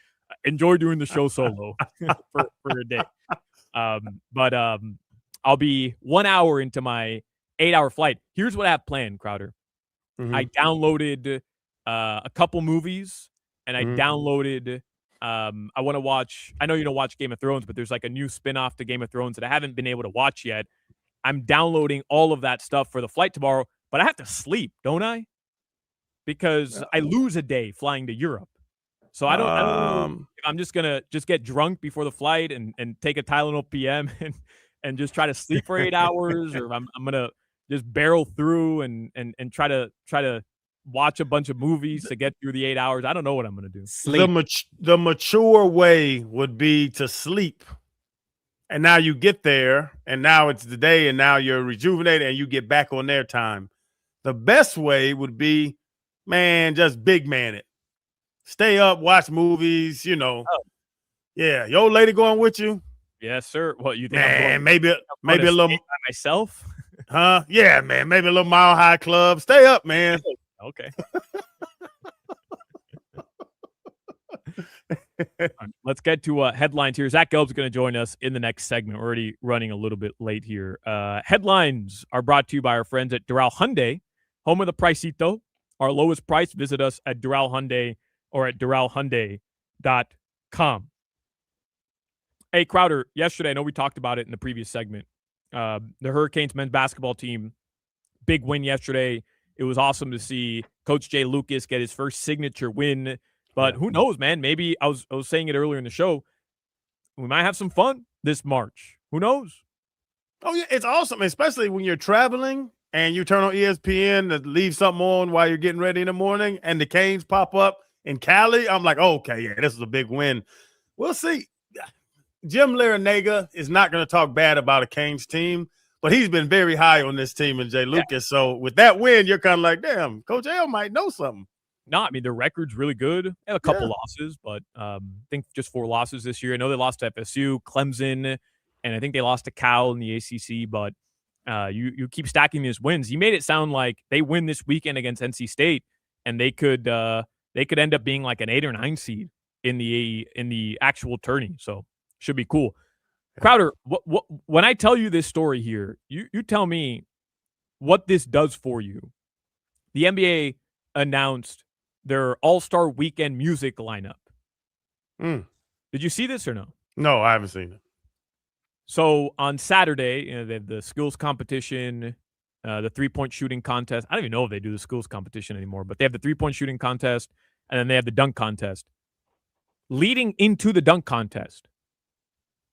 Enjoy doing the show solo for a day." But I'll be 1 hour into my 8-hour flight. Here's what I have planned, Crowder. Mm-hmm. I downloaded a couple movies, and I downloaded. I want to watch. I know you don't watch Game of Thrones, but there's like a new spinoff to Game of Thrones that I haven't been able to watch yet. I'm downloading all of that stuff for the flight tomorrow, but I have to sleep, don't I? Because I lose a day flying to Europe. So I don't know if I'm just gonna get drunk before the flight and take a Tylenol PM and just try to sleep for 8 hours, or I'm gonna just barrel through and try to watch a bunch of movies to get through the 8 hours. I don't know what I'm gonna do. The mature way would be to sleep. And now you get there, and now it's the day, and now you're rejuvenated, and you get back on their time. The best way would be, man, just big man it. Stay up, watch movies, Yeah, your old lady going with you? Yes, sir. What you think? Man, maybe a little by myself. Huh? Yeah, man. Maybe a little Mile High Club. Stay up, man. Okay. Let's get to headlines here. Zach Gelb's going to join us in the next segment. We're already running a little bit late here. Headlines are brought to you by our friends at Doral Hyundai, home of the Pricito. Our lowest price. Visit us at Doral Hyundai or at DoralHyundai.com. Hey, Crowder, yesterday, I know we talked about it in the previous segment. The Hurricanes men's basketball team, big win yesterday. It was awesome to see Coach Jay Lucas get his first signature win. But who knows, man? Maybe I was saying it earlier in the show. We might have some fun this March. Who knows? Oh, yeah. It's awesome, especially when you're traveling and you turn on ESPN to leave something on while you're getting ready in the morning and the Canes pop up in Cali. I'm like, okay, yeah, this is a big win. We'll see. Jim Larinaga is not going to talk bad about a Canes team, but he's been very high on this team and Jay Lucas. Yeah. So with that win, you're kind of like, damn, Coach L might know something. No, I mean, their record's really good. They have a couple losses, but I think just 4 losses this year. I know they lost to FSU, Clemson, and I think they lost to Cal in the ACC, but you keep stacking these wins. You made it sound like they win this weekend against NC State, and they could end up being like an 8 or 9 seed in the actual tourney. So should be cool. Crowder, when I tell you this story here, you tell me what this does for you. The NBA announced their All-Star Weekend music lineup. Did you see this or no? No, I haven't seen it. So on Saturday, they have the skills competition. the 3-point shooting contest. I don't even know if they do the schools competition anymore, but they have the 3-point shooting contest, and then they have the dunk contest. Leading into the dunk contest,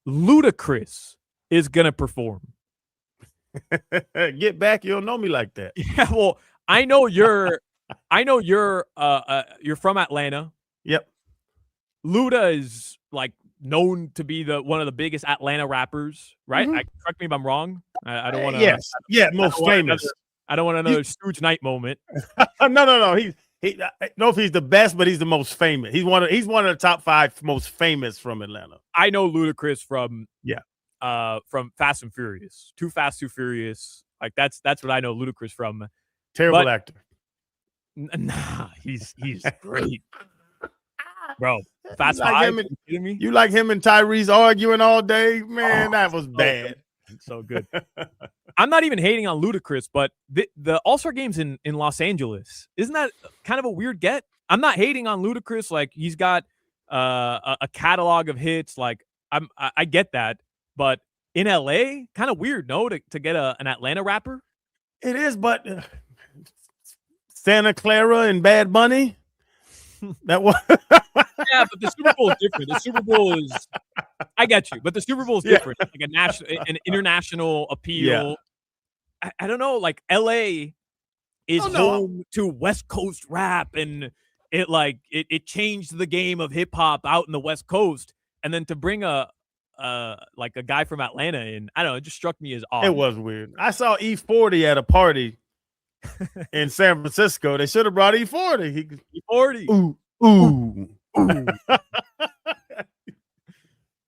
Ludacris is going to perform. Get back, you don't know me like that. Yeah, well, I know you're from Atlanta. Yep. Luda is like known to be one of the biggest Atlanta rappers, right? Mhm. Correct me if I'm wrong. I don't want to. Yes. Yeah, most famous. I don't want another Stooge Knight moment. No. I don't know if he's the best, but he's the most famous. He's one of the top 5 most famous from Atlanta. I know Ludacris from Fast and Furious, Too Fast, Too Furious. Like that's what I know Ludacris from. Terrible actor. Nah, he's great, bro. Fast you like Five. him Are you kidding me? You like him and Tyrese arguing all day, man? That was bad. So good. I'm not even hating on Ludacris, but the All-Star games in Los Angeles, isn't that kind of a weird get? I'm not hating on Ludacris. Like he's got a catalog of hits. Like I get that, but in LA, kind of weird, no, to get an Atlanta rapper. It is, but Santa Clara and Bad Bunny. That was yeah, but the Super Bowl is different. The Super Bowl is, I get you, but the Super Bowl is different. It's like a national, an international appeal. Yeah. I don't know. Like LA is home to West Coast rap, and it changed the game of hip hop out in the West Coast. And then to bring a guy from Atlanta in, I don't know, it just struck me as odd. It was weird. I saw E40 at a party in San Francisco. They should have brought E40. E40. Ooh.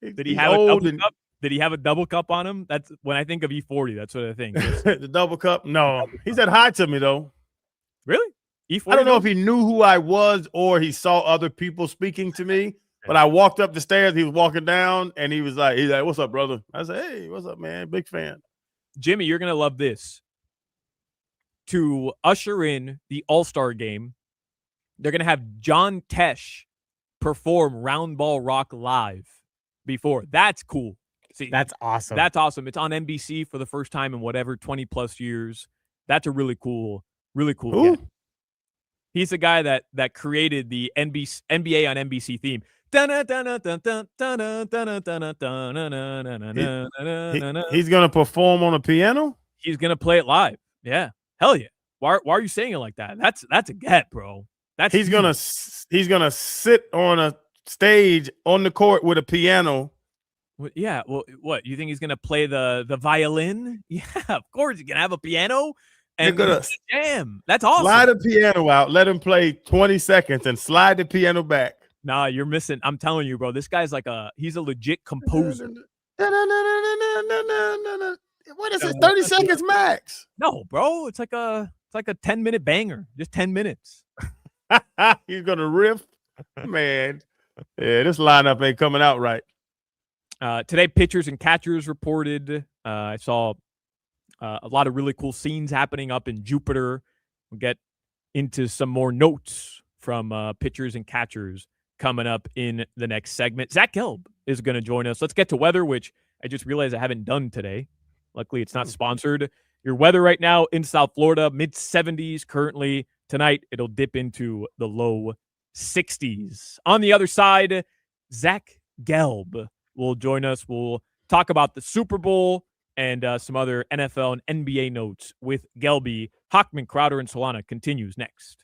Did he have a double cup? Did he have a double cup on him? That's when I think of E40. That's what I think. The double cup? No. He said hi to me, though. Really? E40? I don't know if he knew who I was or he saw other people speaking to me, but I walked up the stairs. He was walking down, and he's like, what's up, brother? I said, hey, what's up, man? Big fan. Jimmy, you're going to love this. To usher in the All-Star game, they're going to have John Tesh perform Round Ball Rock live before. That's cool. See, that's awesome. That's awesome. It's on NBC for the first time in 20 plus years. That's a really cool get. He's the guy that created the NBA on NBC theme. He's going to perform on a piano? He's going to play it live. Yeah. Hell yeah. Why are you saying it like that? That's a get, bro. He's gonna sit on a stage on the court with a piano. Yeah. Well, what you think he's gonna play the violin? Yeah, of course he's gonna have a piano and gonna jam. That's awesome. Slide the piano out, let him play 20 seconds, and slide the piano back. Nah, you're missing. I'm telling you, bro. This guy's he's a legit composer. What is it? 30 seconds max. No, bro. It's like a 10-minute banger. Just 10 minutes. He's gonna riff, man. Yeah, this lineup ain't coming out right. Today, pitchers and catchers reported. I saw a lot of really cool scenes happening up in Jupiter. We'll get into some more notes from pitchers and catchers coming up in the next segment. Zach Gelb is going to join us. Let's get to weather, which I just realized I haven't done today. Luckily, it's not sponsored. Your weather right now in South Florida, mid-70s currently. Tonight, it'll dip into the low 60s. On the other side, Zach Gelb will join us. We'll talk about the Super Bowl and some other NFL and NBA notes with Gelby. Hochman, Crowder, and Solana continues next.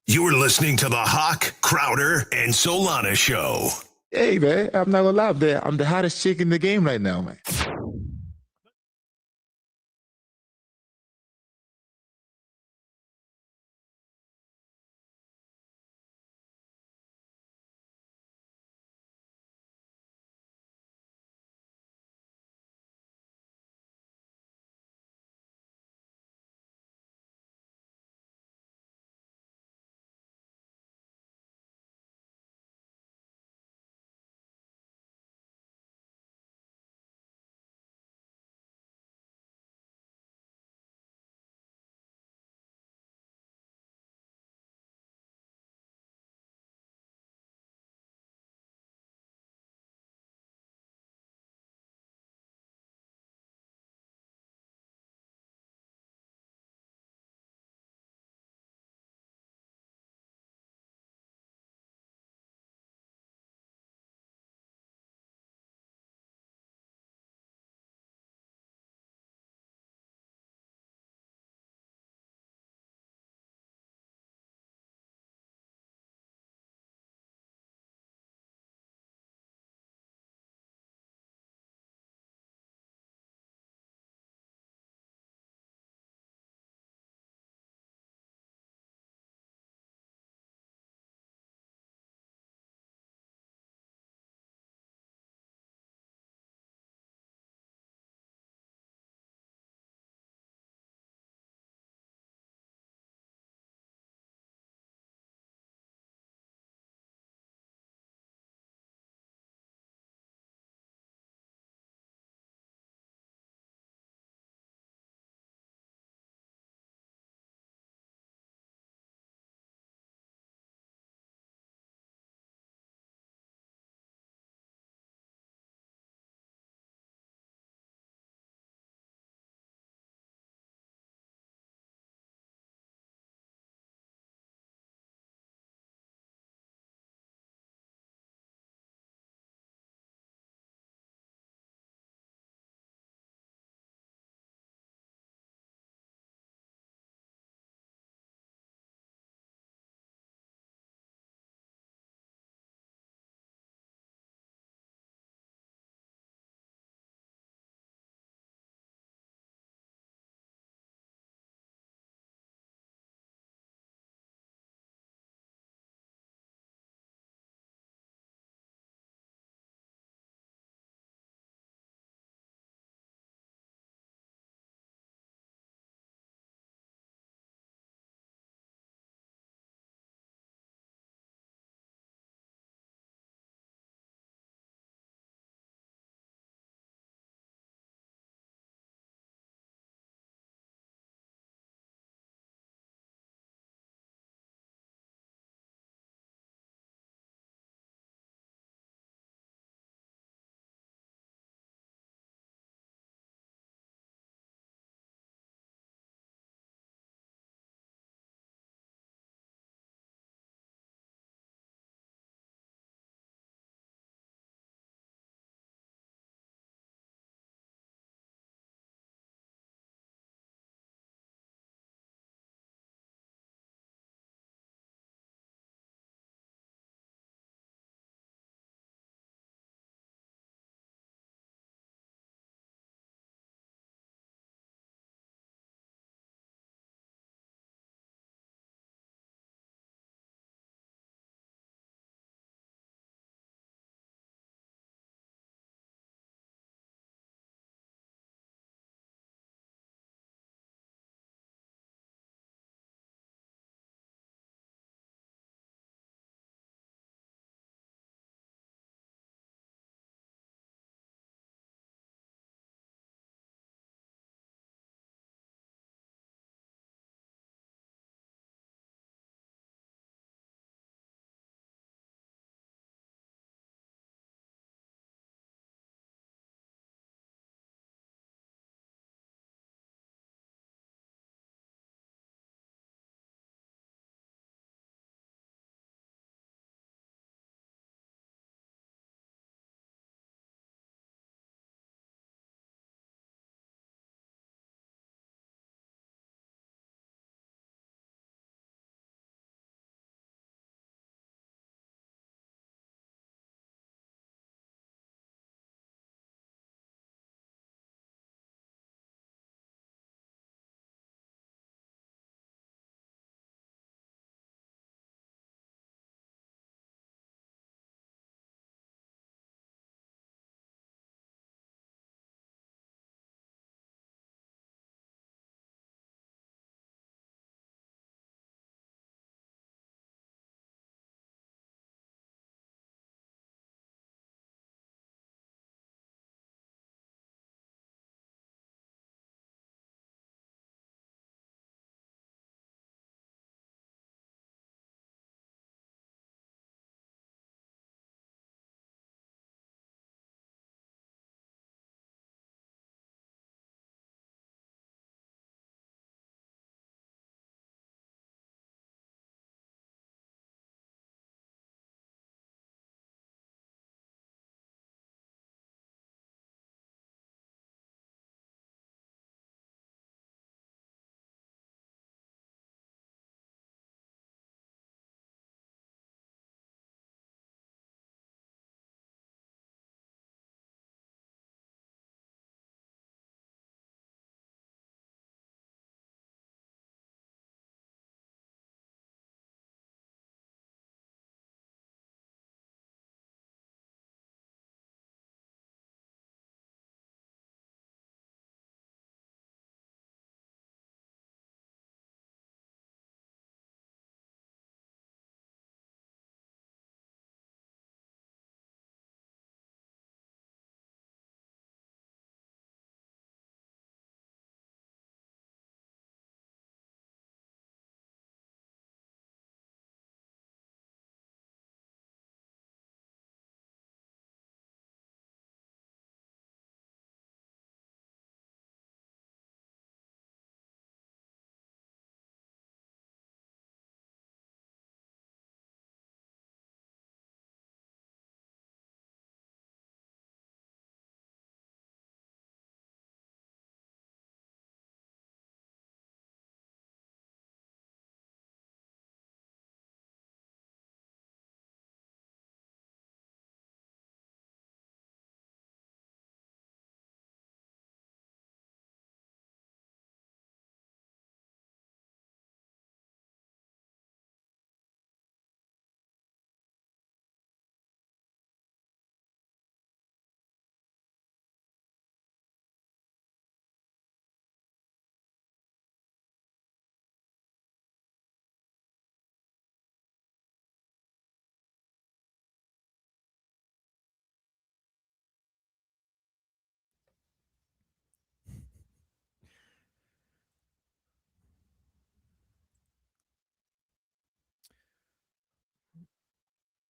You're listening to the Hoch, Crowder, and Solana Show. Hey, man, I'm not gonna lie, I'm the hottest chick in the game right now, man.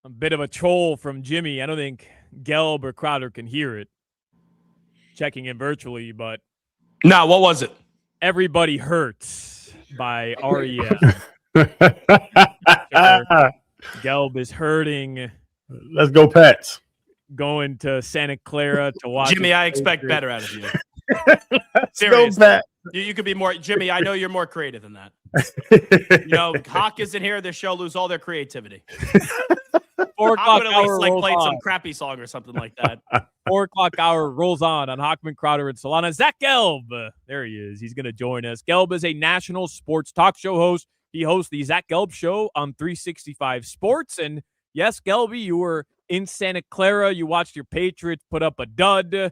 A bit of a troll from Jimmy. I don't think Gelb or Crowder can hear it. Checking in virtually, but no, what was it? Everybody Hurts by REM. Gelb is hurting. Let's go, Pats. Going to Santa Clara to watch. Jimmy, I expect better out of you. Seriously. You could be more. Jimmy, I know you're more creative than that. Hoch isn't here. This show lose all their creativity. 4 o'clock I would at hour least played rolls some on. crappy song or something like that. 4 o'clock hour rolls on Hochman, Crowder, and Solana. Zach Gelb, there he is. He's going to join us. Gelb is a national sports talk show host. He hosts the Zach Gelb Show on 365 Sports. And yes, Gelby, you were in Santa Clara. You watched your Patriots put up a dud.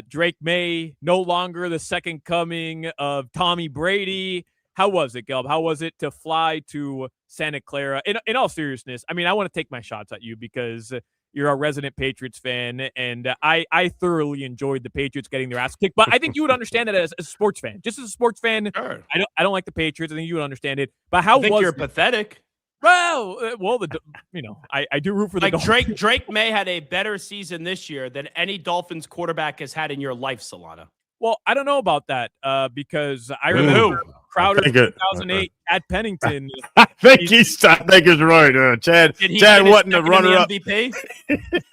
Drake May, no longer the second coming of Tommy Brady. How was it, Gelb? How was it to fly to Santa Clara? In all seriousness, I mean, I want to take my shots at you because you're a resident Patriots fan, and I thoroughly enjoyed the Patriots getting their ass kicked. But I think you would understand that as a sports fan. Just as a sports fan, sure. I don't like the Patriots. I think you would understand it. But how I think was you're it? pathetic. Well, I do root for the Dolphins. Drake May had a better season this year than any Dolphins quarterback has had in your life, Solana. Well, I don't know about that because I remember Crowder 2008 at Pennington. I think it's right. Chad wasn't the runner-up. MVP?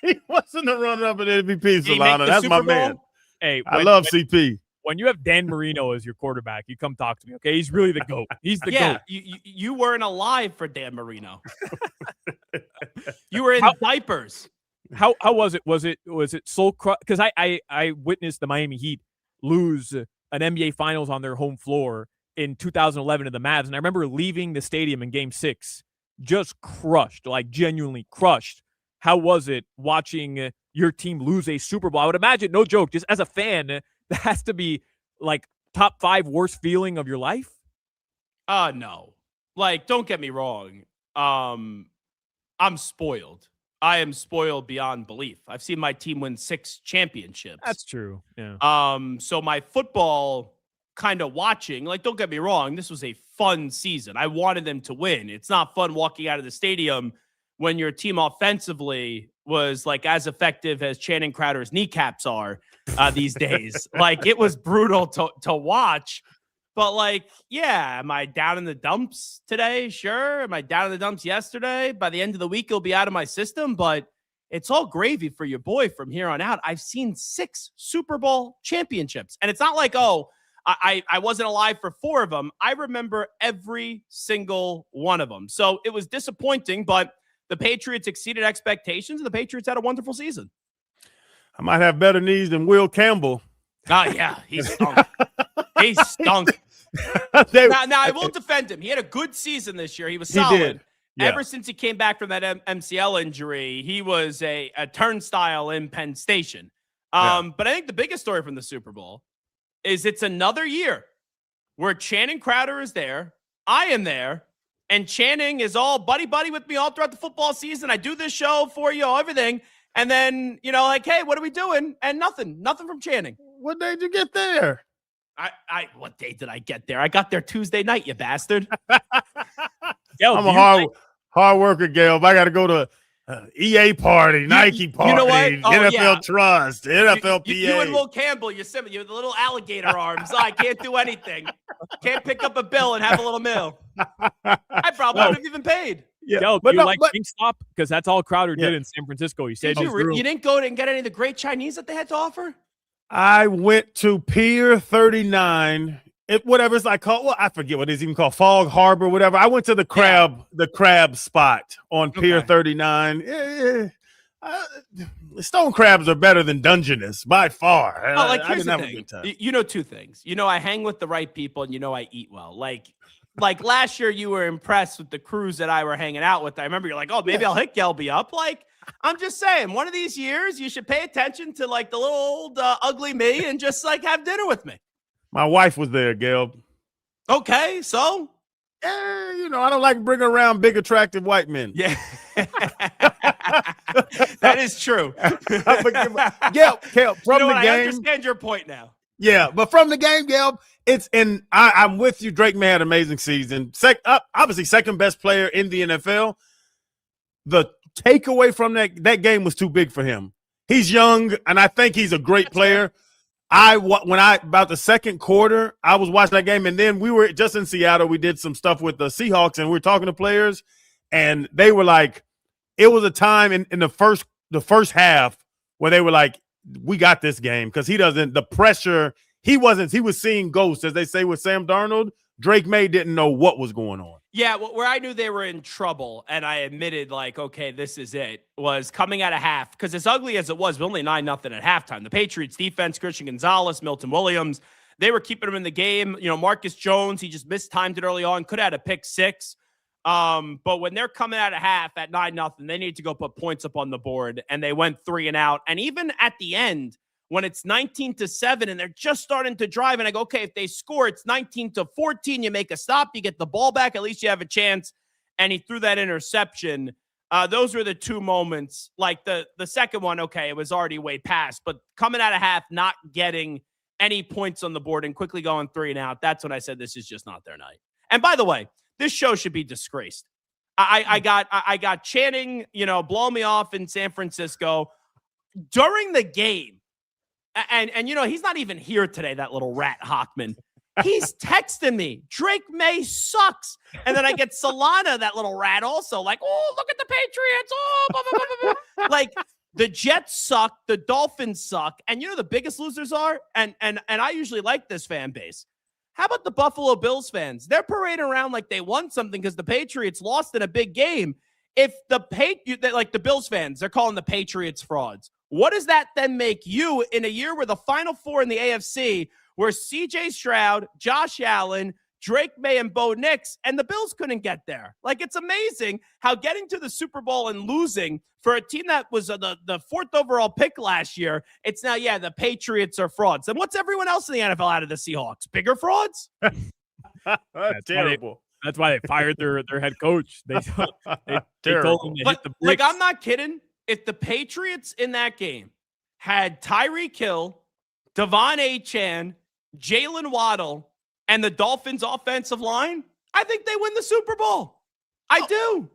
He wasn't the runner-up at MVP, Solana. That's my man. Hey, I love CP. When you have Dan Marino as your quarterback, you come talk to me, okay? He's really the GOAT. He's the GOAT. You weren't alive for Dan Marino. You were in diapers. How was it? Was it soul crush? Because I witnessed the Miami Heat lose an NBA Finals on their home floor in 2011 to the Mavs, and I remember leaving the stadium in Game 6 just crushed, like genuinely crushed. How was it watching your team lose a Super Bowl? I would imagine, no joke, just as a fan, that has to be like top 5 worst feeling of your life. No. Like, don't get me wrong. I'm spoiled. I am spoiled beyond belief. I've seen my team win 6 championships. That's true. Yeah. So my football kind of watching, like, don't get me wrong, this was a fun season. I wanted them to win. It's not fun walking out of the stadium when your team offensively was like as effective as Channing Crowder's kneecaps are these days. Like, it was brutal to watch. But, like, yeah, am I down in the dumps today? Sure. Am I down in the dumps yesterday? By the end of the week, it'll be out of my system. But it's all gravy for your boy from here on out. I've seen 6 Super Bowl championships. And it's not like, I wasn't alive for 4 of them. I remember every single one of them. So it was disappointing, but the Patriots exceeded expectations, and the Patriots had a wonderful season. I might have better knees than Will Campbell. Yeah, he stunk. He stunk. Now, I will defend him. He had a good season this year. He was solid. He did. Yeah. Ever since he came back from that MCL injury, he was a turnstile in Penn Station. But I think the biggest story from the Super Bowl is it's another year where Channing Crowder is there, I am there, and Channing is all buddy-buddy with me all throughout the football season. I do this show for you, everything. And then, like, hey, what are we doing? And nothing from Channing. What day did you get there? What day did I get there? I got there Tuesday night, you bastard. I'm a hard worker, Gail. I got to go to EA party, Nike party, you know what? NFL Trust, NFL PA. You and Will Campbell, you're similar. You have the little alligator arms. I can't do anything. Can't pick up a bill and have a little meal. I probably wouldn't have even paid. Yeah, Yo, do you like Wingstop? Because that's all Crowder did in San Francisco. He said you didn't go and get any of the great Chinese that they had to offer? I went to Pier 39. Whatever it's like called. Well, I forget what it's even called. Fog Harbor, whatever. I went to the crab spot on Pier 39. Stone crabs are better than Dungeness by far. I didn't have a good time. You know 2 things. I hang with the right people, and I eat well. Like last year, you were impressed with the crews that I were hanging out with. I remember you're like, oh, maybe I'll hit Gelby up. Like, I'm just saying, one of these years, you should pay attention to, like, the little old ugly me and just, like, have dinner with me. My wife was there, Gail. Okay, so? I don't like bringing around big, attractive white men. Yeah. That is true. Gail, from the game. I understand your point now. Yeah, but from the game, Gail, I'm with you. Drake May had an amazing season. Obviously, second best player in the NFL. The takeaway from that game was too big for him. He's young, and I think he's a great player. About the second quarter, I was watching that game, and then we were just in Seattle. We did some stuff with the Seahawks, and we were talking to players, and they were like, it was a time in the first half where they were like, we got this game, because the pressure, he was seeing ghosts, as they say with Sam Darnold. Drake May didn't know what was going on. Yeah, where I knew they were in trouble, and I admitted, like, okay, this is it, was coming out of half. Because as ugly as it was, only 9-0 at halftime. The Patriots defense, Christian Gonzalez, Milton Williams, they were keeping him in the game. You know, Marcus Jones, he just mistimed it early on, could have had a pick six. But when they're coming out of half at 9-0, they need to go put points up on the board, and they went 3 and out. And even at the end, when it's 19-7 and they're just starting to drive, and I go, okay, if they score, it's 19-14, you make a stop, you get the ball back, at least you have a chance. And he threw that interception. Those were the two moments. Like the second one, okay, it was already way past, but coming out of half, not getting any points on the board and quickly going 3 and out, that's when I said this is just not their night. And by the way, this show should be disgraced. I got Channing, blow me off in San Francisco during the game. And he's not even here today, that little rat Hochman. He's texting me, Drake May sucks. And then I get Solana, that little rat, also like, oh, look at the Patriots. Oh, blah, blah, blah, blah. Like, the Jets suck. The Dolphins suck. And the biggest losers are? And I usually like this fan base. How about the Buffalo Bills fans? They're parading around like they won something because the Patriots lost in a big game. If the Bills fans, they're calling the Patriots frauds. What does that then make you in a year where the Final Four in the AFC were C.J. Stroud, Josh Allen, Drake May, and Bo Nix, and the Bills couldn't get there? Like, it's amazing how getting to the Super Bowl and losing for a team that was the 4th overall pick last year, it's now, the Patriots are frauds. And what's everyone else in the NFL out of the Seahawks? Bigger frauds? That's terrible. That's why they fired their head coach. They told him to hit the bricks. Like, I'm not kidding. If the Patriots in that game had Tyreek Hill, Devon Achane, Jalen Waddle, and the Dolphins' offensive line, I think they win the Super Bowl. I do.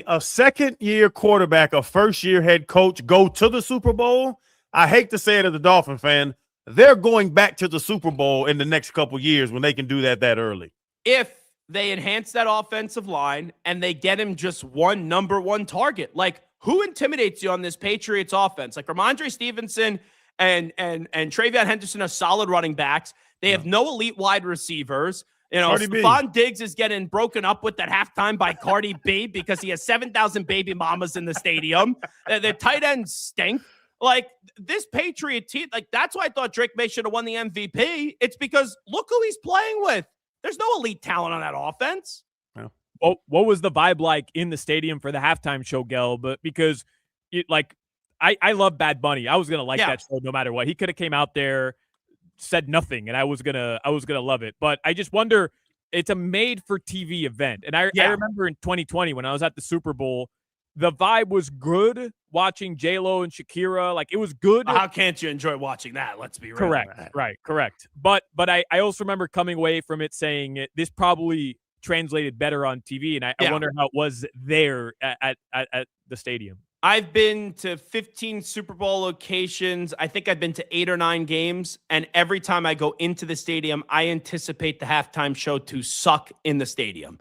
A second-year quarterback, a first-year head coach go to the Super Bowl. I hate to say it as a Dolphin fan. They're going back to the Super Bowl in the next couple years when they can do that early. If they enhance that offensive line and they get him just one number one target, like, who intimidates you on this Patriots offense? Like, Ramondre Stevenson and Travion Henderson are solid running backs. They have no elite wide receivers. Stephon Diggs is getting broken up with at halftime by Cardi B because he has 7,000 baby mamas in the stadium. The tight ends stink. Like, this Patriot team, like, that's why I thought Drake May should have won the MVP. It's because look who he's playing with. There's no elite talent on that offense. What was the vibe like in the stadium for the halftime show, Gel? But because I love Bad Bunny. I was gonna like that show no matter what. He could have came out there, said nothing, and I was gonna love it. But I just wonder, it's a made for TV event. And I remember in 2020 when I was at the Super Bowl, the vibe was good watching J-Lo and Shakira. Like, it was good. How can't you enjoy watching that? Let's be real. Correct. But I also remember coming away from it saying this probably translated better on TV, and I wonder how it was there at the stadium. I've been to 15 Super Bowl locations. I think I've been to 8 or 9 games, and every time I go into the stadium, I anticipate the halftime show to suck in the stadium.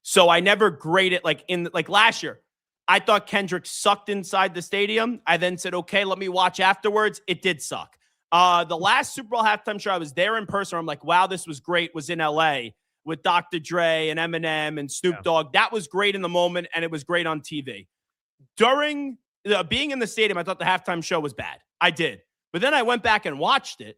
So I never grade it like last year. I thought Kendrick sucked inside the stadium. I then said, okay, let me watch afterwards. It did suck. The last Super Bowl halftime show, I was there in person. I'm like, wow, this was great. Was in LA with Dr. Dre and Eminem and Snoop Dogg. That was great in the moment, and it was great on TV. During being in the stadium, I thought the halftime show was bad. I did. But then I went back and watched it,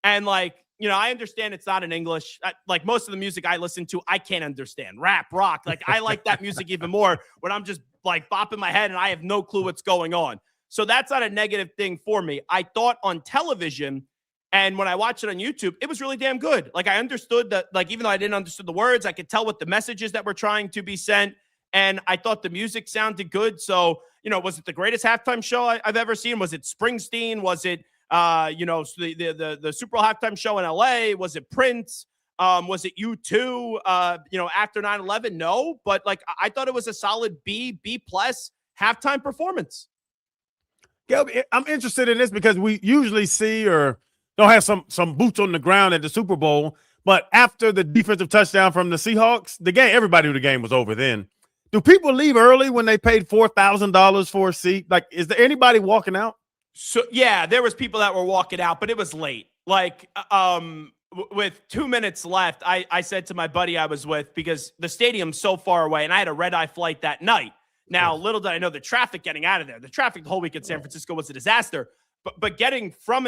and I understand it's not in English. Like, most of the music I listen to, I can't understand. Rap, rock. Like, I like that music even more when I'm just like bopping my head and I have no clue what's going on. So that's not a negative thing for me. I thought on television, and when I watched it on YouTube, it was really damn good. Like, I understood that, like, even though I didn't understand the words, I could tell what the messages that were trying to be sent. And I thought the music sounded good. So, was it the greatest halftime show I've ever seen? Was it Springsteen? Was it, the Super Bowl halftime show in LA? Was it Prince? Was it U2? After 9/11? No, but I thought it was a solid B+. halftime performance. Yeah, I'm interested in this because we usually see or don't have some boots on the ground at the Super Bowl. But after the defensive touchdown from the Seahawks, everybody knew the game was over then. Do people leave early when they paid $4,000 for a seat? Like, is there anybody walking out? So, yeah, there was people that were walking out, but it was late. Like, with 2 minutes left, I said to my buddy I was with, because the stadium's so far away, and I had a red-eye flight that night. Now, little did I know the traffic getting out of there. The traffic the whole week in San Francisco was a disaster. But getting from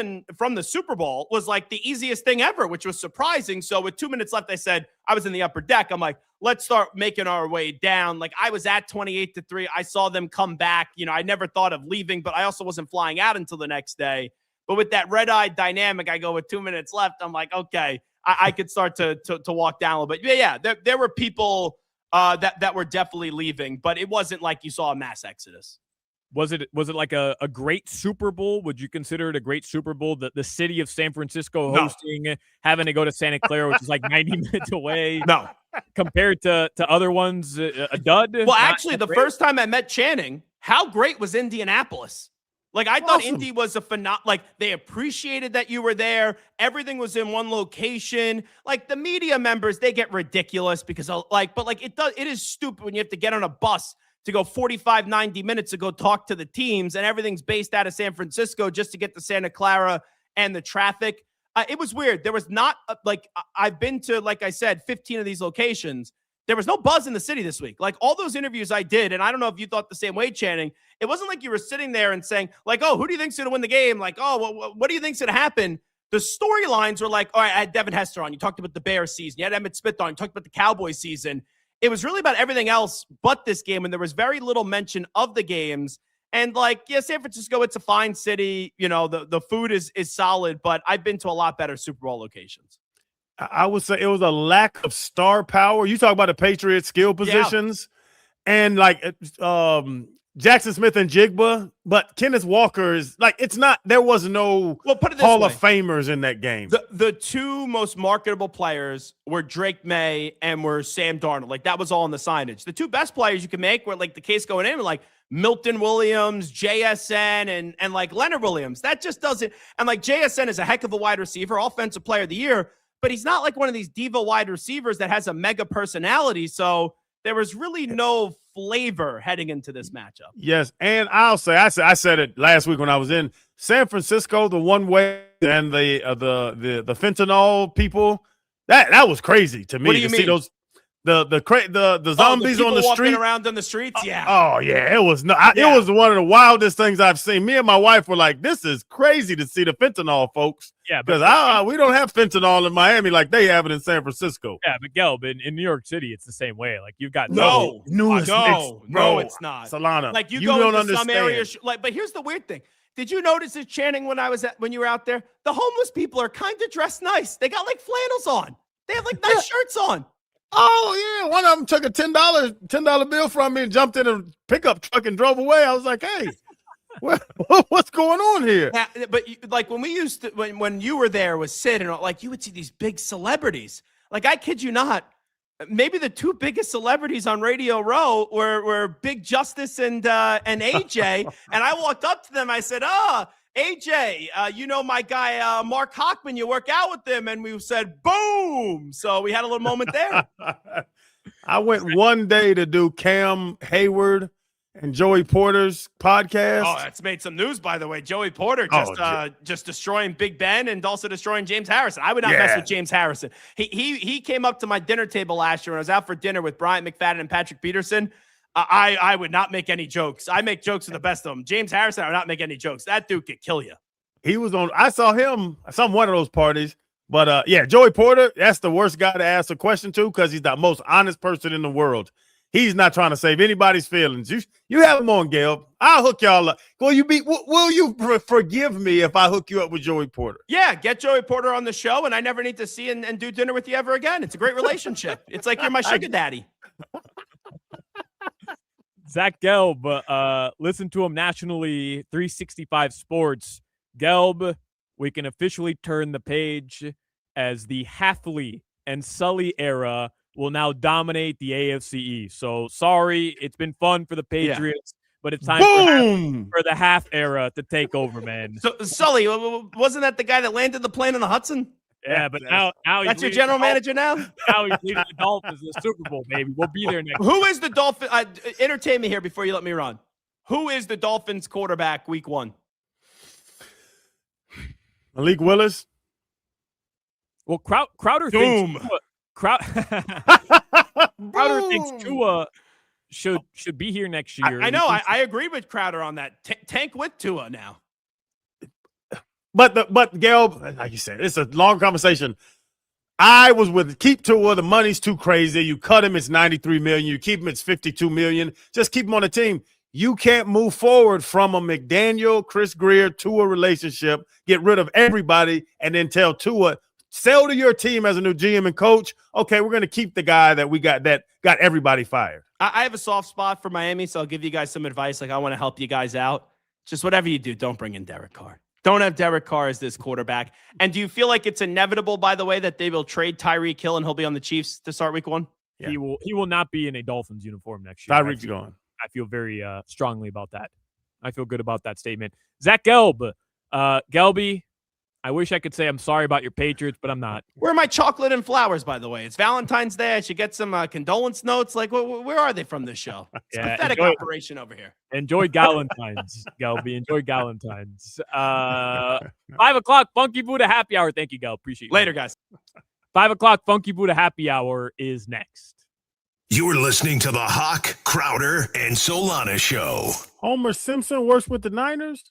the Super Bowl was like the easiest thing ever, which was surprising. So with 2 minutes left, I said, I was in the upper deck. I'm like, let's start making our way down. Like, I was at 28-3. I saw them come back. You know, I never thought of leaving, but I also wasn't flying out until the next day. But with that red-eye dynamic, I go with 2 minutes left. I'm like, okay, I could start to walk down a little bit. Yeah, there were people that were definitely leaving, but it wasn't like you saw a mass exodus. Was it like a great Super Bowl? Would you consider it a great Super Bowl? The city of San Francisco hosting, having to go to Santa Clara, which is like 90 minutes away. No. Compared to other ones, a dud? Well, actually, the first time I met Channing, how great was Indianapolis? Like, I thought Indy was like, they appreciated that you were there. Everything was in one location. Like, the media members, they get ridiculous because it is stupid when you have to get on a bus to go 45, 90 minutes to go talk to the teams, and everything's based out of San Francisco just to get to Santa Clara and the traffic. It was weird. There was not I've been to, like I said, 15 of these locations. There was no buzz in the city this week. Like, all those interviews I did, and I don't know if you thought the same way, Channing, it wasn't like you were sitting there and saying, like, oh, who do you think's going to win the game? Like, oh, what do you think's going to happen? The storylines were like, all right, I had Devin Hester on. You talked about the Bears season. You had Emmitt Smith on. You talked about the Cowboys season. It was really about everything else but this game, and there was very little mention of the games. And, like, yeah, San Francisco, it's a fine city. You know, the food is solid, but I've been to a lot better Super Bowl locations. I would say it was a lack of star power. You talk about the Patriots skill positions and like Jackson Smith and Jigba, but Kenneth Walker is like, it's not, there was no Hall of Famers in that game. The two most marketable players were Drake May and were Sam Darnold. Like, that was all in the signage. The two best players you can make were, like, the case going in, like Milton Williams, JSN, and like Leonard Williams. That just doesn't, and like JSN is a heck of a wide receiver, offensive player of the year, but he's not like one of these diva wide receivers that has a mega personality. So there was really no flavor heading into this matchup. Yes, and I'll say I said it last week when I was in San Francisco, the one way and the fentanyl people, that was crazy to me. What do you to mean? See those the zombies on the street around on the streets. Yeah. Oh yeah, it was it was one of the wildest things I've seen. Me and my wife were like, "This is crazy to see the fentanyl, folks." Yeah, because we don't have fentanyl in Miami like they have it in San Francisco. Yeah, but Gelb, in New York City, it's the same way. Like, you've got it's not. Solana. Like, you don't go into understand. some areas, but here's the weird thing. Did you notice it, Channing, when you were out there? The homeless people are kind of dressed nice. They got like flannels on. They have like nice shirts on. Oh yeah, one of them took a $10 bill from me and jumped in a pickup truck and drove away. I was like, hey, what's going on here? Yeah, but like when we used to, when you were there with Sid and like, you would see these big celebrities. Like, I kid you not, maybe the two biggest celebrities on Radio Row were Big Justice and AJ. And I walked up to them. I said, AJ, you know my guy, Mark Hochman, you work out with him. And we said, boom. So we had a little moment there. I went one day to do Cam Hayward and Joey Porter's podcast. Oh, that's made some news, by the way. Joey Porter just destroying Big Ben and also destroying James Harrison. I would not mess with James Harrison. He came up to my dinner table last year when I was out for dinner with Bryant McFadden and Patrick Peterson. I would not make any jokes. I make jokes with the best of them. James Harrison, I would not make any jokes. That dude could kill you. He was on. I saw him at one of those parties. But Joey Porter, that's the worst guy to ask a question to because he's the most honest person in the world. He's not trying to save anybody's feelings. You have him on, Gail. I'll hook y'all up. Will you forgive me if I hook you up with Joey Porter? Yeah, get Joey Porter on the show, and I never need to see and do dinner with you ever again. It's a great relationship. It's like you're my sugar daddy. Zach Gelb, listen to him nationally, 365 Sports. Gelb, we can officially turn the page as the Hafley and Sully era will now dominate the AFC East. So sorry, it's been fun for the Patriots, but it's time for the half era to take over, man. So, Sully, wasn't that the guy that landed the plane in the Hudson? Yeah, but now he's that's your leading general the manager now. Now he's leading the Dolphins to the Super Bowl, baby. We'll be there next. Who is the Dolphin? Entertain me here before you let me run. Who is the Dolphins quarterback week 1? Malik Willis. Well, Crowder thinks Crowder thinks Tua should be here next year. I know. I agree with Crowder on that. Tank with Tua now. But Gail, like you said, it's a long conversation. I was with keep Tua. The money's too crazy. You cut him, it's $93 million. You keep him, it's $52 million. Just keep him on the team. You can't move forward from a McDaniel, Chris Greer, Tua relationship, get rid of everybody, and then tell Tua, sell to your team as a new GM and coach. Okay, we're going to keep the guy that we got that got everybody fired. I have a soft spot for Miami, so I'll give you guys some advice. Like, I want to help you guys out. Just whatever you do, don't bring in Derek Carr. Don't have Derek Carr as this quarterback. And do you feel like it's inevitable, by the way, that they will trade Tyreek Hill and he'll be on the Chiefs to start week 1? Yeah. He will not be in a Dolphins uniform next year. Tyreek's gone. I feel very strongly about that. I feel good about that statement. Zach Gelb. Gelby, I wish I could say I'm sorry about your Patriots, but I'm not. Where are my chocolate and flowers, by the way? It's Valentine's Day. I should get some condolence notes. Like, where are they from this show? It's a pathetic operation over here. Enjoy Galentine's, Gelby. Enjoy Galentine's. 5 o'clock, Funky Buddha Happy Hour. Thank you, Gal. Appreciate you. Later, guys. 5 o'clock, Funky Buddha Happy Hour is next. You're listening to the Hoch, Crowder, and Solana Show. Homer Simpson works with the Niners?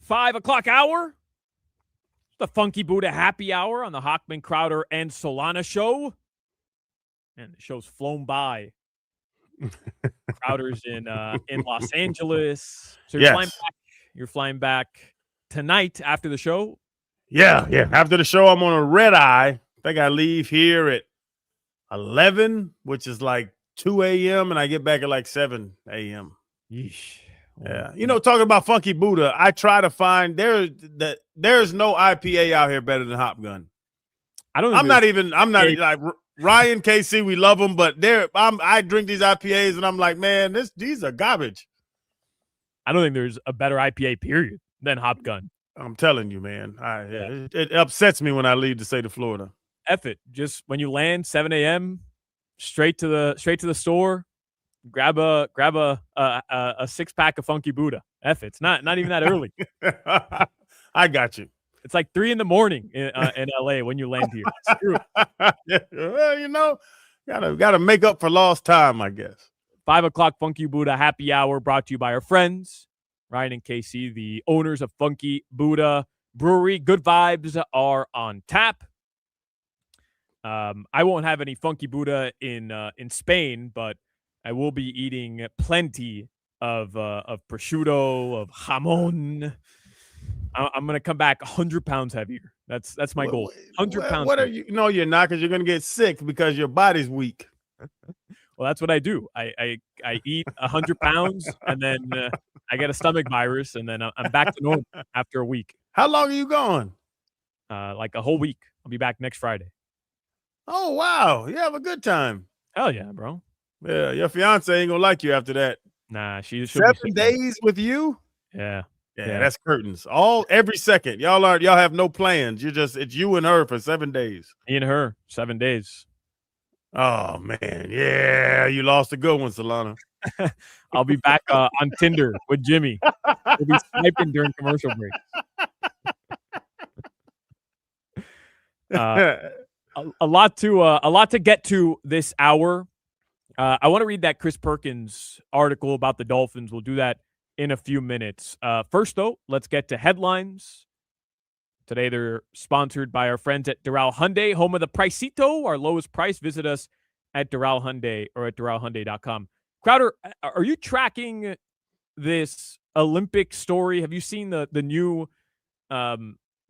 5 o'clock hour. The Funky Buddha Happy Hour on the Hochman, Crowder, and Solana show. And the show's flown by. Crowder's in Los Angeles. So you're flying back tonight after the show? Yeah. After the show, I'm on a red eye. I think I leave here at 11, which is like 2 a.m., and I get back at like 7 a.m. Yeesh. Yeah. Talking about Funky Buddha, I try to find there's no IPA out here better than Hop Gun. I'm not like Ryan, KC, we love them, but I drink these IPAs and I'm like, man, these are garbage. I don't think there's a better IPA period than Hop Gun. I'm telling you, man. It upsets me when I leave the state of Florida. F it. Just when you land, 7 a.m., straight to the store. Grab a 6-pack of Funky Buddha. F it. It's not even that early. I got you. It's like 3 a.m. in LA when you land here. Screw it. Well, gotta make up for lost time, I guess. 5 o'clock Funky Buddha Happy Hour brought to you by our friends Ryan and Casey, the owners of Funky Buddha Brewery. Good vibes are on tap. I won't have any Funky Buddha in Spain, but I will be eating plenty of prosciutto, of jamon. I'm gonna come back 100 pounds heavier. That's my goal. 100 pounds. What are you? No, you're not, because you're gonna get sick because your body's weak. Well, that's what I do. I eat 100 pounds and then I get a stomach virus, and then I'm back to normal after a week. How long are you gone? Like a whole week. I'll be back next Friday. Oh wow, you have a good time. Hell yeah, bro. Yeah, your fiance ain't gonna like you after that. Nah, she'll 7 days with you. Yeah, that's curtains. Every second. Y'all have no plans. It's you and her for 7 days. Me and her, 7 days. Oh man, yeah, you lost a good one, Solana. I'll be back on Tinder with Jimmy. We'll be sniping during commercial breaks. A lot to get to this hour. I want to read that Chris Perkins article about the Dolphins. We'll do that in a few minutes. First, though, let's get to headlines. Today, they're sponsored by our friends at Doral Hyundai, home of the Pricito, our lowest price. Visit us at Doral Hyundai or at DoralHyundai.com. Crowder, are you tracking this Olympic story? Have you seen the new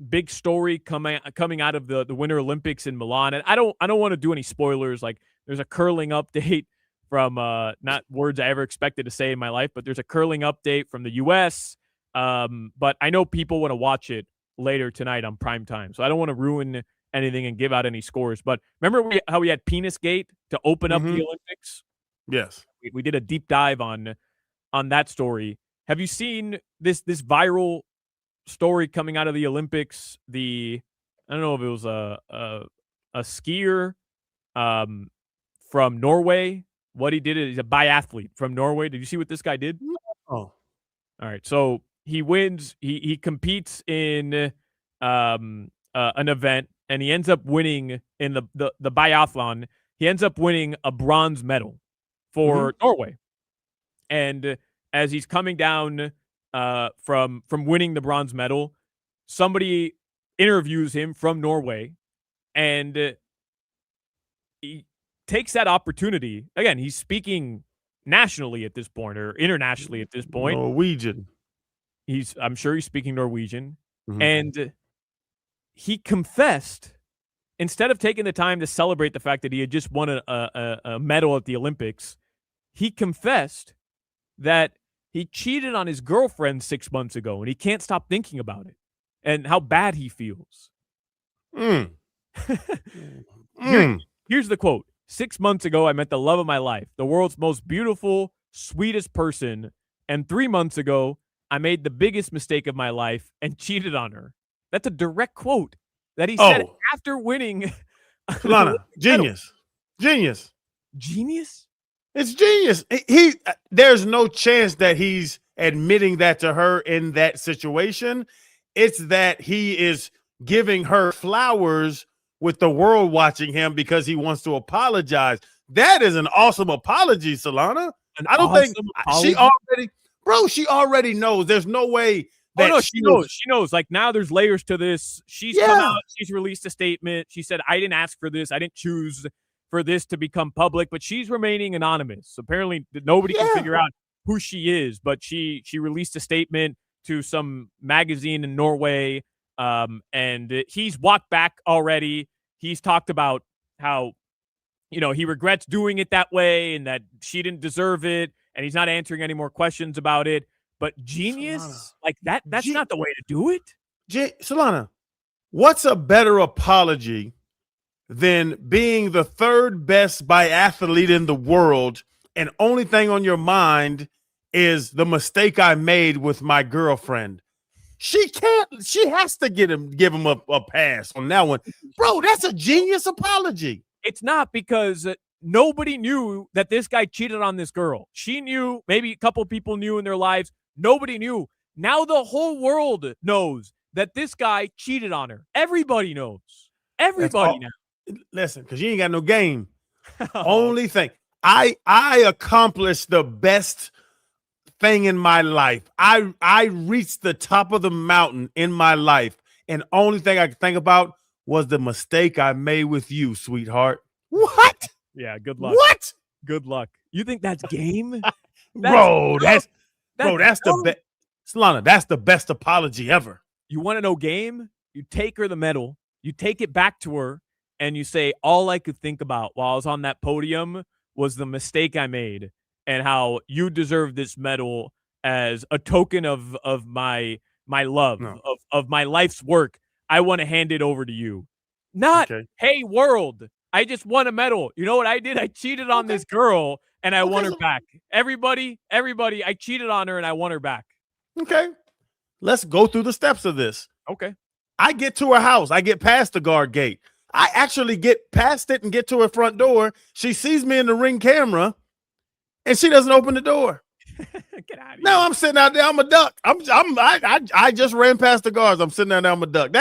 big story coming out of the Winter Olympics in Milan? And I don't want to do any spoilers. Like, there's a curling update from not words I ever expected to say in my life, but there's a curling update from the U.S. But I know people want to watch it later tonight on prime time, so I don't want to ruin anything and give out any scores. But remember how we had Penisgate to open up the Olympics? Yes, we did a deep dive on that story. Have you seen this viral story coming out of the Olympics? I don't know if it was a skier from Norway. What he did is he's a biathlete from Norway. Did you see what this guy did? No. All right, so he wins. He competes in an event, and he ends up winning in the biathlon. He ends up winning a bronze medal for Norway. And as he's coming down from winning the bronze medal, somebody interviews him from Norway, and he takes that opportunity. Again, he's speaking nationally at this point, or internationally at this point. Norwegian. I'm sure he's speaking Norwegian. And he confessed, instead of taking the time to celebrate the fact that he had just won a medal at the Olympics, he confessed that he cheated on his girlfriend 6 months ago, and he can't stop thinking about it and how bad he feels. Here's the quote. 6 months ago, I met the love of my life, the world's most beautiful, sweetest person. And 3 months ago, I made the biggest mistake of my life and cheated on her. That's a direct quote that he said after winning. Solana, genius. Genius. Genius? It's genius. There's no chance that he's admitting that to her in that situation. It's that he is giving her flowers with the world watching him because he wants to apologize. That is an awesome apology, Solana. I don't think she already knows. There's no way Oh no, she knows. She knows. Like now, there's layers to this. She's come out. She's released a statement. She said, "I didn't ask for this. I didn't choose for this to become public." But she's remaining anonymous. Apparently, nobody can figure out who she is. But she released a statement to some magazine in Norway, and he's walked back already. He's talked about how he regrets doing it that way and that she didn't deserve it, and he's not answering any more questions about it. But genius, Solana. Like that's not the way to do it. Solana, what's a better apology than being the third best biathlete in the world and only thing on your mind is the mistake I made with my girlfriend? She has to give him a pass on that one. Bro, that's a genius apology. It's not, because nobody knew that this guy cheated on this girl. She knew, maybe a couple people knew in their lives. Nobody knew. Now the whole world knows that this guy cheated on her. Everybody knows. Everybody now. Listen, because you ain't got no game. Only thing. I accomplished the best thing in my life. I reached the top of the mountain in my life, and only thing I could think about was the mistake I made with you, sweetheart. What? Yeah, good luck. What? Good luck. You think that's game? Bro, that's the best. Solana, that's the best apology ever. You want to know game? You take her the medal, you take it back to her, and you say, all I could think about while I was on that podium was the mistake I made and how you deserve this medal as a token of my love, of my life's work. I want to hand it over to you. Not, hey, world, I just won a medal. You know what I did? I cheated on this girl, and I won her back. Everybody, I cheated on her, and I won her back. Okay. Let's go through the steps of this. Okay. I get to her house. I get past the guard gate. I actually get past it and get to her front door. She sees me in the Ring camera, and she doesn't open the door. Get out of here. No, I'm sitting out there. I'm a duck. I just ran past the guards. I'm sitting out there. I'm a duck.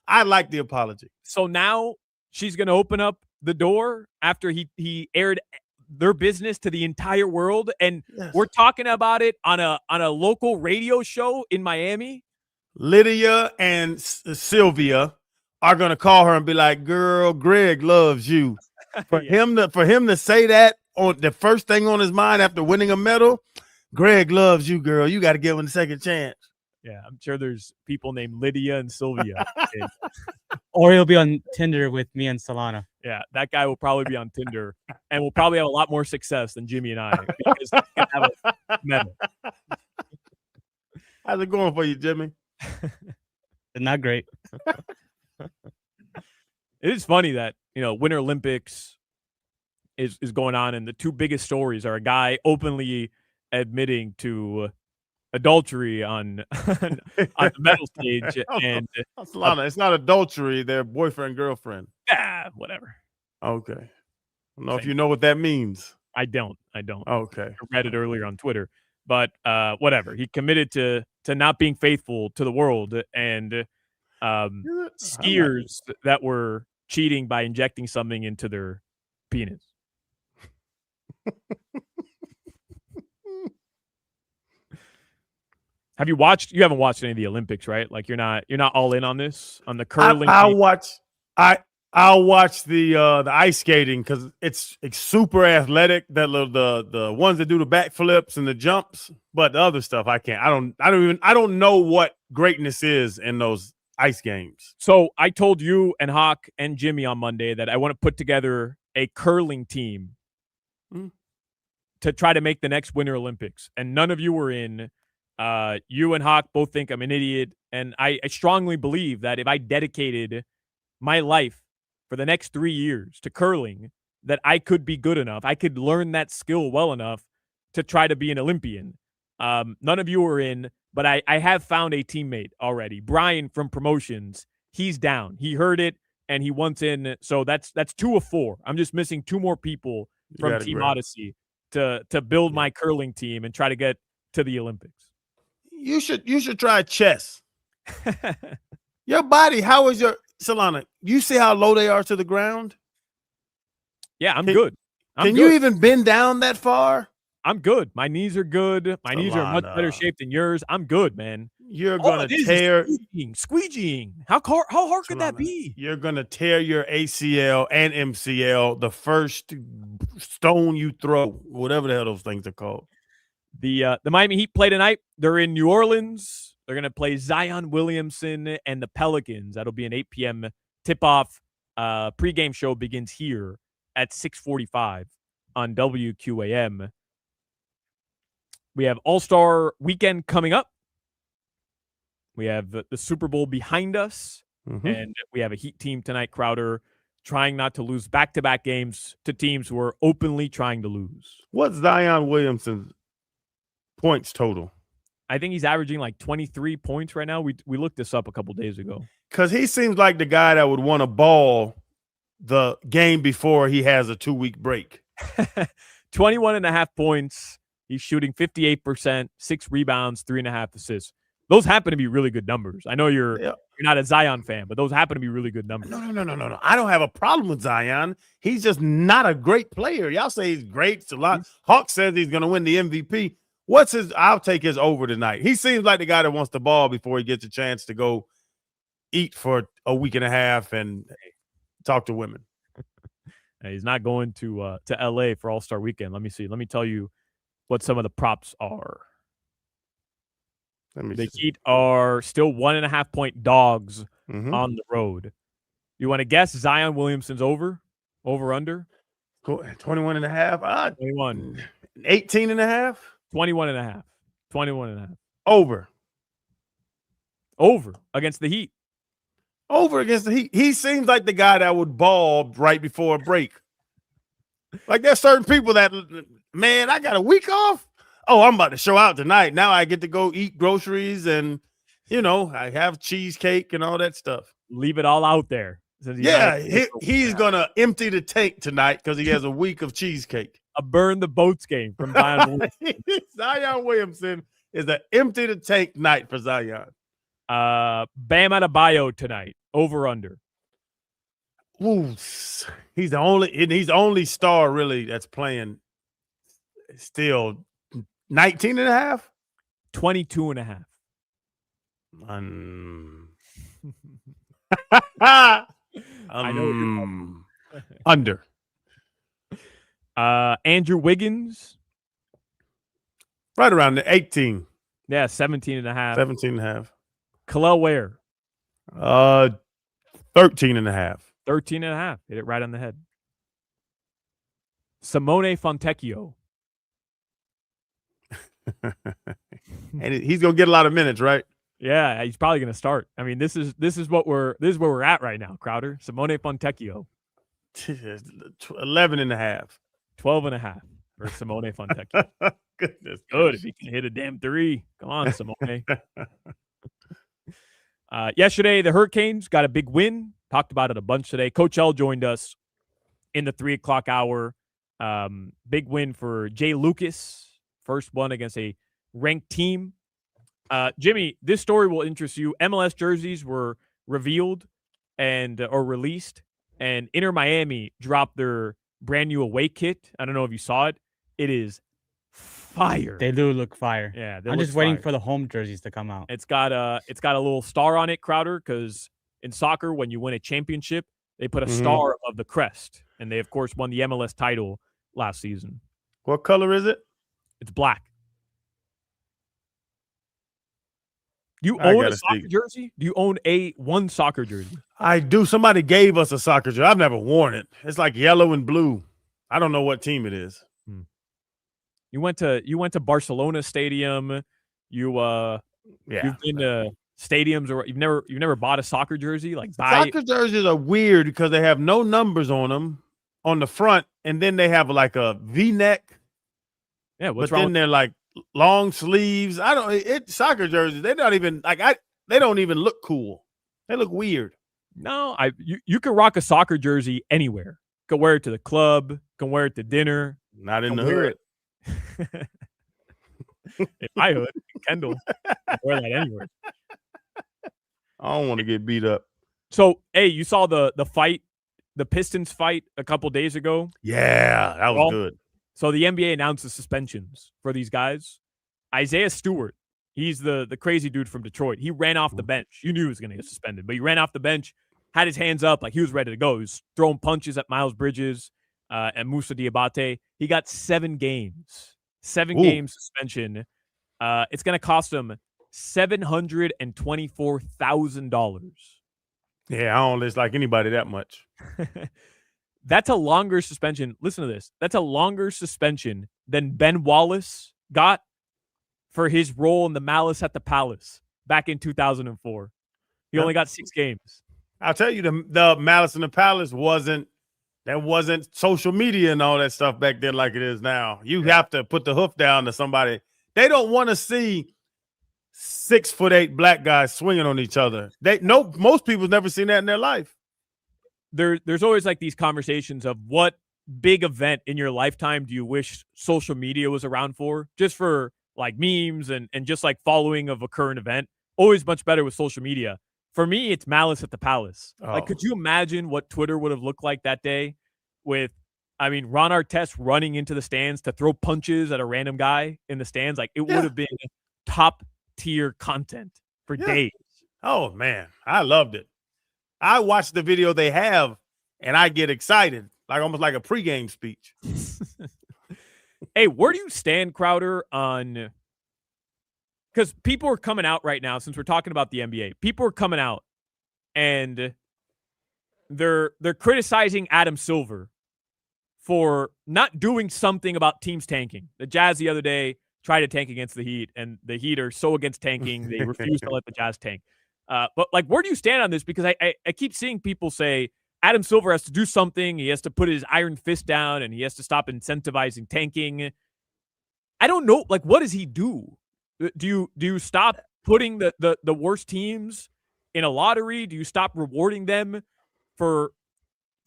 I like the apology. So now she's going to open up the door after he aired their business to the entire world, and we're talking about it on a local radio show in Miami. Lydia and Sylvia are going to call her and be like, "Girl, Greg loves you." For him to say that on the first thing on his mind after winning a medal, Greg loves you, girl. You got to give him a second chance. Yeah, I'm sure there's people named Lydia and Sylvia. Or he'll be on Tinder with me and Solana. Yeah, that guy will probably be on Tinder and will probably have a lot more success than Jimmy and I, because he can have a medal. How's it going for you, Jimmy? Not great. It is funny that, Winter Olympics is going on, and the two biggest stories are a guy openly admitting to adultery on the medal stage, and Solana, it's not adultery. They're boyfriend, girlfriend. Whatever. Okay. I don't know if you know what that means. I don't. Okay. I read it earlier on Twitter, but whatever. He committed to not being faithful to the world, and skiers that were cheating by injecting something into their penis. You haven't watched any of the Olympics, right? Like you're not all in on this, on the curling. I'll watch the ice skating because it's super athletic. That the ones that do the backflips and the jumps, but the other stuff I can't. I don't know what greatness is in those ice games. So I told you and Hoch and Jimmy on Monday that I want to put together a curling team to try to make the next Winter Olympics, and none of you were in. You and Hoch both think I'm an idiot, and I strongly believe that if I dedicated my life for the next 3 years to curling, that I could be good enough. I could learn that skill well enough to try to be an Olympian. None of you are in, but I have found a teammate already. Brian from Promotions, he's down. He heard it, and he wants in. So that's 2 of 4. I'm just missing 2 more people from Team Odyssey to build my curling team and try to get to the Olympics. You should try chess. Your body, how is your Solana? You see how low they are to the ground? Yeah, I'm good. Can you even bend down that far? I'm good. My knees are good. My knees are in much better Solana. shape than yours. I'm good, man. You're All gonna it is tear. squeegeeing. How hard could that Solana, be? You're gonna tear your ACL and MCL the first stone you throw, whatever the hell those things are called. The Miami Heat play tonight. They're in New Orleans. They're gonna play Zion Williamson and the Pelicans. That'll be an 8 p.m. tip-off. Pregame show begins here at 6:45 on WQAM. We have All-Star Weekend coming up. We have the Super Bowl behind us, and we have a Heat team tonight, Crowder, trying not to lose back-to-back games to teams who are openly trying to lose. What's Zion Williamson's points total? I think he's averaging like 23 points right now. We looked this up a couple days ago. Because he seems like the guy that would want to ball the game before he has a 2-week break. 21.5 points. He's shooting 58%, 6 rebounds, 3.5 assists. Those happen to be really good numbers. I know you're not a Zion fan, but those happen to be really good numbers. No. I don't have a problem with Zion. He's just not a great player. Y'all say he's great. It's a lot. Hoch says he's going to win the MVP. I'll take his over tonight. He seems like the guy that wants the ball before he gets a chance to go eat for a week and a half and talk to women. He's not going to LA for All-Star Weekend. Let me see. Let me tell you what some of the props are. The Heat are still 1.5 point dogs on the road. You want to guess Zion Williamson's over under? 21.5. 21. 18.5. 21.5. 21.5. Over against the Heat. Over against the Heat. He seems like the guy that would ball right before a break. Like there's certain people that, man, I got a week off. Oh, I'm about to show out tonight. Now I get to go eat groceries and, I have cheesecake and all that stuff. Leave it all out there. Yeah, he's going to empty the tank tonight because he has a week of cheesecake. A burn the boats game from Zion Williamson. Zion Williamson is an empty the tank night for Zion. Bam Adebayo tonight. Over under. Ooh, he's the only star really that's playing still. 19.5? 22.5. I know under. Andrew Wiggins. Right around the 18. Yeah, 17.5. 17.5. Kel'el Ware. 13.5. 13.5. Hit it right on the head. Simone Fontecchio. And he's gonna get a lot of minutes, right? Yeah, he's probably gonna start. I mean, this is where we're at right now, Crowder. Simone Fontecchio. 11.5. 12.5 for Simone Fontecchio. Goodness. Good if he can hit a damn 3. Come on, Simone. Yesterday, the Hurricanes got a big win. Talked about it a bunch today. Coach L joined us in the 3:00 hour. Big win for Jay Lucas. First one against a ranked team. Jimmy, this story will interest you. MLS jerseys were revealed or released, and Inter Miami dropped their brand new away kit. I don't know if you saw it. It is fire. They do look fire. Yeah, I'm just waiting for the home jerseys to come out. It's got a little star on it, Crowder, because in soccer, when you win a championship, they put a star above the crest, and they of course won the MLS title last season. What color is it? It's black. You own a soccer jersey? Do you own one soccer jersey? I do. Somebody gave us a soccer jersey. I've never worn it. It's like yellow and blue. I don't know what team it is. You went to Barcelona Stadium. You've been to stadiums, or you've never bought a soccer jersey? Soccer jerseys are weird because they have no numbers on them on the front, and then they have like a V-neck. Yeah, but then they're like long sleeves. Soccer jerseys. They're not even they don't even look cool. They look weird. No, you can rock a soccer jersey anywhere. Can wear it to the club. Can wear it to dinner. Not in the hood. In my hood, Kendall, I wear that anywhere. I don't want to get beat up. So, hey, you saw the fight, the Pistons fight a couple days ago? Yeah, that was good. So the NBA announced the suspensions for these guys. Isaiah Stewart, he's the crazy dude from Detroit. He ran off the bench. You knew he was going to get suspended, but he ran off the bench, had his hands up like he was ready to go. He was throwing punches at Miles Bridges and Moussa Diabate. He got 7 games. 7 game suspension. It's going to cost him $724,000. Yeah, I don't dislike anybody that much. That's a longer suspension. Listen to this. That's a longer suspension than Ben Wallace got for his role in the Malice at the Palace back in 2004. He only got 6 games. I'll tell you, the Malice in the Palace wasn't social media and all that stuff back then like it is now. You have to put the hoof down to somebody. They don't want to see 6'8" black guys swinging on each other. Most people's never seen that in their life. There's always like these conversations of what big event in your lifetime do you wish social media was around for? Just for like memes and just like following of a current event. Always much better with social media. For me, it's Malice at the Palace. Like, could you imagine what Twitter would have looked like that day with, Ron Artest running into the stands to throw punches at a random guy in the stands? Like, it would have been top tier content for days. Oh, man. I loved it. I watched the video they have, and I get excited, like almost like a pregame speech. Hey, where do you stand, Crowder, on – because people are coming out right now, since we're talking about the NBA, people are coming out, and they're criticizing Adam Silver for not doing something about teams tanking. The Jazz the other day tried to tank against the Heat, and the Heat are so against tanking, they refuse to let the Jazz tank. But like, where do you stand on this? Because I keep seeing people say Adam Silver has to do something. He has to put his iron fist down, and he has to stop incentivizing tanking. I don't know. Like, what does he do? Do you stop putting the worst teams in a lottery? Do you stop rewarding them for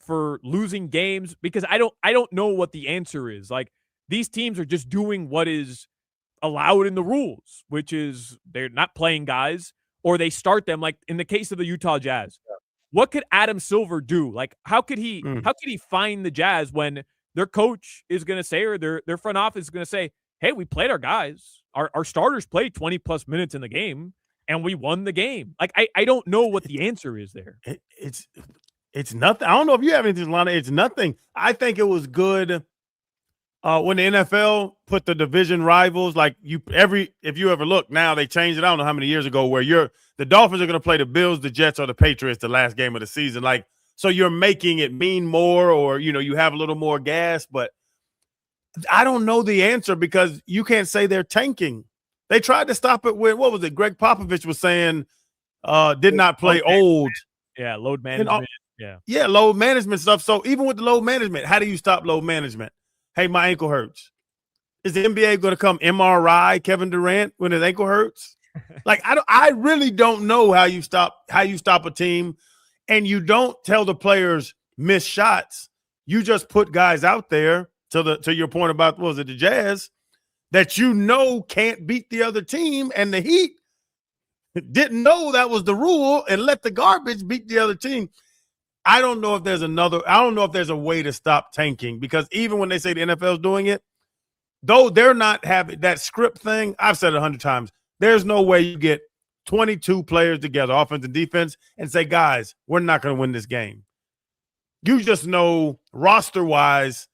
losing games? Because I don't know what the answer is. Like, these teams are just doing what is allowed in the rules, which is they're not playing guys, or they start them. Like in the case of the Utah Jazz, what could Adam Silver do? Like, how could he find the Jazz when their coach is going to say, or their front office is going to say, hey, we played our guys. Our starters played 20 plus minutes in the game and we won the game. Like, I don't know what the answer is there. It's nothing. I don't know if you have anything, Lana. It's nothing. I think it was good when the NFL put the division rivals, like if you ever look now, they changed it. I don't know how many years ago, where the Dolphins are going to play the Bills, the Jets, or the Patriots the last game of the season. Like, so you're making it mean more, or, you have a little more gas, but I don't know the answer because you can't say they're tanking. They tried to stop it with, what was it? Greg Popovich was saying, did not play old. Yeah. Load management. Yeah. Load management stuff. So even with the load management, how do you stop load management? Hey, my ankle hurts. Is the NBA going to come MRI Kevin Durant when his ankle hurts? Like, I really don't know how you stop a team, and you don't tell the players miss shots. You just put guys out there to your point about, what was it, the Jazz, that can't beat the other team, and the Heat didn't know that was the rule and let the garbage beat the other team. I don't know if there's a way to stop tanking, because even when they say the NFL is doing it, though they're not having that script thing, I've said it 100 times, there's no way you get 22 players together, offense and defense, and say, guys, we're not going to win this game. You just know roster-wise,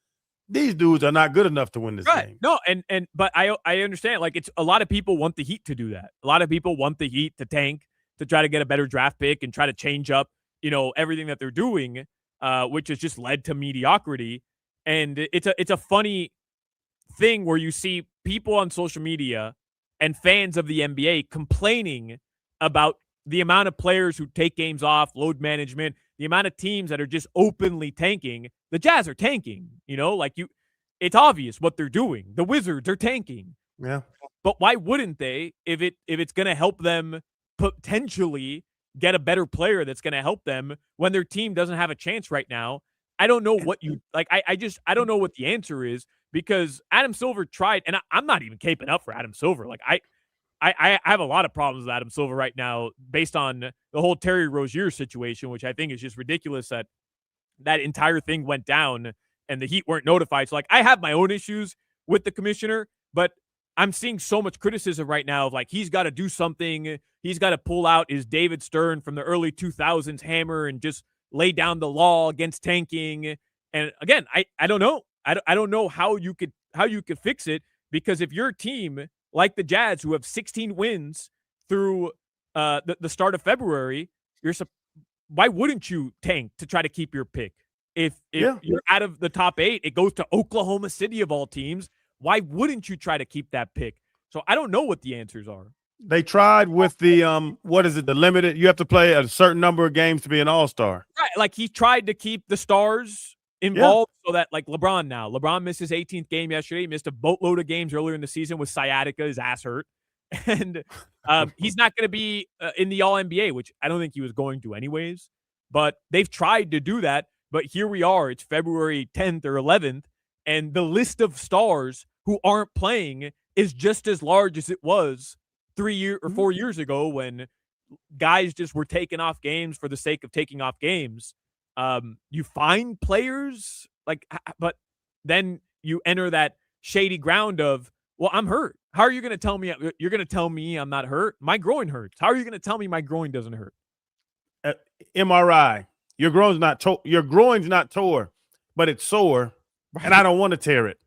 these dudes are not good enough to win this game. No, but I understand. Like, it's a lot of people want the Heat to do that. A lot of people want the Heat to tank, to try to get a better draft pick and try to change up, everything that they're doing, which has just led to mediocrity. And it's a funny thing where you see people on social media and fans of the NBA complaining about the amount of players who take games off, load management, the amount of teams that are just openly tanking. The Jazz are tanking, it's obvious what they're doing. The Wizards are tanking. Yeah. But why wouldn't they, if it's going to help them potentially get a better player that's going to help them when their team doesn't have a chance right now? I don't know what you like. I don't know what the answer is, because Adam Silver tried, and I'm not even caping up for Adam Silver. Like, I have a lot of problems with Adam Silver right now based on the whole Terry Rozier situation, which I think is just ridiculous that entire thing went down and the Heat weren't notified. So, like, I have my own issues with the commissioner, but I'm seeing so much criticism right now of, like, he's got to do something. He's got to pull out his David Stern from the early 2000s hammer and just lay down the law against tanking. And again, I don't know. I don't know how you could fix it, because if you're a team like the Jazz who have 16 wins through the start of February, why wouldn't you tank to try to keep your pick? If you're out of the top 8, it goes to Oklahoma City of all teams. Why wouldn't you try to keep that pick? So I don't know what the answers are. They tried with the what is it? The limited. You have to play a certain number of games to be an all-star. Right, like he tried to keep the stars involved so that, like, LeBron missed his 18th game yesterday. He missed a boatload of games earlier in the season with sciatica, his ass hurt, and he's not going to be in the All-NBA, which I don't think he was going to anyways. But they've tried to do that. But here we are. It's February 10th or 11th, and the list of stars who aren't playing is just as large as it was 4 years ago, when guys just were taking off games for the sake of taking off games. You find players, like, but then you enter that shady ground of, well, I'm hurt. How are you going to tell me you're going to tell me I'm not hurt? My groin hurts. How are you going to tell me my groin doesn't hurt? MRI. Your groin's not tore, but it's sore, and I don't want to tear it.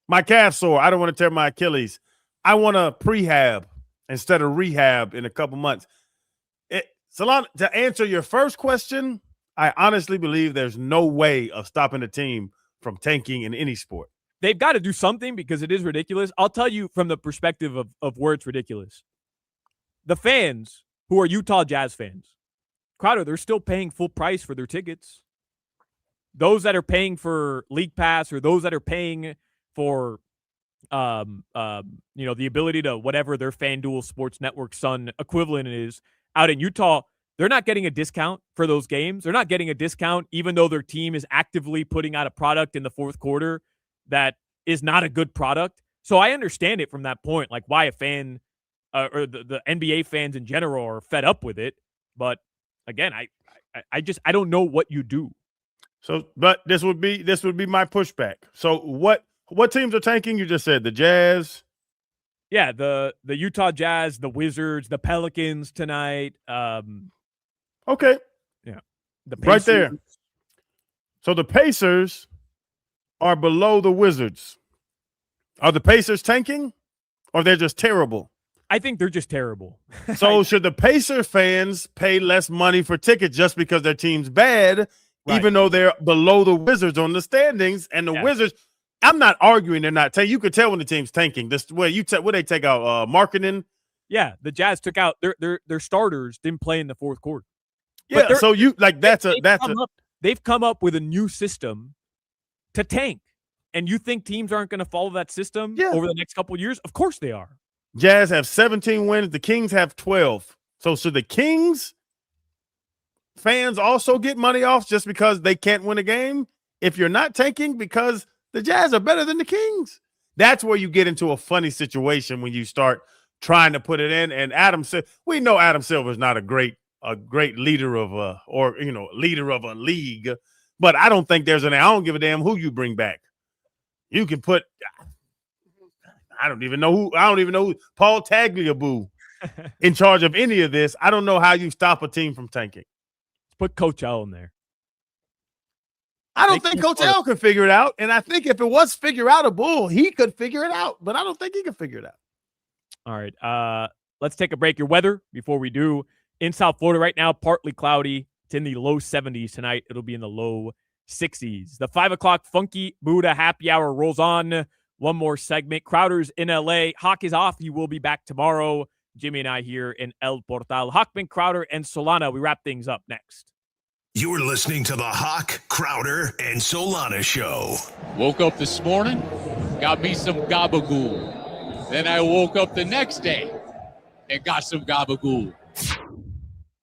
My calf's sore. I don't want to tear my Achilles. I want to prehab instead of rehab in a couple months. Solana, to answer your first question, I honestly believe there's no way of stopping a team from tanking in any sport. They've got to do something, because it is ridiculous. I'll tell you from the perspective of where it's ridiculous. The fans who are Utah Jazz fans, Crowder, they're still paying full price for their tickets. Those that are paying for League Pass, or those that are paying for the ability to whatever their FanDuel Sports Network Sun equivalent is out in Utah, they're not getting a discount for those games. They're not getting a discount even though their team is actively putting out a product in the fourth quarter that is not a good product. So I understand it from that point, like why a fan or the NBA fans in general are fed up with it. But again, I don't know what you do. So, but this would be my pushback. So what teams are tanking? You just said the Jazz. Yeah, the Utah Jazz, the Wizards, the Pelicans tonight. Okay. Yeah. The Pacers. Right there. So the Pacers are below the Wizards. Are the Pacers tanking, or they're just terrible? I think they're just terrible. So should the Pacer fans pay less money for tickets just because their team's bad, even though they're below the Wizards on the standings? And the Wizards, I'm not arguing they're not tanking. You could tell when the team's tanking. This way, what they take out marketing. Yeah, the Jazz took out their starters, didn't play in the fourth quarter. Yeah, so you like they've come up with a new system to tank, and you think teams aren't going to follow that system over the next couple of years? Of course they are. Jazz have 17 wins. The Kings have 12. So should the Kings fans also get money off just because they can't win a game if you're not tanking because the Jazz are better than the Kings? That's where you get into a funny situation when you start trying to put it in. And we know Adam Silver is not a great leader of leader of a league, but I don't think I don't give a damn who you bring back. You can put I don't even know who Paul Tagliabue in charge of any of this. I don't know how you stop a team from tanking. Put Coach L in there. I don't think Coach L could figure it out. And I think if it was figure outable, he could figure it out. But I don't think he can figure it out. All right. Let's take a break. Your weather before we do. In South Florida right now, partly cloudy. It's in the low 70s tonight. It'll be in the low 60s. The 5 o'clock Funky Buddha happy hour rolls on. One more segment. Crowder's in LA. Hoch is off. He will be back tomorrow. Jimmy and I here in El Portal. Hochman, Crowder, and Solana. We wrap things up next. You're listening to the Hoch, Crowder, and Solana Show. Woke up this morning, got me some gabagool. Then I woke up the next day and got some gabagool.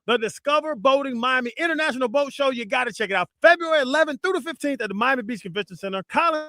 The Discover Boating Miami International Boat Show. You got to check it out. February 11th through the 15th at the Miami Beach Convention Center. Collins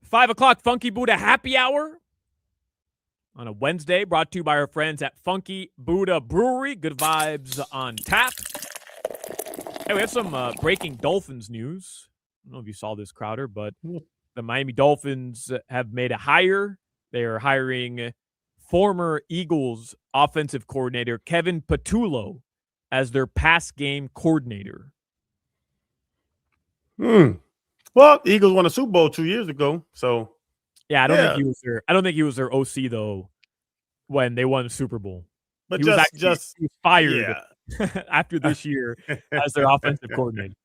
5 o'clock Funky Buddha Happy Hour on a Wednesday, brought to you by our friends at Funky Buddha Brewery. Good vibes on tap. Hey, we have some breaking Dolphins news. I don't know if you saw this, Crowder, but the Miami Dolphins have made a hire. They are hiring former Eagles offensive coordinator Kevin Patullo as their pass game coordinator. Well, the Eagles won a Super Bowl 2 years ago, so yeah, I don't think he was their OC though when they won the Super Bowl. But he was fired after Yeah. this year as their offensive coordinator.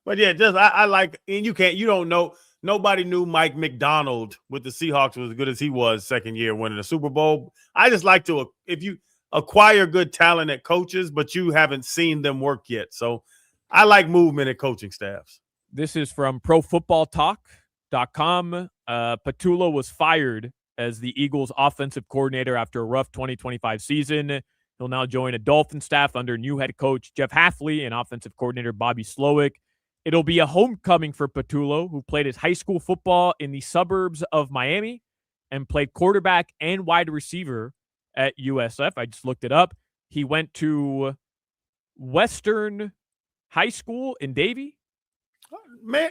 But yeah, just I like, and you don't know. Nobody knew Mike McDonald with the Seahawks was as good as he was second year winning the Super Bowl. I just like to, if you acquire good talent at coaches, but you haven't seen them work yet. So I like movement at coaching staffs. This is from ProFootballTalk.com. Patullo was fired as the Eagles offensive coordinator after a rough 2025 season. He'll now join a Dolphin staff under new head coach Jeff Hafley and offensive coordinator Bobby Slowick. It'll be a homecoming for Patullo, who played his high school football in the suburbs of Miami and played quarterback and wide receiver at USF. I just looked it up. He went to Western High School in Davie. Man,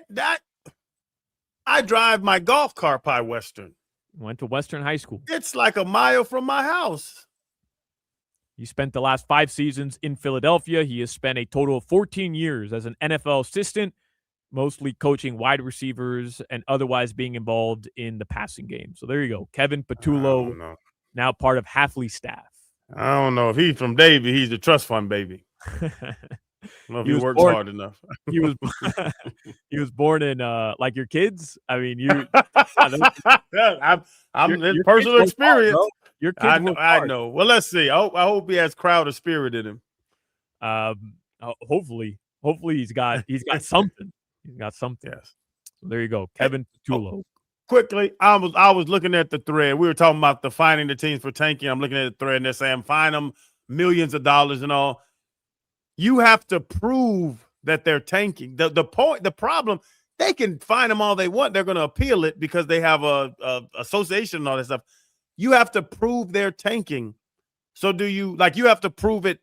I drive my golf cart by Western. Went to Western High School. It's like a mile from my house. He spent the last 5 seasons in Philadelphia. He has spent a total of 14 years as an NFL assistant, mostly coaching wide receivers and otherwise being involved in the passing game. So there you go. Kevin Patullo, now part of Hafley's staff. I don't know. If he's from Davie, he's the trust fund baby. I don't know if he works hard enough. He was born in like your kids. I mean, I'm your personal kids work hard, experience. bro. Your kids work I hard. know. Well, let's see. I hope he has Crowder spirit in him. Hopefully he's got something. He's got something. Yes. So there you go, Kevin Patullo. Quickly, I was looking at the thread. We were talking about the finding the teams for tanking. I'm looking at the thread and they're saying fine them millions of dollars and all. You have to prove that they're tanking. The problem, they can fine them all they want. They're going to appeal it because they have a association and all that stuff. You have to prove they're tanking. So you have to prove it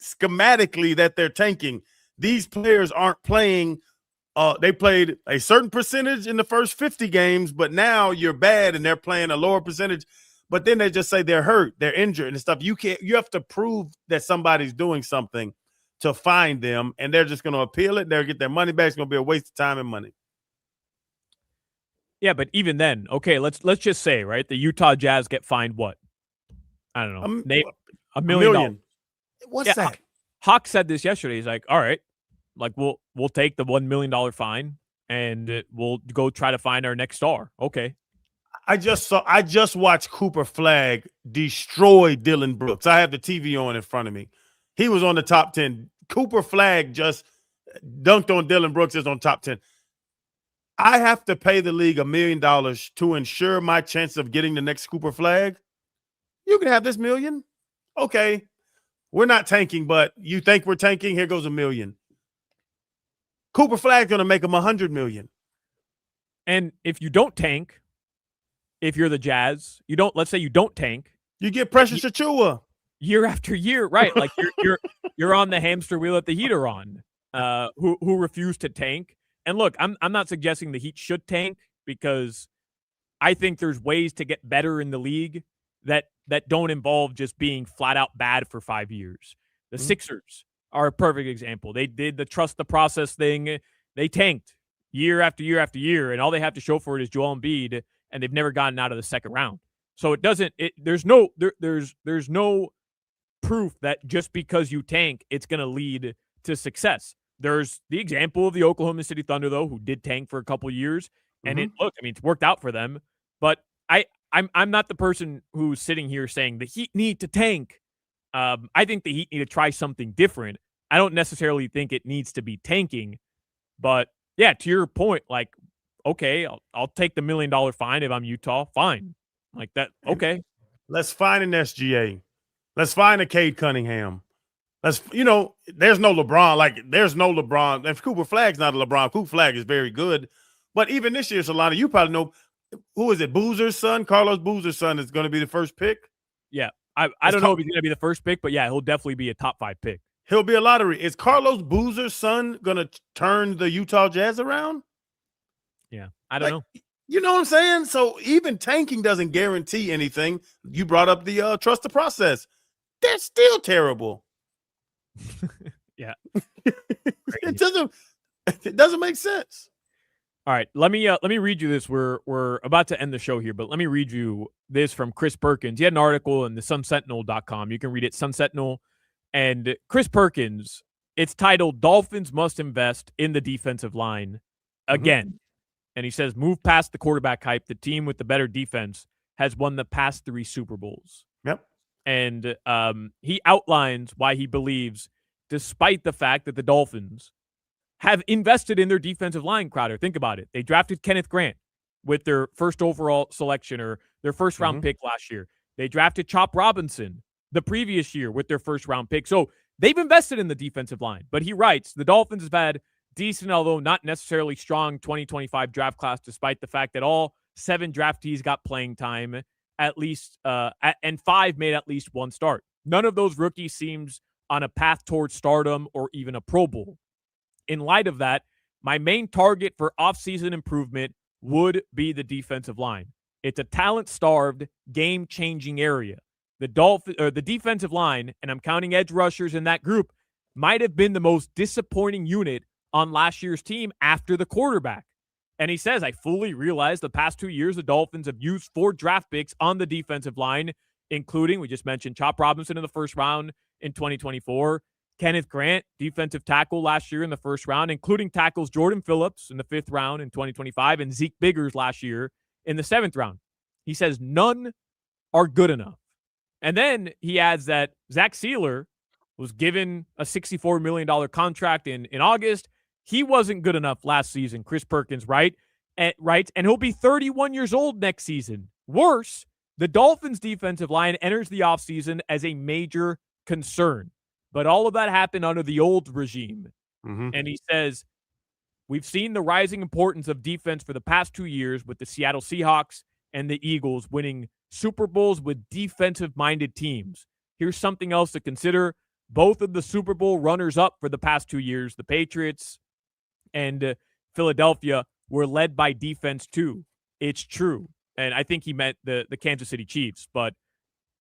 schematically that they're tanking. These players aren't playing. They played a certain percentage in the first 50 games, but now you're bad and they're playing a lower percentage. But then they just say they're hurt, they're injured and stuff. You have to prove that somebody's doing something to find them, and they're just going to appeal it. They'll get their money back. It's going to be a waste of time and money. Yeah, but even then, okay, let's just say, right, the Utah Jazz get fined what? I don't know. $1 million. What's that? Hoch said this yesterday. He's like, all right, like we'll take the $1 million fine and we'll go try to find our next star. Okay. I just watched Cooper Flagg destroy Dylan Brooks. I have the TV on in front of me. He was on the top 10. Cooper Flagg just dunked on Dylan Brooks is on top 10. I have to pay the league $1 million to ensure my chance of getting the next Cooper Flagg. You can have this $1 million. Okay. We're not tanking, but you think we're tanking? Here goes $1 million. Cooper Flagg's going to make him $100 million. And if you don't tank, if you're the Jazz, let's say you don't tank. You get Precious Achiuwa. Year after year, right? Like you're on the hamster wheel that the Heat are on, who refuse to tank. And look, I'm not suggesting the Heat should tank because I think there's ways to get better in the league that don't involve just being flat out bad for 5 years. The Sixers are a perfect example. They did the trust the process thing. They tanked year after year after year, and all they have to show for it is Joel Embiid, and they've never gotten out of the second round. So there's no proof that just because you tank, it's going to lead to success. There's the example of the Oklahoma City Thunder, though, who did tank for a couple of years, and it's worked out for them. But I'm not the person who's sitting here saying the Heat need to tank. I think the Heat need to try something different. I don't necessarily think it needs to be tanking, but yeah, to your point, like, okay, I'll take the $1 million fine if I'm Utah. Fine, like that. Okay, let's find an SGA. Let's find a Cade Cunningham. There's no LeBron. There's no LeBron. If Cooper Flagg's not a LeBron, Cooper Flagg is very good. But even this year, Solana, you probably know who is it? Boozer's son, Carlos Boozer's son, is going to be the first pick. Yeah, I don't know if he's going to be the first pick, but yeah, he'll definitely be a top 5 pick. He'll be a lottery. Is Carlos Boozer's son going to turn the Utah Jazz around? Yeah, I don't know. You know what I'm saying? So even tanking doesn't guarantee anything. You brought up the trust the process. That's still terrible. Yeah. It doesn't make sense. All right, let me read you this. We're about to end the show here, but let me read you this from Chris Perkins. He had an article in the sunsentinel.com. You can read it, Sun Sentinel. And Chris Perkins, it's titled "Dolphins Must Invest in the Defensive Line Again." And he says, move past the quarterback hype. The team with the better defense has won the past 3 Super Bowls. Yep. And he outlines why he believes, despite the fact that the Dolphins have invested in their defensive line, Crowder. Think about it. They drafted Kenneth Grant with their first overall selection or their first round pick last year. They drafted Chop Robinson the previous year with their first round pick. So they've invested in the defensive line. But he writes, the Dolphins have had decent, although not necessarily strong 2025 draft class, despite the fact that all 7 draftees got playing time at least, and 5 made at least 1 start. None of those rookies seems on a path towards stardom or even a Pro Bowl. In light of that, my main target for offseason improvement would be the defensive line. It's a talent-starved, game-changing area. The defensive line, and I'm counting edge rushers in that group, might have been the most disappointing unit on last year's team after the quarterback. And he says, I fully realize the past 2 years, the Dolphins have used 4 draft picks on the defensive line, including, we just mentioned, Chop Robinson in the first round in 2024, Kenneth Grant, defensive tackle last year in the first round, including tackles Jordan Phillips in the 5th round in 2025 and Zeke Biggers last year in the 7th round. He says none are good enough. And then he adds that Zach Sealer was given a $64 million contract in August. He wasn't good enough last season, Chris Perkins writes, and he'll be 31 years old next season. Worse, the Dolphins' defensive line enters the offseason as a major concern. But all of that happened under the old regime. And he says, we've seen the rising importance of defense for the past 2 years with the Seattle Seahawks and the Eagles winning Super Bowls with defensive-minded teams. Here's something else to consider. Both of the Super Bowl runners-up for the past 2 years, the Patriots and Philadelphia, were led by defense too. It's true. And I think he meant the Kansas City Chiefs. But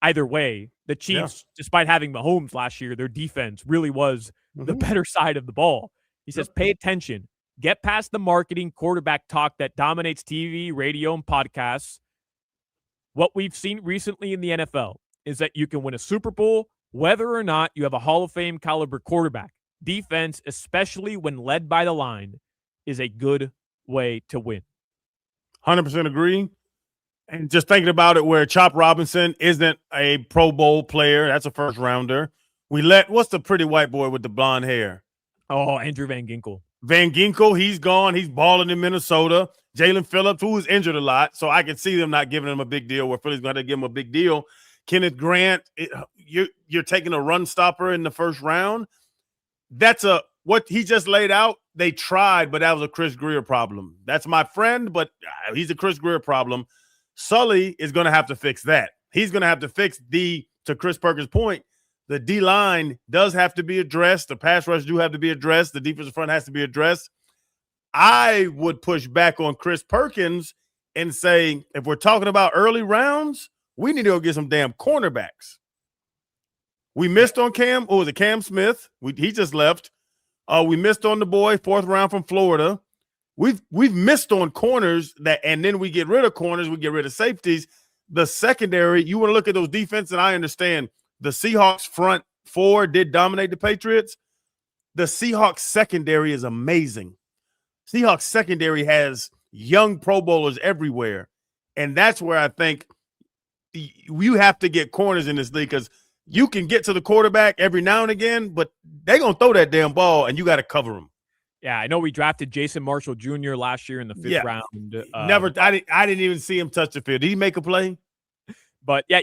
either way, the Chiefs, despite having Mahomes last year, their defense really was the better side of the ball. He says, pay attention. Get past the marketing quarterback talk that dominates TV, radio, and podcasts. What we've seen recently in the NFL is that you can win a Super Bowl whether or not you have a Hall of Fame caliber quarterback. Defense, especially when led by the line, is a good way to win. 100% agree. And just thinking about it, where Chop Robinson isn't a Pro Bowl player, that's a first rounder. What's the pretty white boy with the blonde hair? Oh, Andrew Van Ginkel. Van Ginkel, he's gone. He's balling in Minnesota. Jalen Phillips, who was injured a lot, so I can see them not giving him a big deal, where Philly's going to give him a big deal. Kenneth Grant, you're taking a run stopper in the first round. That's what he just laid out. They tried, but that was a Chris Greer problem. That's my friend, but he's a Chris Greer problem. Sully is going to have to fix that. He's going to have to fix to Chris Perkins' point, the D-line does have to be addressed. The pass rush do have to be addressed. The defensive front has to be addressed. I would push back on Chris Perkins and say, if we're talking about early rounds, we need to go get some damn cornerbacks. We missed on Cam. Oh, was it Cam Smith? He just left. We missed on the boy, 4th round from Florida. We've missed on corners and then we get rid of corners. We get rid of safeties. The secondary, you want to look at those defense, and I understand the Seahawks front 4 did dominate the Patriots. The Seahawks secondary is amazing. Seahawks secondary has young Pro Bowlers everywhere. And that's where I think you have to get corners in this league, because you can get to the quarterback every now and again, but they're going to throw that damn ball, and you got to cover them. Yeah, I know we drafted Jason Marshall Jr. last year in the 5th round. I didn't even see him touch the field. Did he make a play? But yeah,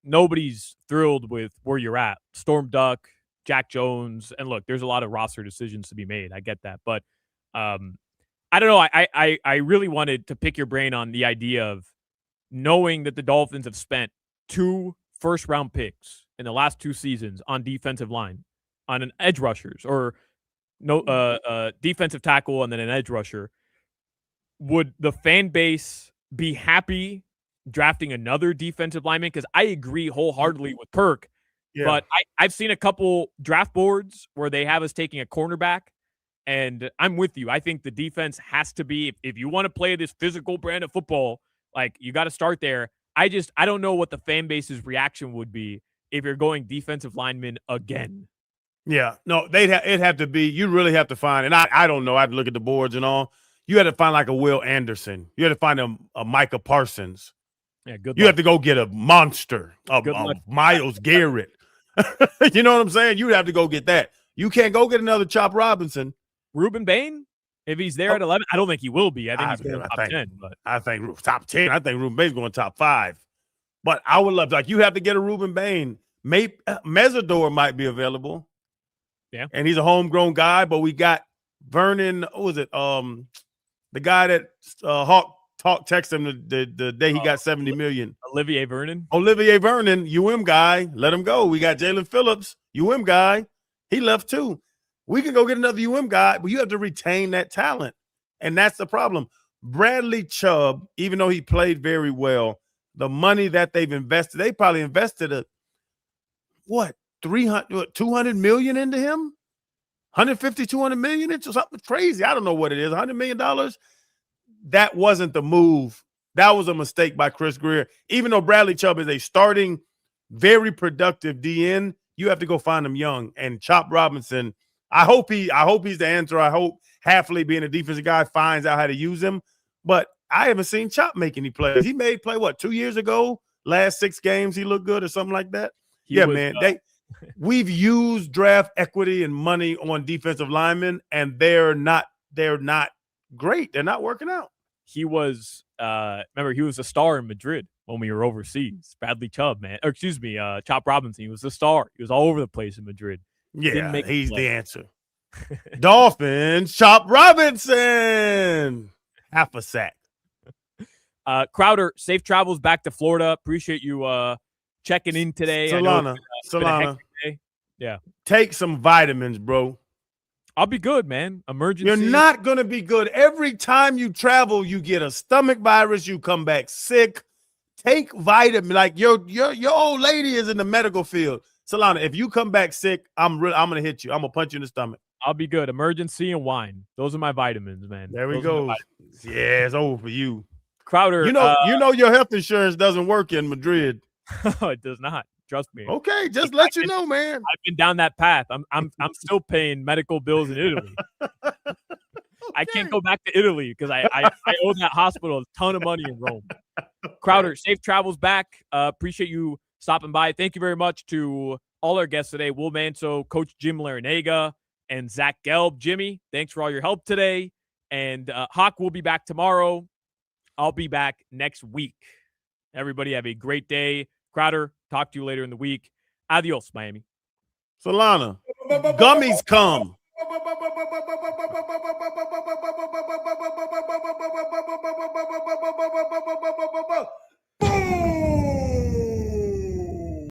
nobody's thrilled with where you're at. Storm Duck, Jack Jones, and look, there's a lot of roster decisions to be made. I get that, but I I don't know. I really wanted to pick your brain on the idea of knowing that the Dolphins have spent 2 first-round picks in the last 2 seasons on defensive line, on an edge rushers or defensive tackle and then an edge rusher. Would the fan base be happy drafting another defensive lineman? Because I agree wholeheartedly with Perk, but I've seen a couple draft boards where they have us taking a cornerback, and I'm with you. I think the defense has to be, if you want to play this physical brand of football, like you got to start there. I don't know what the fan base's reaction would be if you're going defensive lineman again. Yeah, no, it'd have to be. You really have to find, and I don't know. I'd look at the boards and all. You had to find like a Will Anderson. You had to find a Micah Parsons. Yeah, good. You have to go get a monster, a Myles Garrett. You know what I'm saying? You have to go get that. You can't go get another Chop Robinson. Ruben Bain, if he's there at 11, I don't think he will be. I think he's going top 10. But I think top 10. I think Ruben Bain's going top 5. But I would love you have to get a Ruben Bain. Maybe Mesidor might be available. Yeah, and he's a homegrown guy. But we got Vernon. What was it? The guy that Hoch texted him the day he got $70 million. Olivier Vernon, UM guy. Let him go. We got Jalen Phillips, UM guy. He left too. We can go get another UM guy, but you have to retain that talent. And that's the problem. Bradley Chubb, even though he played very well, the money that they've invested, they probably invested 200 million into him? 150, 200 million into something crazy. I don't know what it is. $100 million. That wasn't the move. That was a mistake by Chris Greer. Even though Bradley Chubb is a starting, very productive DN, you have to go find him young. And Chop Robinson, I hope he's the answer. I hope Halfley, being a defensive guy, finds out how to use him. But I haven't seen Chop make any plays. He made play 2 years ago? Last 6 games he looked good or something like that. We've used draft equity and money on defensive linemen, and they're not great. They're not working out. He was remember, he was a star in Madrid when we were overseas. Bradley Chubb, man. Or excuse me, Chop Robinson. He was a star. He was all over the place in Madrid. Yeah, he's the answer. Dolphins, Chop Robinson. Half a sack. Crowder, safe travels back to Florida. Appreciate you checking in today. Solana. Yeah. Take some vitamins, bro. I'll be good, man. Emergency. You're not going to be good. Every time you travel, you get a stomach virus. You come back sick. Take vitamin. Like your old lady is in the medical field. Solana, if you come back sick, I'm going to hit you. I'm going to punch you in the stomach. I'll be good. Emergency and wine. Those are my vitamins, man. There we go. Yeah, it's over for you. Crowder. You know your health insurance doesn't work in Madrid. No, it does not. Trust me. Okay, just let you know, man. I've been down that path. I'm still paying medical bills in Italy. I can't go back to Italy because I owe that hospital a ton of money in Rome. Crowder, safe travels back. Appreciate you stopping by. Thank you very much to all our guests today. Will Manso, Coach Jim Larinaga, and Zach Gelb. Jimmy, thanks for all your help today. And Hoch will be back tomorrow. I'll be back next week. Everybody have a great day. Crowder, talk to you later in the week. Adios, Miami. Solana, gummies come.